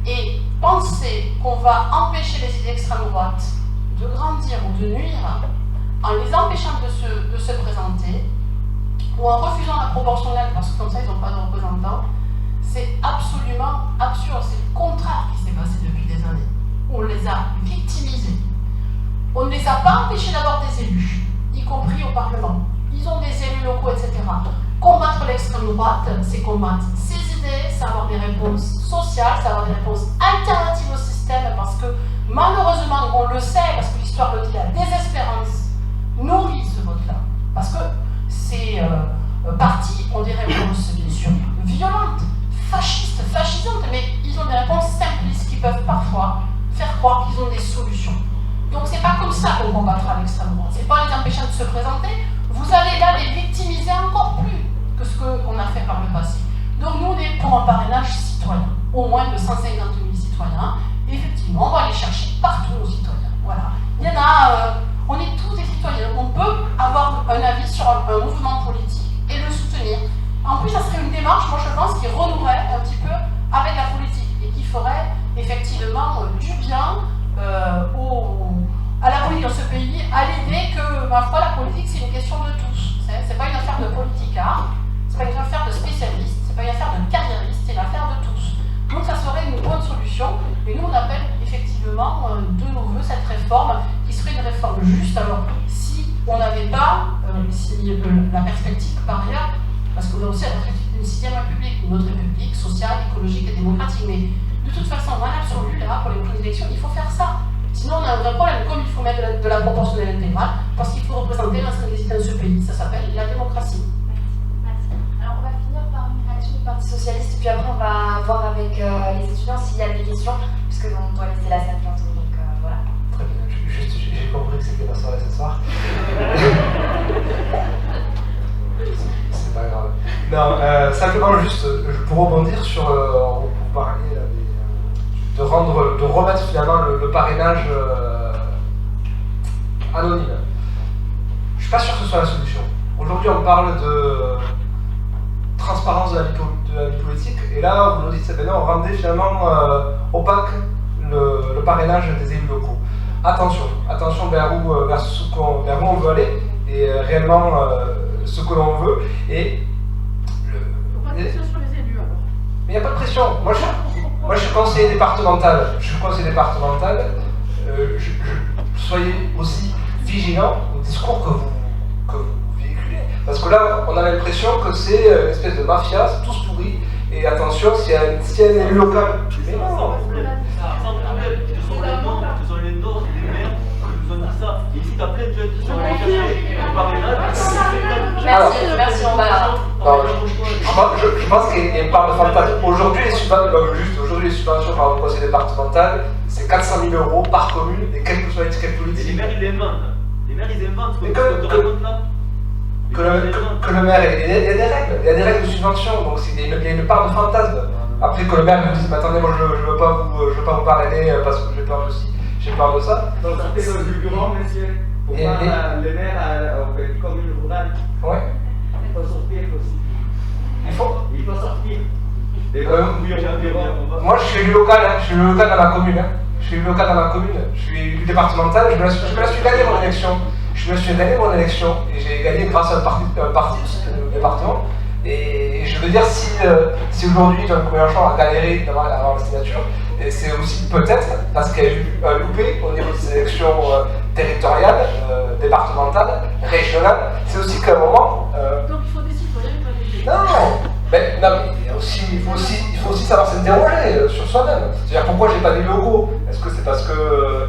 Et penser qu'on va empêcher les idées extrême droite de grandir ou de nuire, en les empêchant de se présenter, ou en refusant la proportionnelle, parce que comme ça ils n'ont pas de représentants, c'est absolument absurde. C'est le contraire qui s'est passé depuis des années. On les a victimisés. On ne les a pas empêchés d'avoir des élus, y compris au Parlement. Ils ont des élus locaux, etc. Combattre l'extrême droite, c'est combattre ses idées, c'est avoir des réponses sociales, c'est avoir des réponses alternatives au système, parce que malheureusement, on le sait, parce que l'histoire le dit, la désespérance nourrit ce vote-là. Parce que ces partis ont des réponses, bien sûr, violentes, fascistes, fascisantes, mais ils ont des réponses simplistes qui peuvent parfois faire croire qu'ils ont des solutions. Donc c'est pas comme ça qu'on combattra l'extrême droite. C'est pas les empêchant de se présenter. Vous allez là les victimiser encore plus que ce qu'on a fait par le passé. Donc nous, on est pour un parrainage citoyen, au moins de 150 000 citoyens. Et effectivement, on va aller chercher partout nos citoyens. Voilà. Il y en a, on est tous des citoyens. On peut avoir un avis sur un mouvement politique et le soutenir. En plus, ça serait une démarche, moi je pense, qui renouerait un petit peu avec la politique et qui ferait effectivement du bien à la politique dans ce pays, à l'idée que, ma foi, la politique c'est une question de tous. C'est pas une affaire de politicard, c'est pas une affaire de spécialistes, c'est pas une affaire de carriéristes, c'est une affaire de tous. Donc ça serait une bonne solution, et nous on appelle effectivement de nos voeux cette réforme qui serait une réforme juste. Alors si on n'avait pas, si la perspective par ailleurs parce qu'on a aussi à retraite d'une 6e République, une autre République sociale, écologique et démocratique. Mais de toute façon, dans l'absolu, là, pour les prochaines élections, il faut faire ça. Sinon, on a un vrai problème, comme il faut mettre de la proportionnelle intégrale, parce qu'il faut représenter l'ensemble des citoyens de ce pays. Ça s'appelle la démocratie. Merci. Alors, on va finir par une réaction du Parti Socialiste, puis après, on va voir avec les étudiants s'il y a des questions, puisque on doit laisser la salle bientôt. Donc, voilà. Très bien, j'ai compris que c'était ma soirée ce soir. C'est pas grave. Non, simplement juste pour rebondir sur, pour parler de remettre finalement le parrainage anonyme. Je suis pas sûr que ce soit la solution. Aujourd'hui, on parle de transparence de la vie politique, et là, vous nous dites, ben non, on rendait finalement opaque le parrainage des élus locaux. Attention vers où on veut aller, et réellement ce que l'on veut. Et Pas de pression sur les élus alors. mais il n'y a pas de pression. Moi, je suis conseiller départemental. Soyez aussi vigilants au discours que vous véhiculez. Parce que là, on a l'impression que c'est une espèce de mafia, c'est tous pourris. Et attention, s'il y a un élu local. Mais non. Ce sont les noms des maires qui nous ont dit ça. Et ici, t'as plein de jeunes qui sont allés chercher le parrainage. Merci, on va. Non, je pense qu'il y a une part de fantasme. Aujourd'hui, les subventions par le conseil départemental, c'est 400 000 € par commune, et quelle que soit l'étiquette Et politique. les maires, ils inventent. Les maires, ils inventent. Mais Ce qu'on te raconte là. Que le maire, il y a des règles de subvention, donc il y a une part de fantasme. Après que le maire me dise, mais attendez, moi je veux pas vous parrainer parce que j'ai peur de ci, j'ai peur de ça. Donc ça fait le fulgurant, monsieur. Pourquoi le maire a fait une commune rurale? Ouais. Il faut sortir aussi. Il faut sortir. Moi je suis élu local, hein. Je suis élu local dans ma commune. Hein. Je suis élu local dans ma commune, je suis élu départemental, je me la suis gagné mon élection. Et j'ai gagné grâce à un parti du département. Et je veux dire, si aujourd'hui Jean-Luc Mélenchon a galéré d'avoir la signature, et c'est aussi peut-être parce qu'il y a eu un loupé au niveau des élections territoriales, départementales, régionales. C'est aussi qu'à un moment. Donc il faut des citoyens et pas des élus. Non, mais il faut aussi savoir s'interroger sur soi-même. C'est-à-dire pourquoi j'ai pas des logos? Est-ce que c'est parce que.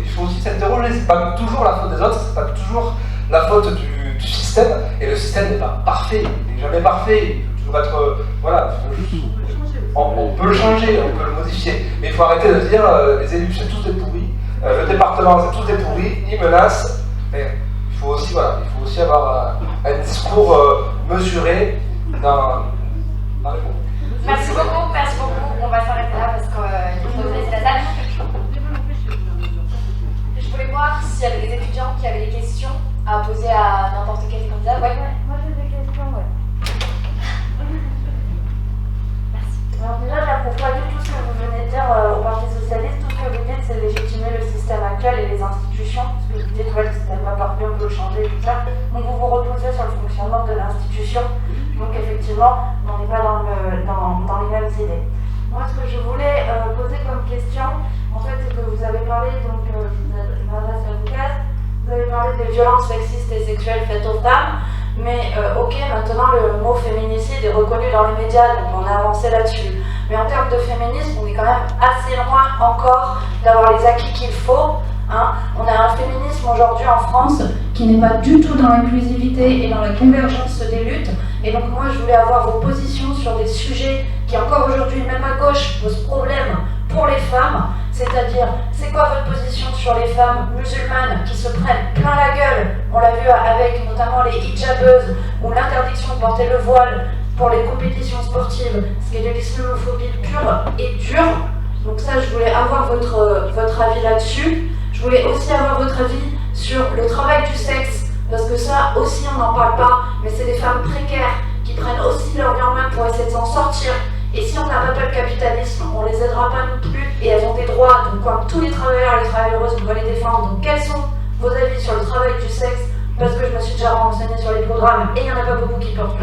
Il faut aussi s'interroger, c'est pas toujours la faute des autres, c'est pas toujours la faute du système, et le système n'est pas parfait, il n'est jamais parfait, il peut toujours être. Voilà, on peut le changer, on peut le modifier, mais il faut arrêter de dire les élus c'est tous des pourris, le département c'est tous des pourris, ils menacent, mais il faut aussi avoir un discours mesuré dans les mots. Merci beaucoup, on va s'arrêter là parce qu'il faut laisser la salle. Je voulais voir s'il y avait des étudiants qui avaient des questions à poser à n'importe quel candidat. Ouais. Moi j'ai des questions, ouais. Merci. Alors déjà, j'approuve pas du tout ce que vous venez de dire au Parti Socialiste. Tout ce que vous dites, c'est légitimer le système actuel et les institutions. Parce que vous dites, ouais, le système va parfait, on peut le changer et tout ça. Donc vous vous reposez sur le fonctionnement de l'institution. Donc effectivement, on n'est pas dans les mêmes idées. Moi, ce que je voulais poser comme question, en fait, c'est que vous avez parlé, donc je m'adresse à Lucas, vous avez parlé des violences sexistes et sexuelles faites aux femmes, mais ok, maintenant le mot féminicide est reconnu dans les médias, donc on a avancé là-dessus. Mais en termes de féminisme, on est quand même assez loin encore d'avoir les acquis qu'il faut. Hein. On a un féminisme aujourd'hui en France qui n'est pas du tout dans l'inclusivité et dans la convergence des luttes. Et donc moi, je voulais avoir vos positions sur des sujets qui encore aujourd'hui, même à gauche, posent problème pour les femmes. C'est-à-dire, c'est quoi votre position sur les femmes musulmanes qui se prennent plein la gueule? On l'a vu avec notamment les hijabeuses ou l'interdiction de porter le voile pour les compétitions sportives, ce qui est de l'islamophobie pure et dure. Donc ça, je voulais avoir votre avis là-dessus. Je voulais aussi avoir votre avis sur le travail du sexe, parce que ça aussi on n'en parle pas, mais c'est des femmes précaires qui prennent aussi leur vie en main pour essayer de s'en sortir. Et si on n'arrête pas le capitalisme, on les aidera pas non plus, et elles ont des droits, donc comme tous les travailleurs et les travailleuses, on doit les défendre. Donc quels sont vos avis sur le travail du sexe? Parce que je me suis déjà renseignée sur les programmes, et il n'y en a pas beaucoup qui portent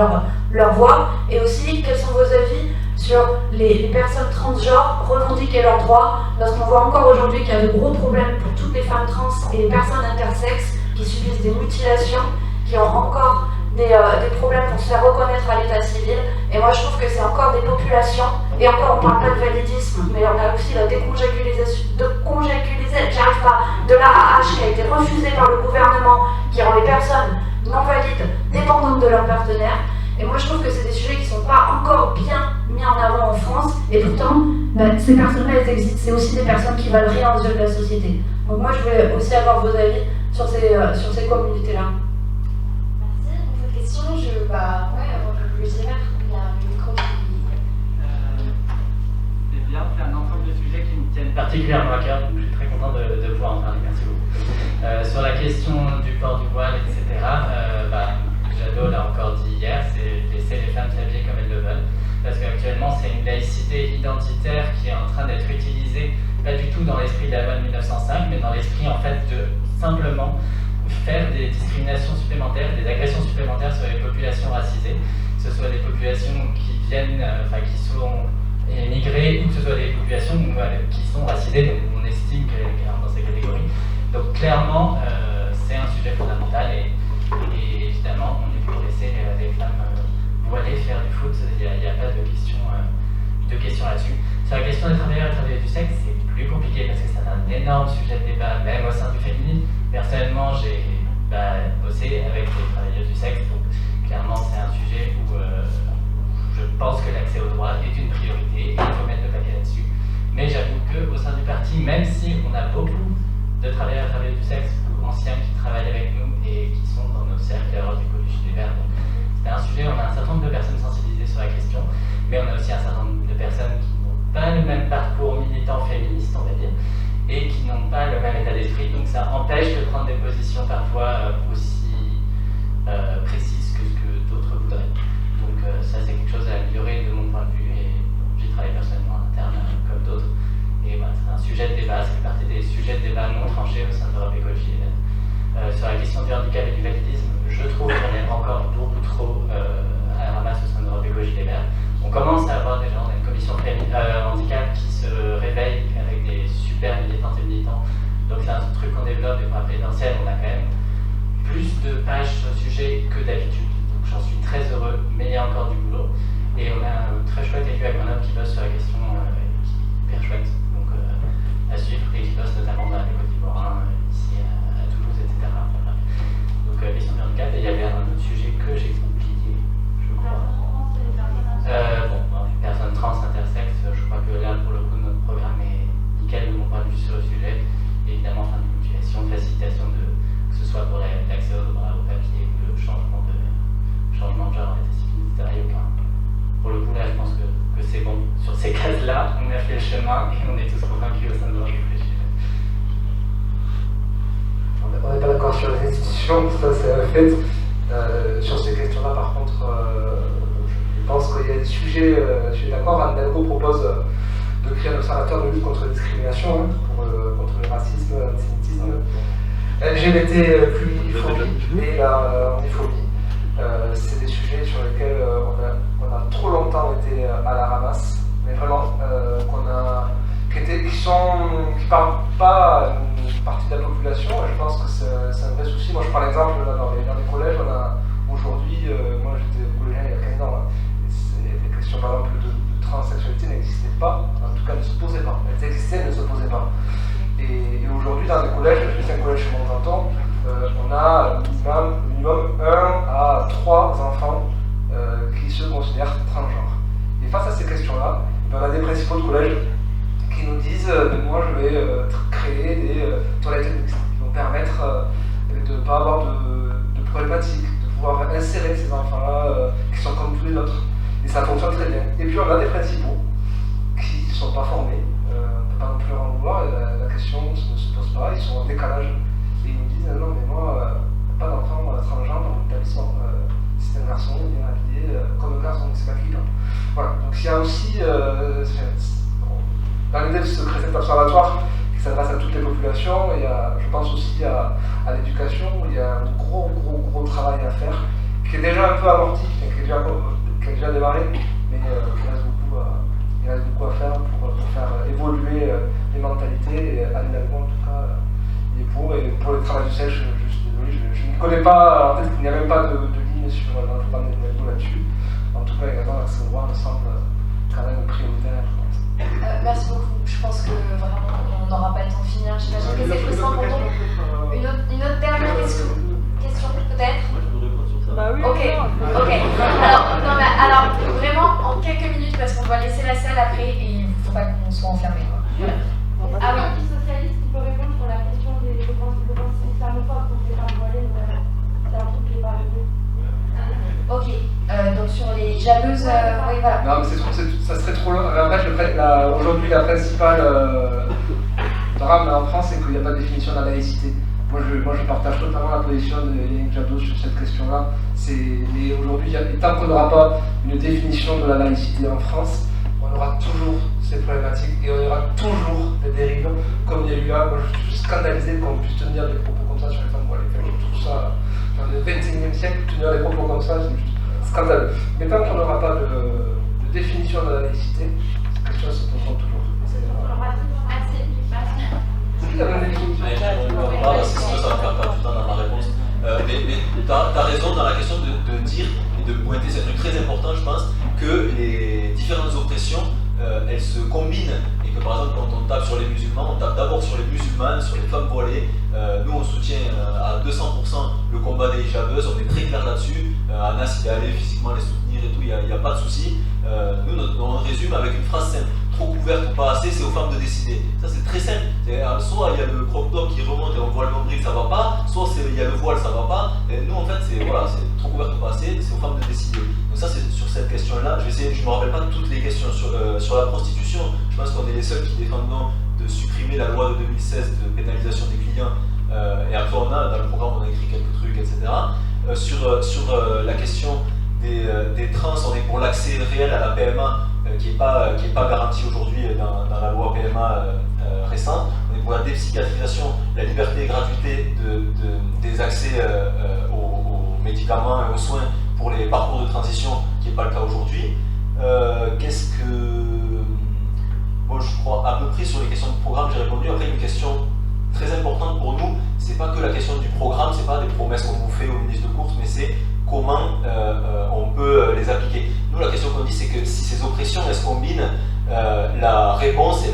leur voix. Et aussi, quels sont vos avis sur les personnes transgenres revendiquer leurs droits, parce qu'on voit encore aujourd'hui qu'il y a de gros problèmes pour toutes les femmes trans et les personnes intersexes qui subissent des mutilations, qui ont encore des problèmes pour se faire reconnaître à l'état civil. Et moi je trouve que c'est encore des populations, et encore on parle pas de validisme, mais on a aussi la déconjugalisation, j'arrive pas, de l'AAH qui a été refusée par le gouvernement, qui rend les personnes non valides dépendantes de leurs partenaires. Et moi je trouve que c'est des sujets qui ne sont pas encore bien mis en avant en France, et pourtant ces personnes-là elles existent, c'est aussi des personnes qui valent rien aux yeux de la société. Donc moi je voulais aussi avoir vos avis sur ces communautés-là. Merci. Une autre question, avant que je le démarre, il y a un micro qui... C'est bien, c'est un ensemble de sujets qui me tiennent particulièrement à cœur, donc je suis très content de pouvoir en parler, merci beaucoup. Sur la question du port du voile, etc., Jadot l'a encore dit hier, c'est laisser les femmes s'habiller comme elles le veulent, parce qu'actuellement c'est une laïcité identitaire qui est en train d'être utilisée, pas du tout dans l'esprit de la loi de 1905, mais dans l'esprit en fait de simplement faire des discriminations supplémentaires, des agressions supplémentaires sur les populations racisées, que ce soit des populations qui viennent, qui sont émigrées, ou que ce soit des populations qui sont racisées, donc on estime qu'elles rentrent dans ces catégories. Donc clairement, c'est un sujet fondamental et évidemment, on est pour laisser les femmes voilées faire du foot, il n'y a pas de question là-dessus. Sur la question des travailleurs et travailleuses du sexe, c'est plus compliqué parce que c'est un énorme sujet de débat, même au sein du féminisme. Personnellement, j'ai bossé avec les travailleuses du sexe, donc clairement, c'est un sujet où je pense que l'accès au droit est une priorité et il faut mettre le paquet là-dessus. Mais j'avoue qu'au sein du parti, même si on a beaucoup de travailleurs et travailleuses du sexe ou anciens qui travaillent avec nous et qui sont dans nos cercles d'écologie des Verts, c'est un sujet, on a un certain nombre de personnes sensibilisées sur la question, mais on a aussi un certain nombre de personnes qui n'ont pas le même parcours militant féministe, on va dire, et qui n'ont pas le même état d'esprit, donc ça empêche de prendre des positions parfois aussi précises que ce que d'autres voudraient. Donc ça c'est quelque chose à améliorer de mon point de vue, et j'y travaille personnellement en interne comme d'autres. Et c'est un sujet de débat, ça fait partie des sujets de débat non tranchés au sein d'Europe Écologie Les Verts. Sur la question du handicap et du validisme, je trouve qu'on est encore beaucoup trop à la ramasse au sein d'Europe Écologie Les Verts. On commence à avoir déjà, on a une commission handicap qui se réveille avec des super militantes et militants. Donc c'est un truc qu'on développe et pour la présidentielle, on a quand même plus de pages sur le sujet que d'habitude. Donc j'en suis très heureux, mais il y a encore du boulot. Et on a un très chouette élu à Grenoble qui bosse sur la question, qui est hyper chouette. Donc à suivre, et qui bosse notamment dans les Côtes d'Ivoire, ici à Toulouse, etc. Voilà. Donc question du handicap, et il y avait un autre sujet que j'ai oublié, je crois. Les personnes trans, intersexes, je crois que là, pour le coup, notre programme est nickel de mon point de vue sur le sujet. Et évidemment, fin de mutualisation, facilitation que ce soit pour l'accès au papier ou le changement de genre, d'état civil, etc. Pour le coup, là, je pense que c'est bon. Sur ces cases-là, on a fait le chemin et on est tous convaincus au sein de l'Europe. On n'est pas d'accord sur les institutions, ça c'est un fait. Sur ces questions-là, par contre, je pense qu'il y a des sujets, je suis d'accord, Anne Delgo propose de créer un observatoire de lutte contre la discrimination, contre le racisme, l'antisémitisme, LGBT, plumiphobie et la homophobie. C'est des sujets sur lesquels on a trop longtemps été à la ramasse, mais vraiment, qui parlent pas à une partie de la population, et je pense que c'est un vrai souci. Moi je prends l'exemple dans les collèges, on a aujourd'hui, moi j'étais collégien il y a 15 ans, les questions par exemple de transsexualité n'existaient pas, en tout cas ne se posaient pas. Elles existaient, mais ne se posaient pas. Et aujourd'hui dans les collèges, j'ai fait un collège chez mon canton, on a minimum 1 à 3 enfants qui se considèrent transgenres. Et face à ces questions-là, on a des principaux de collège qui nous disent moi je vais créer des toilettes mixtes qui vont permettre de ne pas avoir de problématiques, de pouvoir insérer ces enfants-là qui sont comme tous les autres. Et ça fonctionne très bien. Et puis on a des principaux qui ne sont pas formés, on ne peut pas non plus leur en vouloir, la question ne se pose pas, ils sont en décalage. Et ils nous disent non mais moi, pas d'enfant transgenre dans mon établissement. C'est un garçon, il est habillé comme un garçon, c'est pas client. Voilà, donc il y a aussi, dans l'idée de se créer cet observatoire qui s'adresse à toutes les populations, il y a, je pense aussi à l'éducation, où il y a un gros travail à faire, qui est déjà un peu amorti, qui est déjà démarré, mais il reste beaucoup à faire pour faire évoluer les mentalités, et Anne Delgo en tout cas, il est pour, et pour le travail du sexe, je suis désolé, je ne connais pas, peut-être qu'il n'y a même pas de ligne continuer sur dans le programme d'événements là-dessus. En tout cas, également, l'accès au droit me semble quand même prioritaire, je pense. Merci beaucoup. Je pense que vraiment on n'aura pas le temps de finir. J'imagine que c'est frustrant pour nous. Une autre dernière question peut-être. Moi, je peux répondre sur ça. Bah oui. Ok. Alors vraiment en quelques minutes parce qu'on va laisser la salle après et il ne faut pas qu'on soit enfermé. Voilà. Ah oui. Parti socialiste qui peut répondre sur la question des violences islamophobes contre les femmes voilées, c'est un truc qui est pas réglé. Ok. Donc sur les jameuses, oui voilà. Non, mais ça serait trop long. En fait, aujourd'hui, la principale drame en France, c'est qu'il n'y a pas de définition de la laïcité. Moi, je partage totalement la position de Yannick Jadot sur cette question-là. Mais aujourd'hui, tant qu'on n'aura pas une définition de la laïcité en France, on aura toujours ces problématiques et on aura toujours des dérives comme il y a eu là. Moi, je suis scandalisé qu'on puisse tenir des propos comme ça sur les femmes voilées. Je trouve ça, dans le XXIe siècle, tenir des propos comme ça, c'est juste scandaleux. Mais tant qu'on n'aura pas de définition de la laïcité, ces questions se poseront toujours. C'est sûr, ça va faire perdre du temps dans ma réponse. Mais tu as raison dans la question de dire et de pointer, c'est un truc très important, je pense, que les différentes oppressions, elles se combinent et que par exemple quand on tape sur les musulmans, on tape d'abord sur les musulmanes, sur les femmes voilées. Nous on soutient à 200% le combat des hijabeuses, on est très clair là-dessus. Anas il est allé physiquement les soutenir et tout, il n'y a pas de souci. Nous on résume avec une phrase simple. Trop couverte ou pas assez, c'est aux femmes de décider. Ça c'est très simple. Soit il y a le crop top qui remonte et on voit le nombril, ça va pas, soit il y a le voile, ça va pas. Et nous en fait c'est trop couverte ou pas assez, c'est aux femmes de décider. Donc ça c'est sur cette question-là. Je me rappelle pas toutes les questions sur la prostitution. Je pense qu'on est les seuls qui défendons de supprimer la loi de 2016 de pénalisation des clients. Et après on a dans le programme on a écrit quelques trucs, etc. Sur la question des trans, on est pour l'accès réel à la PMA. Qui n'est pas garantie aujourd'hui dans la loi PMA récente. On est pour la dépsychiatrisation, la liberté et gratuité des accès aux médicaments et aux soins pour les parcours de transition, qui n'est pas le cas aujourd'hui. Bon, je crois à peu près sur les questions de programme, j'ai répondu. Après, une question très importante pour nous, c'est pas que la question du programme, c'est pas des promesses qu'on vous fait au ministre de course, mais c'est comment on peut les appliquer. Nous, la question qu'on dit, c'est que si ces oppressions, elles se combinent, la réponse et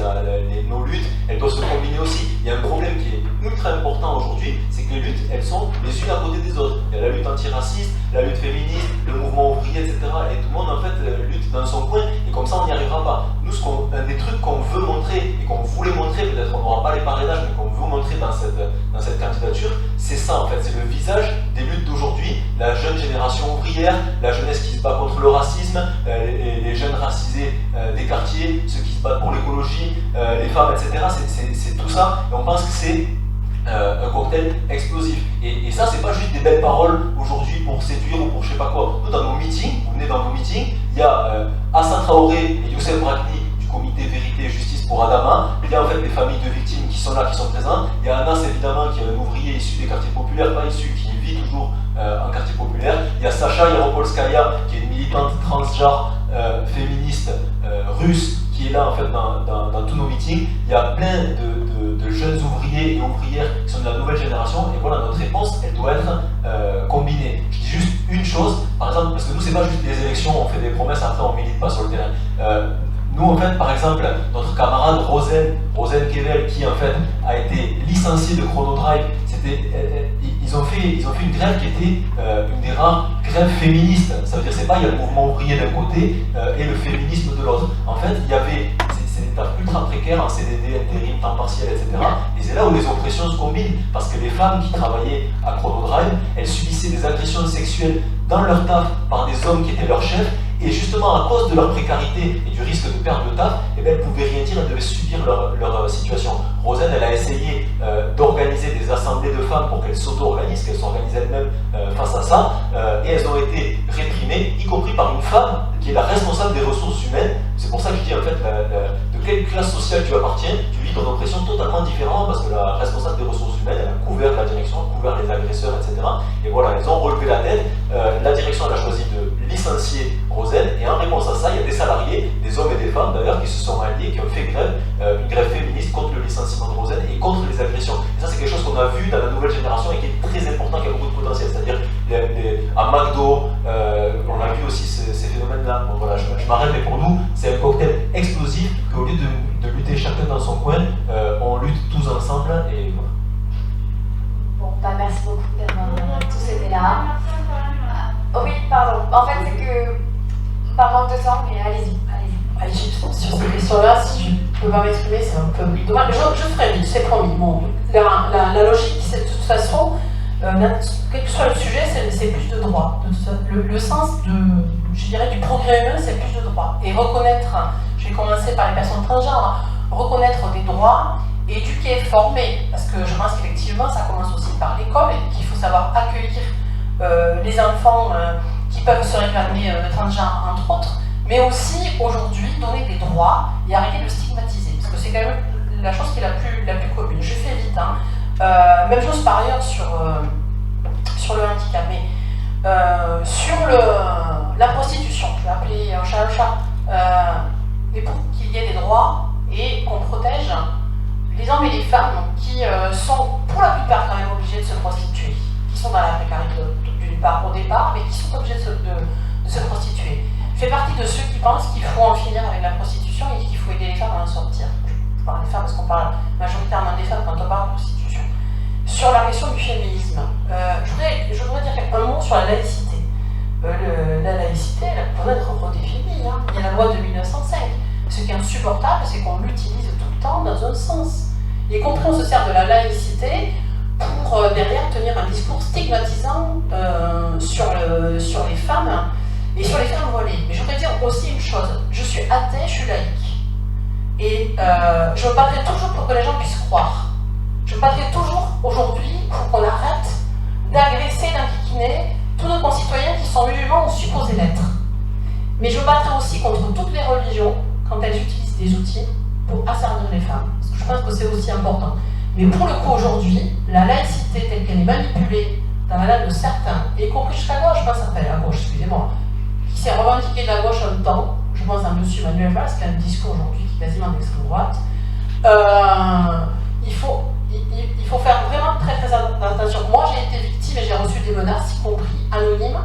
nos luttes, elles doivent se combiner aussi. Il y a un problème qui est ultra important aujourd'hui, c'est que les luttes, elles sont les unes à côté des autres. Il y a la lutte antiraciste, la lutte féministe, le mouvement ouvrier, etc. Et tout le monde, en fait, lutte dans son coin, et comme ça, on n'y arrivera pas. Nous, un des trucs qu'on veut montrer, et qu'on voulait montrer, peut-être on n'aura pas les parrainages, mais qu'on veut montrer dans cette candidature, c'est ça, en fait, c'est le visage des luttes d'aujourd'hui, la jeune génération ouvrière, la jeunesse qui se bat contre le racisme, les jeunes racisés des quartiers, ceux qui se battent pour l'écologie, les femmes, etc. C'est tout ça, et on pense que c'est un cocktail explosif. Et ça, c'est pas juste des belles paroles aujourd'hui pour séduire ou pour je sais pas quoi. Nous, dans nos meetings, vous venez dans nos meetings, il y a Hassan Traoré et Youssef Brakni du comité Vérité et Justice pour Adama. Il y a en fait des familles de victimes qui sont là, qui sont présentes. Il y a Anas, évidemment, qui est un ouvrier issu des quartiers populaires, pas issu, qui vit toujours en quartier populaire. Il y a Sacha Yaropolskaya, qui est une militante transgenre féministe russe, qui est là en fait dans tous nos meetings. Il y a plein de jeunes ouvriers et ouvrières qui sont de la nouvelle génération, et voilà, notre réponse, elle doit être combinée. Je dis juste une chose, par exemple, parce que nous, c'est pas juste des élections, on fait des promesses, après on milite pas sur le terrain. Nous, en fait, par exemple, notre camarade Rosen Kevel, qui en fait a été licenciée de Chronodrive, ils ont fait une grève qui était une des rares grèves féministes. Ça veut dire c'est pas il y a le mouvement ouvrier d'un côté et le féminisme de l'autre. En fait, il y avait c'est des tafs ultra précaires en CDD, intérim, temps partiel, etc. Et c'est là où les oppressions se combinent, parce que les femmes qui travaillaient à Chronodrive, elles subissaient des agressions sexuelles dans leur taf par des hommes qui étaient leurs chefs. Et justement, à cause de leur précarité et du risque de perdre le taf, eh bien, elles ne pouvaient rien dire, elles devaient subir leur situation. Rosen, elle a essayé d'organiser des assemblées de femmes pour qu'elles s'auto-organisent, qu'elles s'organisent elles-mêmes face à ça, et elles ont été réprimées, y compris par une femme qui est la responsable des ressources humaines. C'est pour ça que je dis en fait, de quelle classe sociale tu appartiens, tu vis ton oppression totalement différente, parce que la responsable des ressources humaines, elle a couvert la direction, elle a couvert les agresseurs, etc. Et voilà, elles ont relevé la tête. La direction elle a choisi de licencier Rosen, et en réponse à ça, il y a des salariés, des hommes et des femmes d'ailleurs, qui se sont alliés, qui ont fait grève, une grève féministe contre le licenciement de Rosen et contre les agressions. Et ça, c'est quelque chose qu'on a vu dans la nouvelle génération et qui est très important, qui a beaucoup de potentiel. C'est-à-dire, à McDo, narco, on a vu aussi ces phénomènes-là. Bon, voilà, je m'arrête, mais pour nous, c'est un cocktail explosif qu'au lieu de lutter chacun dans son coin, on lutte tous ensemble et voilà. Bon, bah merci beaucoup d'avoir tous été là. Oui, pardon. En fait, c'est que par manque de temps, mais allez-y. Allez, sur ces questions-là, si je ne peux pas m'exprimer, c'est un peu dommage. Je ferai vite, c'est promis. Bon, la logique, c'est de toute façon, quel que soit le sujet, c'est plus de droit. Le sens je dirais, du progrès humain, c'est plus de droit. Et reconnaître, je vais commencer par les personnes transgenres, reconnaître des droits, éduquer, former, parce que je pense qu'effectivement, ça commence aussi par l'école et qu'il faut savoir accueillir les enfants qui peuvent se réclamer transgenres, entre autres, mais aussi aujourd'hui donner des droits et arrêter de stigmatiser, parce que c'est quand même la chose qui est la plus commune. Je fais vite, hein. Même chose par ailleurs sur le handicap, mais sur la prostitution, je vais appeler un chat, mais pour qu'il y ait des droits et qu'on protège les hommes et les femmes qui sont pour la plupart quand même obligés de se prostituer, qui sont dans la précarité d'une part au départ, mais qui sont obligés de se prostituer. Je fais partie de ceux qui pensent qu'il faut en finir avec la prostitution et qu'il faut aider les femmes à en sortir. Je parle des femmes parce qu'on parle majoritairement des femmes quand on parle de prostitution. Sur la question du féminisme, je voudrais dire un mot sur la laïcité. La laïcité, elle peut être redéfinie. Hein. Il y a la loi de 1905. Ce qui est insupportable, c'est qu'on l'utilise tout le temps dans un sens. Y compris, on se sert de la laïcité pour derrière tenir un discours stigmatisant sur les femmes et sur les femmes voilées. Mais je voudrais dire aussi une chose, je suis athée, je suis laïque. Et je me battrai toujours pour que les gens puissent croire. Je me battrai toujours aujourd'hui pour qu'on arrête d'agresser, d'inquiquiner tous nos concitoyens qui sont musulmans ou supposés l'être. Mais je me battrai aussi contre toutes les religions quand elles utilisent des outils pour asservir les femmes. Parce que je pense que c'est aussi important. Mais pour le coup, aujourd'hui, la laïcité telle qu'elle est manipulée dans la langue de certains, y compris jusqu'à gauche, je pense à la gauche, excusez-moi, qui s'est revendiqué de la gauche un temps, je pense à M. Manuel Valls, qui a un discours aujourd'hui qui est quasiment d'extrême droite, il faut faire vraiment très très attention. Moi, j'ai été victime et j'ai reçu des menaces, y compris anonymes,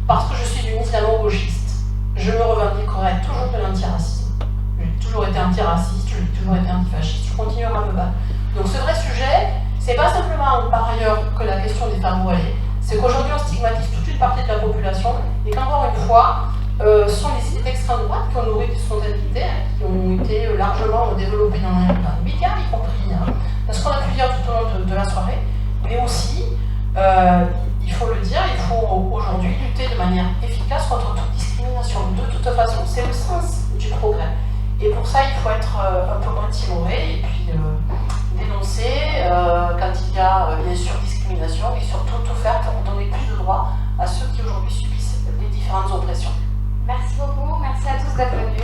parce que je suis une islamo-gauchiste. Je me revendiquerai toujours de l'antiracisme. J'ai toujours été antiraciste, j'ai toujours été antifasciste, je continuerai à me battre. Donc ce vrai sujet, c'est pas simplement par ailleurs que la question des femmes voilées, c'est qu'aujourd'hui on stigmatise toute une partie de la population et qu'encore une fois, ce sont les idées d'extrême droite qui ont nourri son identité, qui ont été largement développées dans les médias, y compris, parce qu'on a pu dire tout au long de la soirée, mais aussi, il faut le dire, il faut aujourd'hui lutter de manière efficace contre toute discrimination. De toute façon, c'est le sens du progrès. Et pour ça, il faut être un peu moins timoré et puis dénoncer quand il y a bien sûr discrimination et surtout tout faire pour donner plus de droits à ceux qui aujourd'hui subissent les différentes oppressions. Merci beaucoup, merci à tous d'être venus.